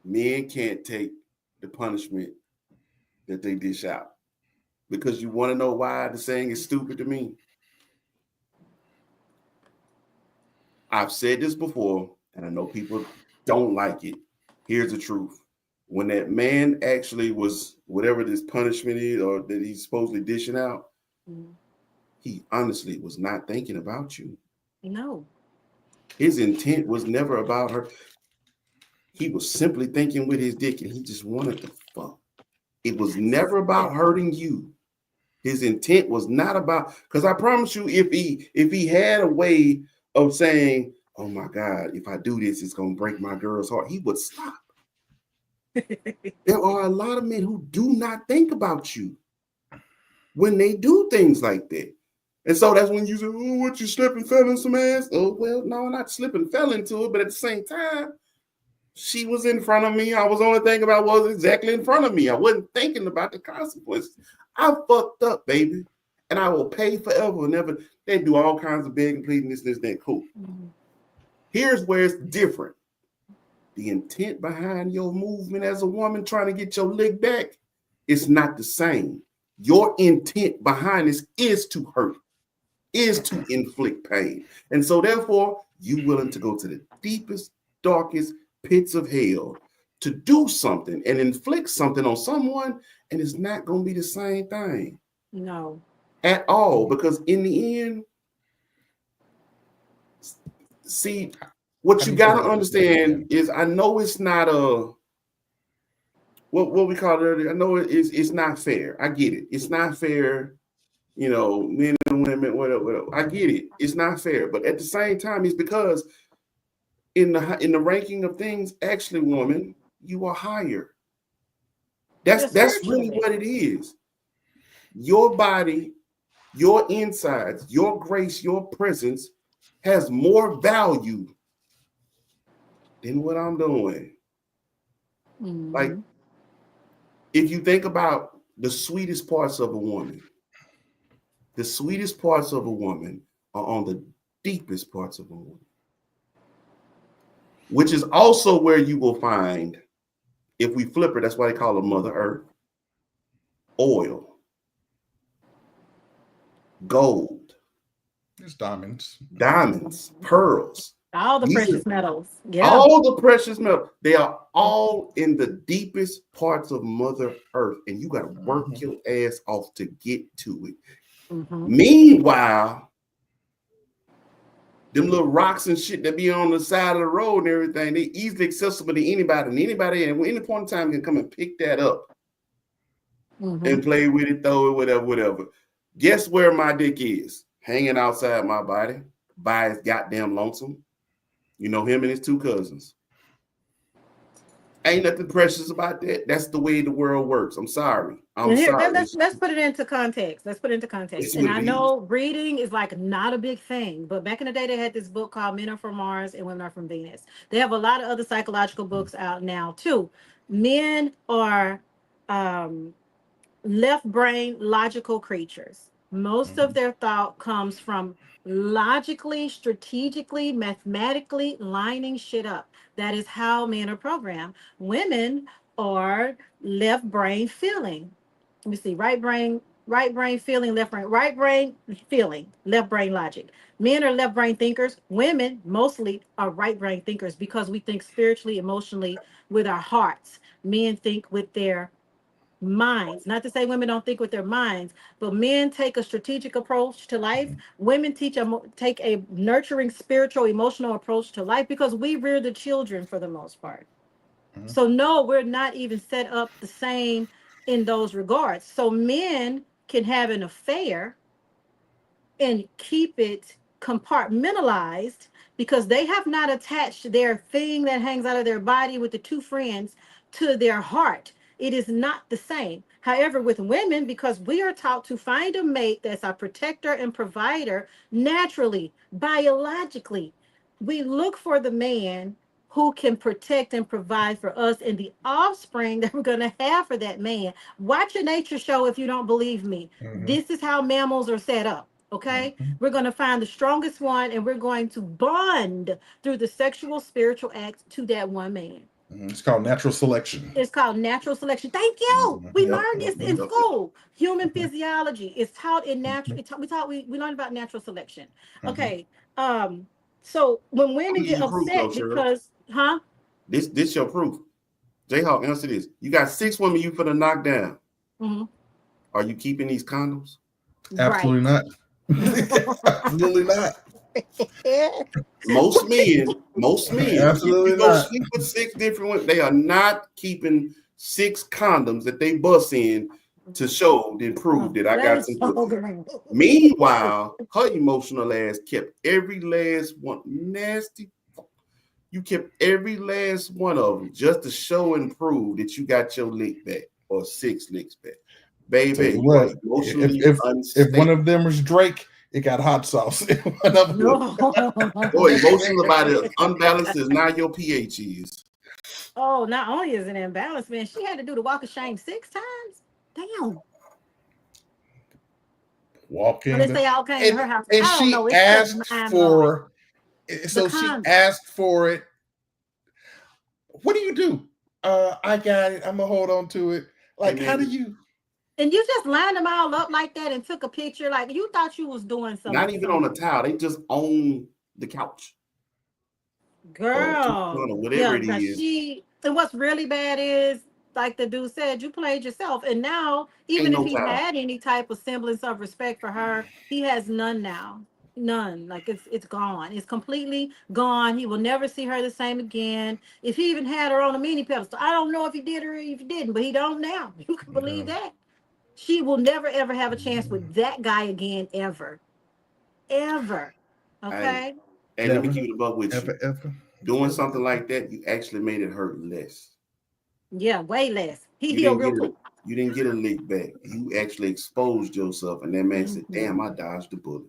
Speaker 3: men can't take the punishment that they dish out. Because you want to know why the saying is stupid to me? I've said this before, and I know people don't like it. Here's the truth. When that man actually was whatever this punishment is or that he's supposedly dishing out, he honestly was not thinking about you.
Speaker 2: No.
Speaker 3: His intent was never about her. He was simply thinking with his dick and he just wanted to fuck. It was never about hurting you. His intent was not about, because I promise you, if he had a way of saying, oh my God, if I do this, it's gonna break my girl's heart, he would stop. There are a lot of men who do not think about you when they do things like that. And so that's when you say, oh, what, you slip and fell in some ass? Oh, well, no, not slip and fell into it, but at the same time, she was in front of me. I was only thinking about what was exactly in front of me. I wasn't thinking about the consequences. I fucked up, baby. And I will pay forever and ever. They do all kinds of begging, pleading, this, that, cool. Here's where it's different. The intent behind your movement as a woman trying to get your lick back is not the same. Your intent behind this is to hurt, is to inflict pain. And so therefore, you willing to go to the deepest, darkest pits of hell to do something and inflict something on someone, and it's not going to be the same thing.
Speaker 2: No.
Speaker 3: At all. Because in the end, see, what you got to understand is, I know it's not what we call it earlier. I know it's not fair. I get it. It's not fair, you know, men and women, whatever. I get it. It's not fair. But at the same time, it's because in the ranking of things, actually, woman, you are higher. That's really what it is. Your body, your insides, your grace, your presence has more value than what I'm doing. Mm-hmm. Like, if you think about the sweetest parts of a woman, the sweetest parts of a woman are on the deepest parts of a woman, which is also where you will find, if we flip it, that's why they call it Mother Earth, oil, gold.
Speaker 1: There's diamonds,
Speaker 3: pearls.
Speaker 2: All the precious metals.
Speaker 3: Yeah. All the precious metals. They are all in the deepest parts of Mother Earth. And you got to work your ass off to get to it. Meanwhile, them little rocks and shit that be on the side of the road and everything, they easily accessible to anybody. And anybody at any point in time can come and pick that up and play with it, throw it, whatever. Guess where my dick is? Hanging outside my body by his goddamn lonesome. You know, him and his two cousins. Ain't nothing precious about that. That's the way the world works. I'm sorry. Sorry.
Speaker 2: Let's put it into context. And I know reading is like not a big thing, but back in the day, they had this book called Men Are From Mars and Women Are From Venus. They have a lot of other psychological books out now too. Men are left brain logical creatures. Most of their thought comes from logically, strategically, mathematically lining shit up. That is how men are programmed. Women are left brain feeling. Let me see, right brain feeling, right brain feeling, left brain logic. Men are left brain thinkers. Women mostly are right brain thinkers because we think spiritually, emotionally with our hearts. Men think with their minds. Not to say women don't think with their minds, but men take a strategic approach to life. Women take a nurturing, spiritual, emotional approach to life because we rear the children for the most part. So no, we're not even set up the same in those regards. So men can have an affair and keep it compartmentalized because they have not attached their thing that hangs out of their body with the two friends to their heart. It is not the same. However, with women, because we are taught to find a mate that's our protector and provider naturally, biologically, we look for the man who can protect and provide for us and the offspring that we're going to have for that man. Watch a nature show if you don't believe me. This is how mammals are set up. Okay, we're going to find the strongest one and we're going to bond through the sexual spiritual act to that one man.
Speaker 1: It's called natural selection.
Speaker 2: It's called natural selection. Thank you. We
Speaker 3: Yep,
Speaker 2: learned this in
Speaker 3: yep.
Speaker 2: school. Human physiology is taught in natural. We learned about natural selection. Okay. So when women get
Speaker 3: Your proof, though,
Speaker 2: upset
Speaker 3: Shirley.
Speaker 2: because,
Speaker 3: This your proof. Jayhawk, answer this. You got 6 women you finna knock down.
Speaker 2: Mhm.
Speaker 3: Are you keeping these condoms?
Speaker 1: Absolutely not. Absolutely not.
Speaker 3: Most men,
Speaker 1: Absolutely
Speaker 3: you go
Speaker 1: not.
Speaker 3: sleep with 6 different women, they are not keeping 6 condoms that they bust in to show, then prove that I got some pussy. Meanwhile, her emotional ass kept every last one nasty. You kept every last one of them just to show and prove that you got your lick back or 6 licks back.
Speaker 1: Tell
Speaker 3: Baby,
Speaker 1: you
Speaker 3: you are
Speaker 1: what,
Speaker 3: emotionally
Speaker 1: if
Speaker 3: unstable.
Speaker 1: one of them was Drake, it got hot sauce. One of them.
Speaker 3: Boy, emotional about it, unbalanced is now your pH is.
Speaker 2: Oh, not only is it an imbalance, man, she had to do the walk of shame 6 times. Damn.
Speaker 1: Walk in.
Speaker 2: Unless they all came to her house.
Speaker 1: And
Speaker 2: I don't
Speaker 1: she
Speaker 2: know. It's
Speaker 1: asked
Speaker 2: just mind
Speaker 1: for.
Speaker 2: blowing.
Speaker 1: So
Speaker 2: The
Speaker 1: she
Speaker 2: condom.
Speaker 1: asked for it. What do you do? I got it. I'm gonna hold on to it. Like,
Speaker 3: Hey,
Speaker 1: how
Speaker 3: man,
Speaker 1: do you?
Speaker 2: And you just lined them all up like that and took a picture. Like you thought you was doing something.
Speaker 3: not even on a towel. They just own the couch.
Speaker 2: Girl.
Speaker 3: Or whatever it is.
Speaker 2: And what's really bad is, like the dude said, you played yourself. And now, even
Speaker 3: Ain't
Speaker 2: if
Speaker 3: no
Speaker 2: he
Speaker 3: towel.
Speaker 2: had any type of semblance of respect for her, he has none now. None. Like it's gone. It's completely gone. He will never see her the same again. If he even had her on a mini pedestal, I don't know if he did or if he didn't, but he don't now. You can believe that. She will never ever have a chance with that guy again, ever. Ever. Okay?
Speaker 3: And let me keep it above with you.
Speaker 1: Ever.
Speaker 3: Doing something like that, you actually made it hurt less.
Speaker 2: Yeah, way less. He
Speaker 3: You
Speaker 2: healed
Speaker 3: didn't
Speaker 2: real
Speaker 3: get
Speaker 2: quick.
Speaker 3: You didn't get a lick back. You actually exposed yourself, and that man said, "Damn, I dodged the bullet."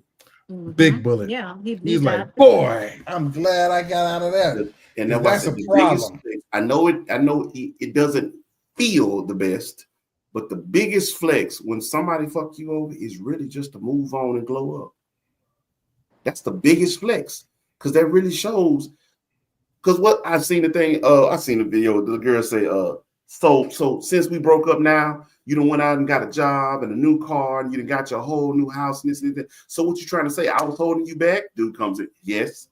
Speaker 1: Big bullet.
Speaker 2: Yeah,
Speaker 1: He's like, boy, I'm glad I got out of that.
Speaker 3: And
Speaker 1: that's
Speaker 3: a
Speaker 1: a problem.
Speaker 3: I know it doesn't feel the best, but the biggest flex when somebody fuck you over is really just to move on and glow up. That's the biggest flex, because that really shows. Because what I've seen I seen the video. The girl say, so since we broke up now, you done went out and got a job and a new car and you done got your whole new house and this and that. So what you trying to say? I was holding you back? Dude comes in, yes.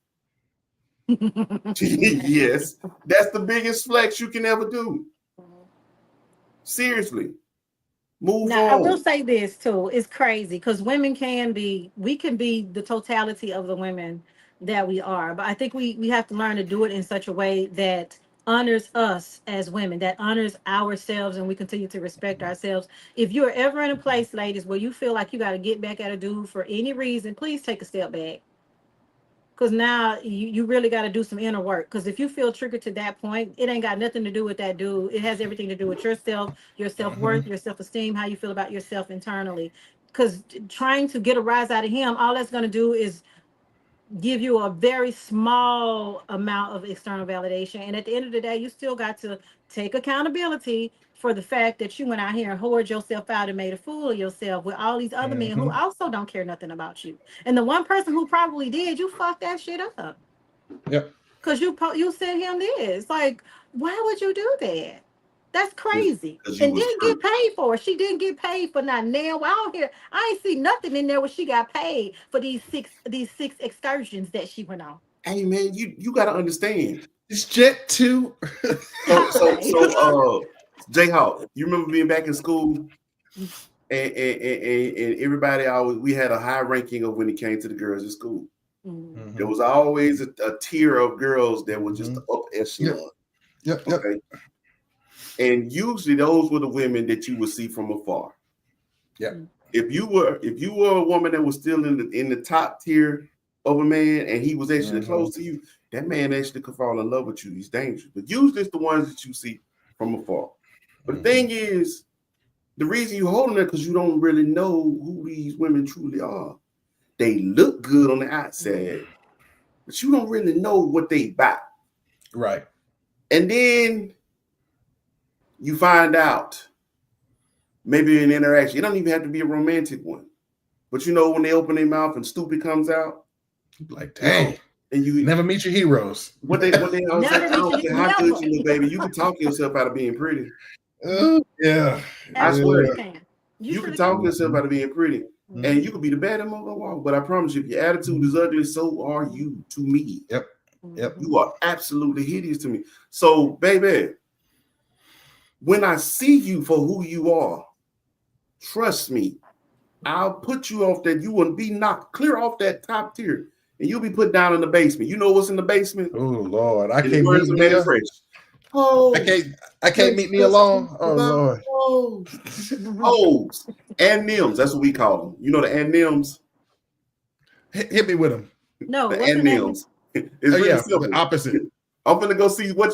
Speaker 3: Yes. That's the biggest flex you can ever do. Seriously. Move
Speaker 2: Now,
Speaker 3: on.
Speaker 2: I will say this too. It's crazy because we can be the totality of the women that we are. But I think we have to learn to do it in such a way that honors us as women, that honors ourselves, and we continue to respect ourselves. If you're ever in a place, ladies, where you feel like you got to get back at a dude for any reason, please take a step back. Because now you really got to do some inner work. Because if you feel triggered to that point, it ain't got nothing to do with that dude. It has everything to do with yourself, your self-worth, your self-esteem, how you feel about yourself internally. Because trying to get a rise out of him, all that's going to do is give you a very small amount of external validation. And at the end of the day, you still got to take accountability for the fact that you went out here and hoard yourself out and made a fool of yourself with all these other men who also don't care nothing about you. And the one person who probably did, you fucked that shit up.
Speaker 1: Yep.
Speaker 2: Because you sent him this. Like, why would you do that? That's crazy. And didn't get paid for it. She didn't get paid for nothing. Now, I ain't see nothing in there where she got paid for these six excursions that she went on.
Speaker 3: Hey man, you gotta understand.
Speaker 1: It's Jet 2.
Speaker 3: So Jayhawk, you remember being back in school and everybody we had a high ranking of when it came to the girls in school. Mm-hmm. There was always a tier of girls that were just the up echelon.
Speaker 1: Yep.
Speaker 3: Okay. And usually those were the women that you would see from afar.
Speaker 1: Yeah.
Speaker 3: If you were a woman that was still in the top tier, of a man and he was actually
Speaker 1: Mhm.
Speaker 3: close to you, that man actually could fall in love with you. He's dangerous. But usually it's the ones that you see from afar. But the thing is, the reason you holding it because you don't really know who these women truly are. They look good on the outside, but you don't really know what they about.
Speaker 1: Right.
Speaker 3: And then you find out maybe an interaction. It don't even have to be a romantic one. But you know, when they open their mouth and stupid comes out,
Speaker 1: Like, dang.
Speaker 3: and you
Speaker 1: Never meet your heroes.
Speaker 3: what they always say, I
Speaker 2: Never
Speaker 3: don't
Speaker 2: meet
Speaker 3: care
Speaker 2: you-
Speaker 3: how good
Speaker 2: never.
Speaker 3: you look, baby. You can talk yourself out of being pretty.
Speaker 1: Yeah.
Speaker 3: I swear.
Speaker 2: Absolutely can.
Speaker 3: You can
Speaker 2: truly
Speaker 3: talk
Speaker 2: can.
Speaker 3: yourself out of being pretty.
Speaker 1: Mhm.
Speaker 3: And you could be the baddest motherfucker, but I promise you, if your attitude is ugly, so are you to me.
Speaker 1: Yep. Yep.
Speaker 3: You are absolutely hideous to me. So, baby, when I see you for who you are, trust me, I'll put you off that. You will be knocked clear off that top tier, and you'll be put down in the basement. You know what's in the basement?
Speaker 1: Oh Lord, I
Speaker 3: In the
Speaker 1: can't
Speaker 3: words
Speaker 1: meet
Speaker 3: of Manny
Speaker 1: Nia.
Speaker 3: Fresh. Oh,
Speaker 1: I can't meet Nia alone. Oh Lord.
Speaker 3: O's and nims. That's what we call them. You know the and nims.
Speaker 1: Hit me with him.
Speaker 2: No,
Speaker 3: The
Speaker 2: what's
Speaker 3: and
Speaker 2: the name?
Speaker 3: nims. It's
Speaker 1: Oh
Speaker 3: really
Speaker 1: yeah,
Speaker 3: simple.
Speaker 1: the opposite.
Speaker 3: I'm gonna go see what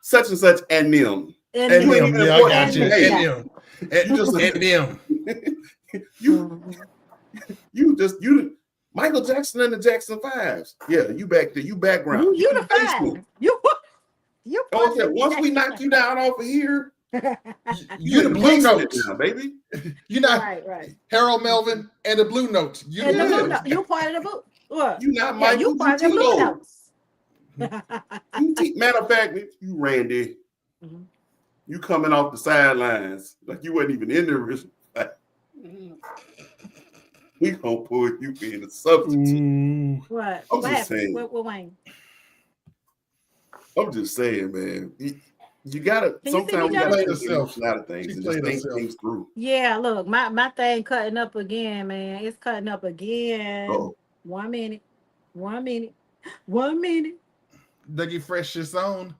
Speaker 3: such and such and nim.
Speaker 2: And
Speaker 1: And
Speaker 3: You ain't
Speaker 1: them.
Speaker 3: even
Speaker 1: Yeah, I
Speaker 3: important.
Speaker 1: got you.
Speaker 3: Hey,
Speaker 1: And them.
Speaker 3: you just
Speaker 1: And them.
Speaker 3: you Michael Jackson and the Jackson Fives. Yeah, you back there. You background.
Speaker 2: You
Speaker 3: in
Speaker 2: the
Speaker 3: the basement.
Speaker 2: five. You
Speaker 3: Oh, okay. Once we knock you down off of here,
Speaker 1: You the
Speaker 3: in
Speaker 1: Blue
Speaker 3: basement
Speaker 1: Notes.
Speaker 3: now, baby.
Speaker 1: You not
Speaker 2: right.
Speaker 1: Harold Melvin and the Blue Notes. You
Speaker 2: And the
Speaker 3: Yeah.
Speaker 2: blue note. You part of the book. What?
Speaker 3: You not
Speaker 2: Yeah,
Speaker 3: Michael.
Speaker 2: you
Speaker 3: You
Speaker 2: part of the blue
Speaker 3: Tito.
Speaker 2: notes.
Speaker 3: Matter of fact, you Randy.
Speaker 2: Mhm.
Speaker 3: You coming off the sidelines like you wasn't even in the original fight. We gonna pull you in a substitute.
Speaker 1: Ooh.
Speaker 2: What?
Speaker 3: I'm
Speaker 2: What
Speaker 3: just
Speaker 2: happened?
Speaker 3: saying.
Speaker 2: What Wayne?
Speaker 3: I'm just saying, man. You gotta.
Speaker 2: Can you see
Speaker 3: Sometimes
Speaker 2: me,
Speaker 3: we gotta
Speaker 1: Jonathan?
Speaker 3: take emotion out of things
Speaker 1: She
Speaker 3: and just
Speaker 1: played
Speaker 3: think
Speaker 1: herself.
Speaker 3: things through.
Speaker 2: Yeah, look, my thing cutting up again, man. It's cutting up again.
Speaker 3: Oh,
Speaker 2: 1 minute. 1 minute. 1 minute.
Speaker 1: Dougie Fresh is on.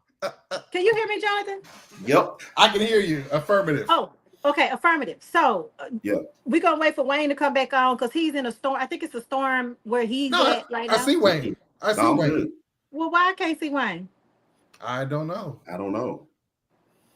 Speaker 2: Can you hear me, Jonathan?
Speaker 3: yep.
Speaker 1: I can hear you. Affirmative.
Speaker 2: Oh, okay, affirmative. So
Speaker 3: Yeah.
Speaker 2: we're gonna wait for Wayne to come back on because he's in a storm. I think it's a storm where he's
Speaker 1: No,
Speaker 2: at right
Speaker 1: I
Speaker 2: now.
Speaker 1: see Wayne. I see
Speaker 3: I'm
Speaker 1: Wayne.
Speaker 3: good.
Speaker 2: Well, why I can't see Wayne?
Speaker 1: I don't know.
Speaker 3: I don't know.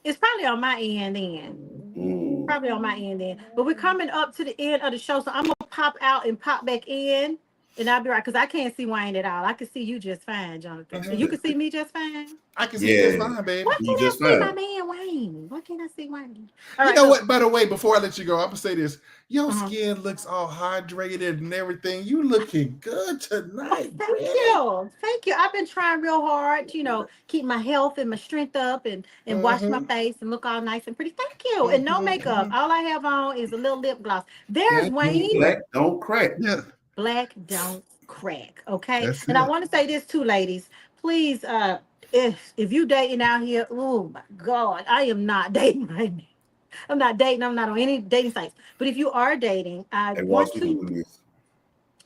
Speaker 2: It's probably on my end then.
Speaker 3: Mm.
Speaker 2: Probably on my end then. But we're coming up to the end of the show, so I'm gonna pop out and pop back in, and I'll be right because I can't see Wayne at all. I can see you just fine, Jonathan.
Speaker 1: Mhm.
Speaker 2: And you can see me just fine.
Speaker 1: I can see you just
Speaker 3: Yeah.
Speaker 1: fine, baby.
Speaker 2: Why
Speaker 3: You
Speaker 2: can't I
Speaker 3: just
Speaker 2: see my
Speaker 3: fine.
Speaker 2: man Wayne? Why can't I see Wayne? All
Speaker 1: You
Speaker 2: right,
Speaker 1: know
Speaker 2: look.
Speaker 1: what? By the way, before I let you go, I'm gonna say this. Your
Speaker 2: Uh-huh.
Speaker 1: skin looks all hydrated and everything. You looking good tonight.
Speaker 2: Oh, thank you. Thank you. I've been trying real hard to, keep my health and my strength up and wash my face and look all nice and pretty. Thank you. And no makeup. All I have on is a little lip gloss. There's Wayne.
Speaker 3: Black don't crack.
Speaker 1: Yeah.
Speaker 2: Black don't crack. Okay.
Speaker 1: That's
Speaker 2: And I
Speaker 1: it.
Speaker 2: want to say this too, ladies. Please, if you dating out here, oh my God, I am not dating right now. I'm not dating. I'm not on any dating sites. But if you are dating, I
Speaker 3: And
Speaker 2: want
Speaker 3: once we can
Speaker 2: to
Speaker 3: do this.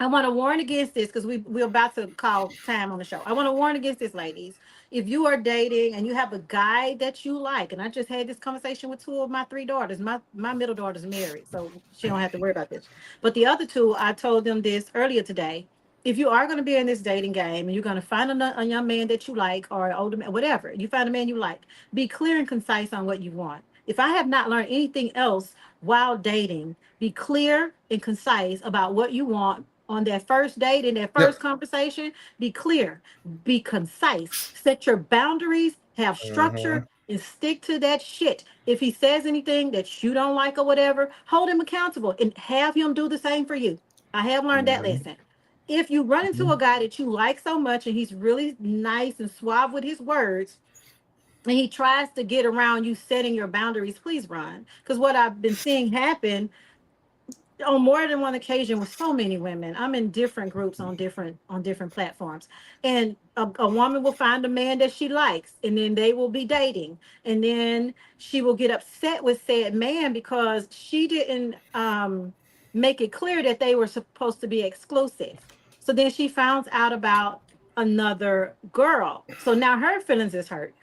Speaker 2: I want to warn against this because we're about to call time on the show. I want to warn against this, ladies. If you are dating and you have a guy that you like, and I just had this conversation with two of my three daughters. My middle daughter's married, so she don't have to worry about this. But the other two, I told them this earlier today. If you are going to be in this dating game and you're going to find a young man that you like or an older man, whatever, you find a man you like, be clear and concise on what you want. If I have not learned anything else while dating, be clear and concise about what you want on that first date, in that first conversation. Be clear, be concise, set your boundaries, have structure, and stick to that shit. If he says anything that you don't like or whatever, hold him accountable and have him do the same for you. I have learned that lesson. If you run into a guy that you like so much and he's really nice and suave with his words, and he tries to get around you setting your boundaries, please run. Because what I've been seeing happen on more than one occasion with so many women, I'm in different groups on different platforms, and a woman will find a man that she likes, and then they will be dating, and then she will get upset with said man because she didn't make it clear that they were supposed to be exclusive. So then she finds out about another girl, so now her feelings is hurt.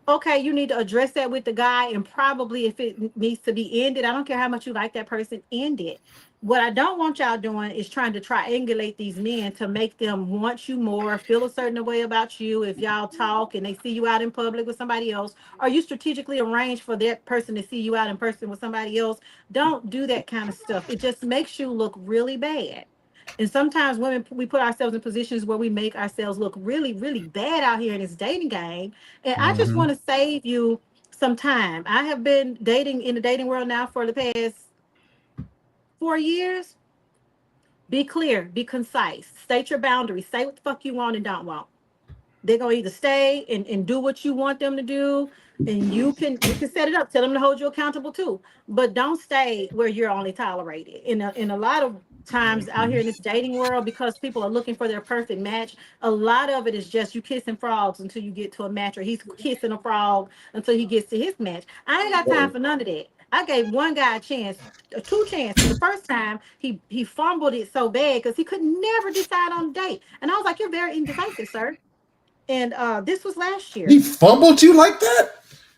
Speaker 2: Okay, you need to address that with the guy, and probably if it needs to be ended, I don't care how much you like that person, end it. What I don't want y'all doing is trying to triangulate these men to make them want you more, feel a certain way about you. If y'all talk and they see you out in public with somebody else, or you strategically arrange for that person to see you out in person with somebody else, don't do that kind of stuff. It just makes you look really bad. And sometimes women, we put ourselves in positions where we make ourselves look really, really bad out here in this dating game. And I just want to save you some time. I have been dating in the dating world now for the past 4 years. Be clear, be concise, state your boundaries, say what the fuck you want and don't want. They're gonna either stay and do what you want them to do, and you can set it up, tell them to hold you accountable too. But don't stay where you're only tolerated. In a lot of times out here in this dating world, because people are looking for their perfect match, a lot of it is just you kissing frogs until you get to a match, or he's kissing a frog until he gets to his match. I ain't got time for none of that. I gave one guy a chance, two chances. The first time he fumbled it so bad because he could never decide on a date. And I was like, "You're very indecisive, sir." And this was last year.
Speaker 1: He fumbled you like that?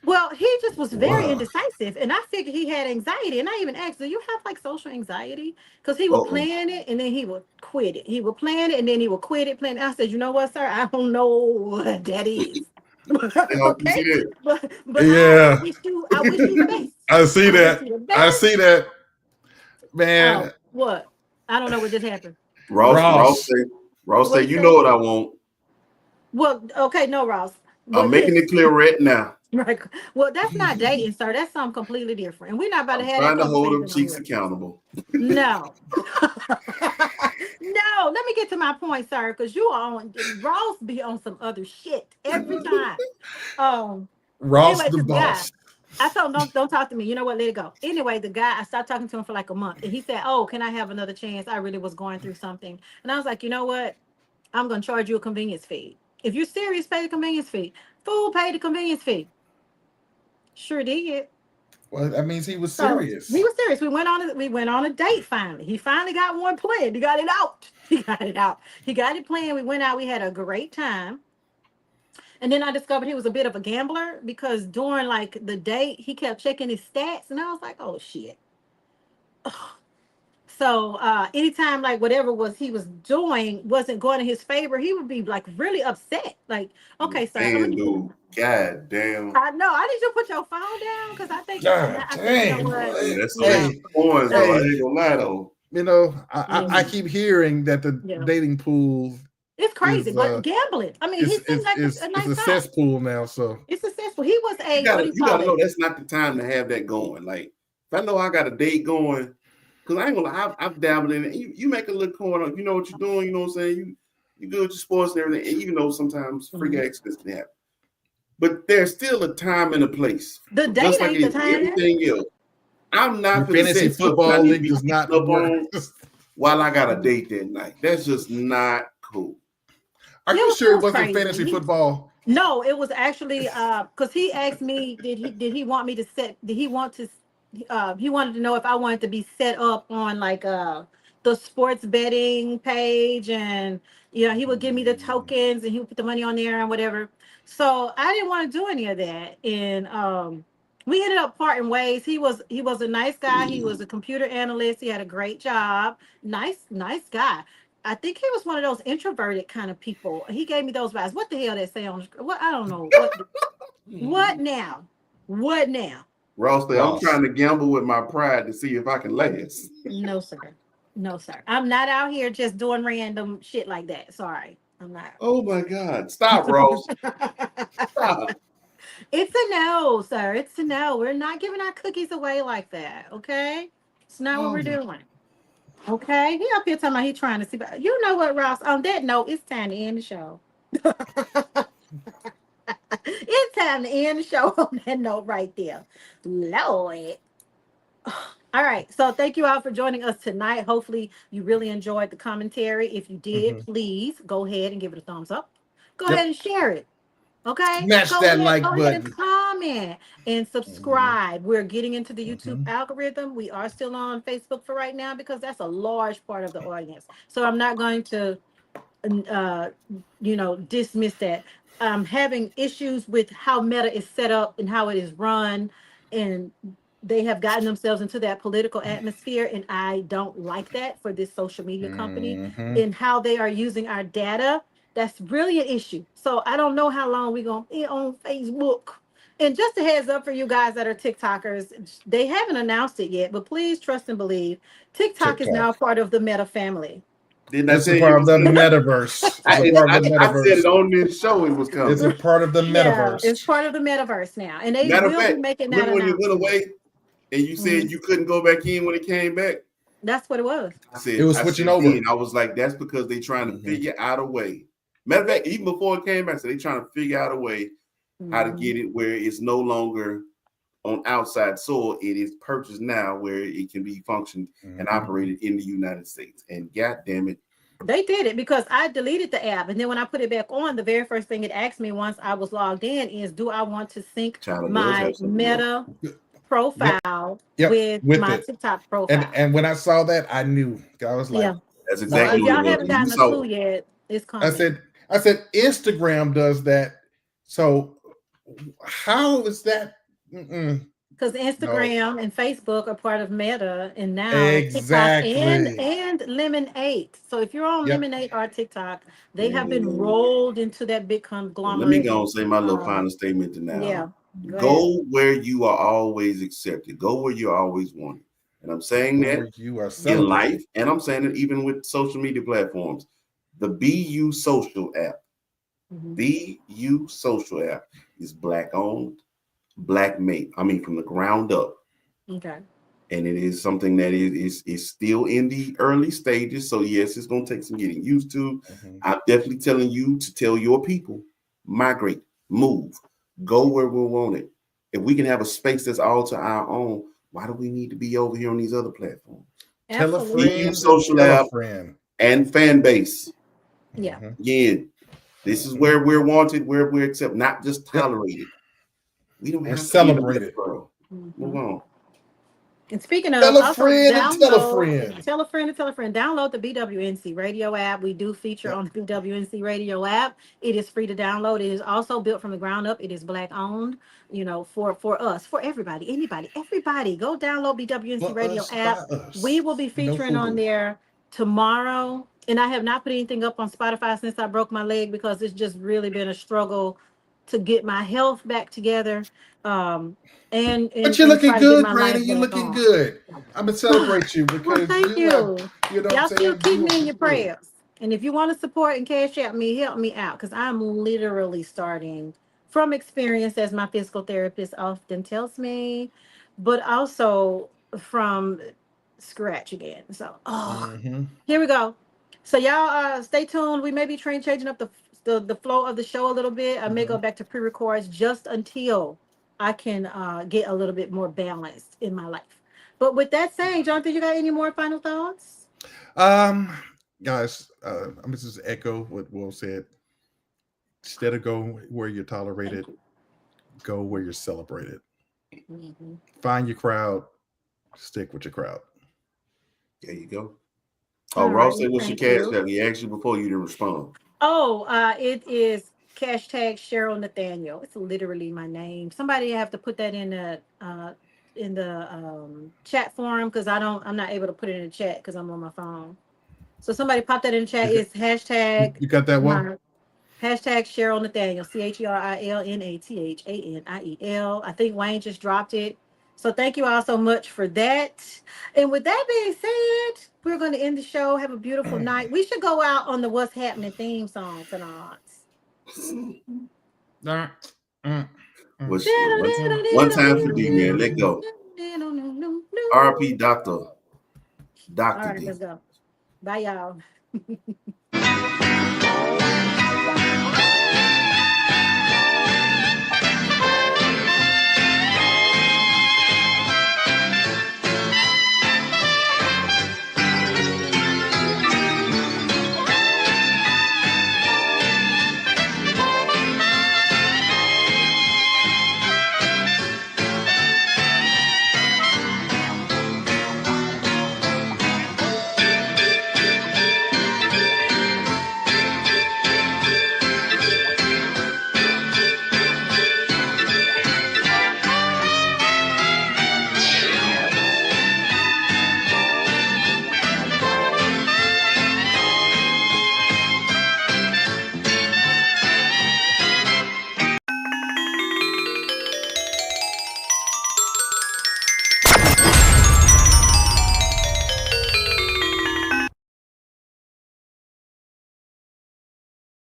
Speaker 2: Well, he just was very
Speaker 1: Wow.
Speaker 2: indecisive, and I figured he had anxiety. And I even asked, "Do you have like social anxiety?" Because he would plan it and then he would quit it. He would plan it and then he would quit it. Plan. I said, "You know what, sir? I don't know what that is." Okay, but
Speaker 1: Yeah.
Speaker 2: I wish you the best.
Speaker 1: I see
Speaker 2: I
Speaker 1: that.
Speaker 2: wish you the
Speaker 1: I
Speaker 2: best.
Speaker 1: see that. Man.
Speaker 2: Oh, what? I don't know what just happened.
Speaker 3: Ross say,
Speaker 2: What
Speaker 3: you
Speaker 2: you
Speaker 3: know
Speaker 2: say?
Speaker 3: what I want.
Speaker 2: Well, okay, no, Ross.
Speaker 3: I'm making it clear right now.
Speaker 2: Right. Well, that's not dating, sir. That's something completely different. And we're not about to have that
Speaker 3: Trying to hold them
Speaker 2: conversation on
Speaker 3: cheeks
Speaker 2: here.
Speaker 3: accountable.
Speaker 2: No. No, let me get to my point, sir, because you are on Ross be on some other shit every time.
Speaker 1: Ross
Speaker 2: Anyway,
Speaker 1: the
Speaker 2: this guy,
Speaker 1: boss.
Speaker 2: I told him, don't talk to me. You know what? Let it go. Anyway, the guy, I stopped talking to him for like a month, and he said, "Oh, can I have another chance? I really was going through something." And I was like, "You know what? I'm gonna charge you a convenience fee. If you're serious, pay the convenience fee." Fool paid the convenience fee. Sure did.
Speaker 1: Well, that means he was
Speaker 2: So
Speaker 1: serious.
Speaker 2: he was serious. We went on a date finally. He finally got one planned. He got it out. He got it out. He got it planned. We went out. We had a great time. And then I discovered he was a bit of a gambler because during like the date, he kept checking his stats, and I was like, "Oh shit." So anytime like whatever was he was doing wasn't going in his favor, he would be like really upset. Like, "Okay, sir, I'm gonna
Speaker 3: Man,
Speaker 2: need you."
Speaker 3: dude. God damn.
Speaker 2: I know. I need you to put your phone down because I think
Speaker 1: God
Speaker 2: I said, "You know
Speaker 1: dang,
Speaker 2: what?
Speaker 3: Yeah,
Speaker 1: boy.
Speaker 3: that's
Speaker 2: Yeah,
Speaker 3: some points, though. I
Speaker 1: Hey.
Speaker 3: ain't gonna lie, though.
Speaker 1: You know,
Speaker 2: Yeah.
Speaker 1: I keep hearing that the
Speaker 2: Yeah.
Speaker 1: dating pool
Speaker 2: It's crazy."
Speaker 1: is
Speaker 2: But gambling. I mean, he seems like a nice
Speaker 1: it's a
Speaker 2: guy.
Speaker 1: cesspool now. So
Speaker 2: It's successful. He was
Speaker 3: You
Speaker 2: what do you call
Speaker 3: gotta know
Speaker 2: it?
Speaker 3: that's not the time to have that going. Like, if I know I got a date going, because I ain't gonna lie, I've dabbled in it. You make a little corner, you know what you're doing, you know what I'm saying? You good with your sports and everything, and even though sometimes freak accidents can happen. But there's still a time and a place.
Speaker 2: The date
Speaker 3: Just like
Speaker 2: ain't the
Speaker 3: it is
Speaker 2: time.
Speaker 3: everything else. I'm
Speaker 1: your
Speaker 3: not gonna
Speaker 1: fantasy
Speaker 3: set stuff I
Speaker 1: football
Speaker 3: need to
Speaker 1: league
Speaker 3: be
Speaker 1: does not
Speaker 3: keeping up
Speaker 1: work.
Speaker 3: on while I got a date that night. That's just not cool.
Speaker 1: Are
Speaker 2: It
Speaker 1: you
Speaker 2: was,
Speaker 1: sure
Speaker 2: it
Speaker 1: it
Speaker 2: was
Speaker 1: wasn't
Speaker 2: crazy.
Speaker 1: fantasy football?
Speaker 2: No, it was actually because he asked me, did he want me to set? Did he want to? He wanted to know if I wanted to be set up on like the sports betting page, and he would give me the tokens and he would put the money on there and whatever. So I didn't want to do any of that, and we ended up parting ways. He was a nice guy. He was a computer analyst. He had a great job. Nice guy. I think he was one of those introverted kind of people. He gave me those vibes. What the hell they say on the screen? What I don't know. What now? What now?
Speaker 3: Ross, I'm
Speaker 1: Ross.
Speaker 3: trying to gamble with my pride to see if I can last.
Speaker 2: No, sir. No, sir. I'm not out here just doing random shit like that. Sorry. I'm not.
Speaker 3: Oh my God. Stop, Ross. Stop.
Speaker 2: It's a no, sir. It's a no. We're not giving our cookies away like that. Okay? It's not what we're doing. Okay? He up here talking about he trying to see. But you know what, Ross? On that note, it's time to end the show. It's time to end the show on that note right there. Lord. All right. So thank you all for joining us tonight. Hopefully you really enjoyed the commentary. If you did, please go ahead and give it a thumbs up. Go ahead and share it. Okay.
Speaker 1: Smash that like
Speaker 2: go ahead
Speaker 1: button.
Speaker 2: and comment and subscribe. We're getting into the YouTube algorithm. We are still on Facebook for right now because that's a large part of the audience. So I'm not going to dismiss that. Having issues with how Meta is set up and how it is run, and they have gotten themselves into that political atmosphere, and I don't like that for this social media company
Speaker 1: Mhm.
Speaker 2: and how they are using our data. That's really an issue. So I don't know how long we're gonna be on Facebook. And just a heads up for you guys that are TikTokers, they haven't announced it yet, but please trust and believe TikTok is
Speaker 1: TikTok.
Speaker 2: now part of the Meta family.
Speaker 3: Didn't I
Speaker 1: It's
Speaker 3: tell
Speaker 1: a
Speaker 3: you?
Speaker 1: part of the metaverse. It's a part of the
Speaker 3: I said it
Speaker 1: metaverse.
Speaker 3: on this show. It was
Speaker 1: It's
Speaker 3: coming.
Speaker 1: a part of the
Speaker 2: Yeah, it's
Speaker 1: metaverse.
Speaker 2: part of the metaverse now, and they
Speaker 3: Matter of
Speaker 2: will be
Speaker 3: fact,
Speaker 2: making that
Speaker 3: remember when it went
Speaker 2: announcement.
Speaker 3: away and you said
Speaker 2: Mhm.
Speaker 3: you couldn't go back in when it came back?
Speaker 2: That's what it was.
Speaker 1: It was
Speaker 3: I
Speaker 1: switching
Speaker 3: said
Speaker 1: over.
Speaker 3: then, I was like, that's because they trying to
Speaker 1: Mhm.
Speaker 3: figure out a way. Matter of fact, even before it came back, so they trying to figure out a way how to get it where it's no longer on outside soil. It is purchased now where it can be functioned and operated in the United States. And God damn it,
Speaker 2: They did it because I deleted the app, and then when I put it back on, the very first thing it asked me once I was logged in is, "Do I want to sync
Speaker 3: China does
Speaker 2: my
Speaker 3: have something else.
Speaker 2: Meta
Speaker 1: Yep.
Speaker 2: profile
Speaker 1: Yep.
Speaker 2: with
Speaker 1: With
Speaker 2: my
Speaker 1: it.
Speaker 2: TikTok profile?"
Speaker 1: And when I saw that, I knew. I was like,
Speaker 2: Yeah.
Speaker 3: That's
Speaker 2: So
Speaker 3: exactly
Speaker 2: if
Speaker 3: what
Speaker 1: what?
Speaker 3: it
Speaker 2: y'all
Speaker 3: was.
Speaker 2: haven't
Speaker 3: And you
Speaker 2: gotten a
Speaker 3: saw
Speaker 2: clue yet, it's
Speaker 1: I
Speaker 2: coming.
Speaker 1: said Instagram does that. So how is that?
Speaker 2: Because
Speaker 1: No.
Speaker 2: Instagram and Facebook are part of Meta, and now TikTok
Speaker 1: Exactly.
Speaker 2: and Lemonade. So if you're on
Speaker 1: Yep.
Speaker 2: Lemonade or TikTok, they have been
Speaker 3: man.
Speaker 2: rolled into that big
Speaker 3: Well, let me
Speaker 2: conglomerate.
Speaker 3: go and say my little
Speaker 2: Um,
Speaker 3: final statement to
Speaker 2: yeah,
Speaker 3: now.
Speaker 2: go ahead.
Speaker 3: Go where you are always accepted. Go where you're always wanted. And I'm saying that
Speaker 1: Or you are
Speaker 3: in
Speaker 2: Mhm.
Speaker 1: celebrated.
Speaker 3: life, and I'm saying it even with social media platforms. The BU Social app,
Speaker 2: Mhm.
Speaker 3: BU Social app is black owned, black made. I mean, from the ground up.
Speaker 2: Okay.
Speaker 3: And it is something that is still in the early stages. So yes, it's going to take some getting used to.
Speaker 1: Mhm.
Speaker 3: I'm definitely telling you to tell your people, migrate, move, go where we want it. If we can have a space that's all to our own, why do we need to be over here on these other platforms?
Speaker 1: Tell a
Speaker 2: Absolutely.
Speaker 3: EU
Speaker 1: friend to
Speaker 3: Social
Speaker 1: tell a
Speaker 3: app
Speaker 1: friend.
Speaker 3: and fan base.
Speaker 2: Yeah.
Speaker 1: Mhm.
Speaker 3: Again, this is where we're wanted, where we're accepted, not just
Speaker 1: Yep.
Speaker 3: tolerated. We don't
Speaker 1: We're
Speaker 3: have to be in the
Speaker 1: celebrated.
Speaker 3: world. Move
Speaker 2: Mhm.
Speaker 3: on.
Speaker 2: And speaking of,
Speaker 1: Tell a
Speaker 2: also
Speaker 1: friend and tell a
Speaker 2: download,
Speaker 1: friend.
Speaker 2: tell a friend and tell a friend, download the BWNC radio app. We do feature
Speaker 1: Yep.
Speaker 2: on the BWNC radio app. It is free to download. It is also built from the ground up. It is black owned, for us, for everybody, anybody, everybody. Go download BWNC
Speaker 1: For
Speaker 2: radio
Speaker 1: us, by
Speaker 2: app. We
Speaker 1: us.
Speaker 2: will be
Speaker 1: No
Speaker 2: featuring on
Speaker 1: FUBU.
Speaker 2: there tomorrow. And I have not put anything up on Spotify since I broke my leg because it's just really been a struggle to get my health back together. Um, and
Speaker 1: But
Speaker 2: and
Speaker 1: you're
Speaker 2: and
Speaker 1: looking
Speaker 2: try to get
Speaker 1: good,
Speaker 2: my
Speaker 1: Granny.
Speaker 2: life
Speaker 1: You're
Speaker 2: back
Speaker 1: looking
Speaker 2: on.
Speaker 1: good. I'm gonna celebrate you
Speaker 2: Well,
Speaker 1: because
Speaker 2: thank
Speaker 1: you have,
Speaker 2: you.
Speaker 1: you know what I'm
Speaker 2: Y'all still
Speaker 1: saying?
Speaker 2: keep
Speaker 1: You
Speaker 2: me in your
Speaker 1: good.
Speaker 2: prayers. And if you want to support and cash out me, help me out because I'm literally starting from experience, as my physical therapist often tells me, but also from scratch again. So,
Speaker 1: Mm-hmm.
Speaker 2: here we go. So y'all stay tuned. We may be changing up the flow of the show a little bit. I may
Speaker 1: Mm-hmm.
Speaker 2: go back to pre-records just until I can get a little bit more balanced in my life. But with that saying, Jonathan, you got any more final thoughts?
Speaker 1: Um, guys, I'm gonna just echo what Will said. Instead of go where you're tolerated, go where you're celebrated.
Speaker 2: Mhm.
Speaker 1: Find your crowd, stick with your crowd.
Speaker 3: There you go. Oh,
Speaker 2: All
Speaker 3: Ross
Speaker 2: right,
Speaker 3: said, "What's your
Speaker 2: thank
Speaker 3: cash
Speaker 2: you.
Speaker 3: app?" He asked you before you didn't respond.
Speaker 2: Oh, it is hashtag Cheryl Nathaniel. It's literally my name. Somebody have to put that in the chat forum because I'm not able to put it in the chat because I'm on my phone. So somebody pop that in the chat.
Speaker 1: You got,
Speaker 2: It's hashtag
Speaker 1: you got that one?
Speaker 2: my hashtag Cheryl Nathaniel, CherilNathaniel. I think Wayne just dropped it. So thank you all so much for that. And with that being said, we're going to end the show. Have a beautiful night. We should go out on the What's Happening theme song tonight.
Speaker 1: Nah. Mm, mm,
Speaker 3: Which one time for D, man. Let go. RP
Speaker 2: All
Speaker 3: Doctor
Speaker 2: right,
Speaker 3: D.
Speaker 2: let's go. Bye, y'all.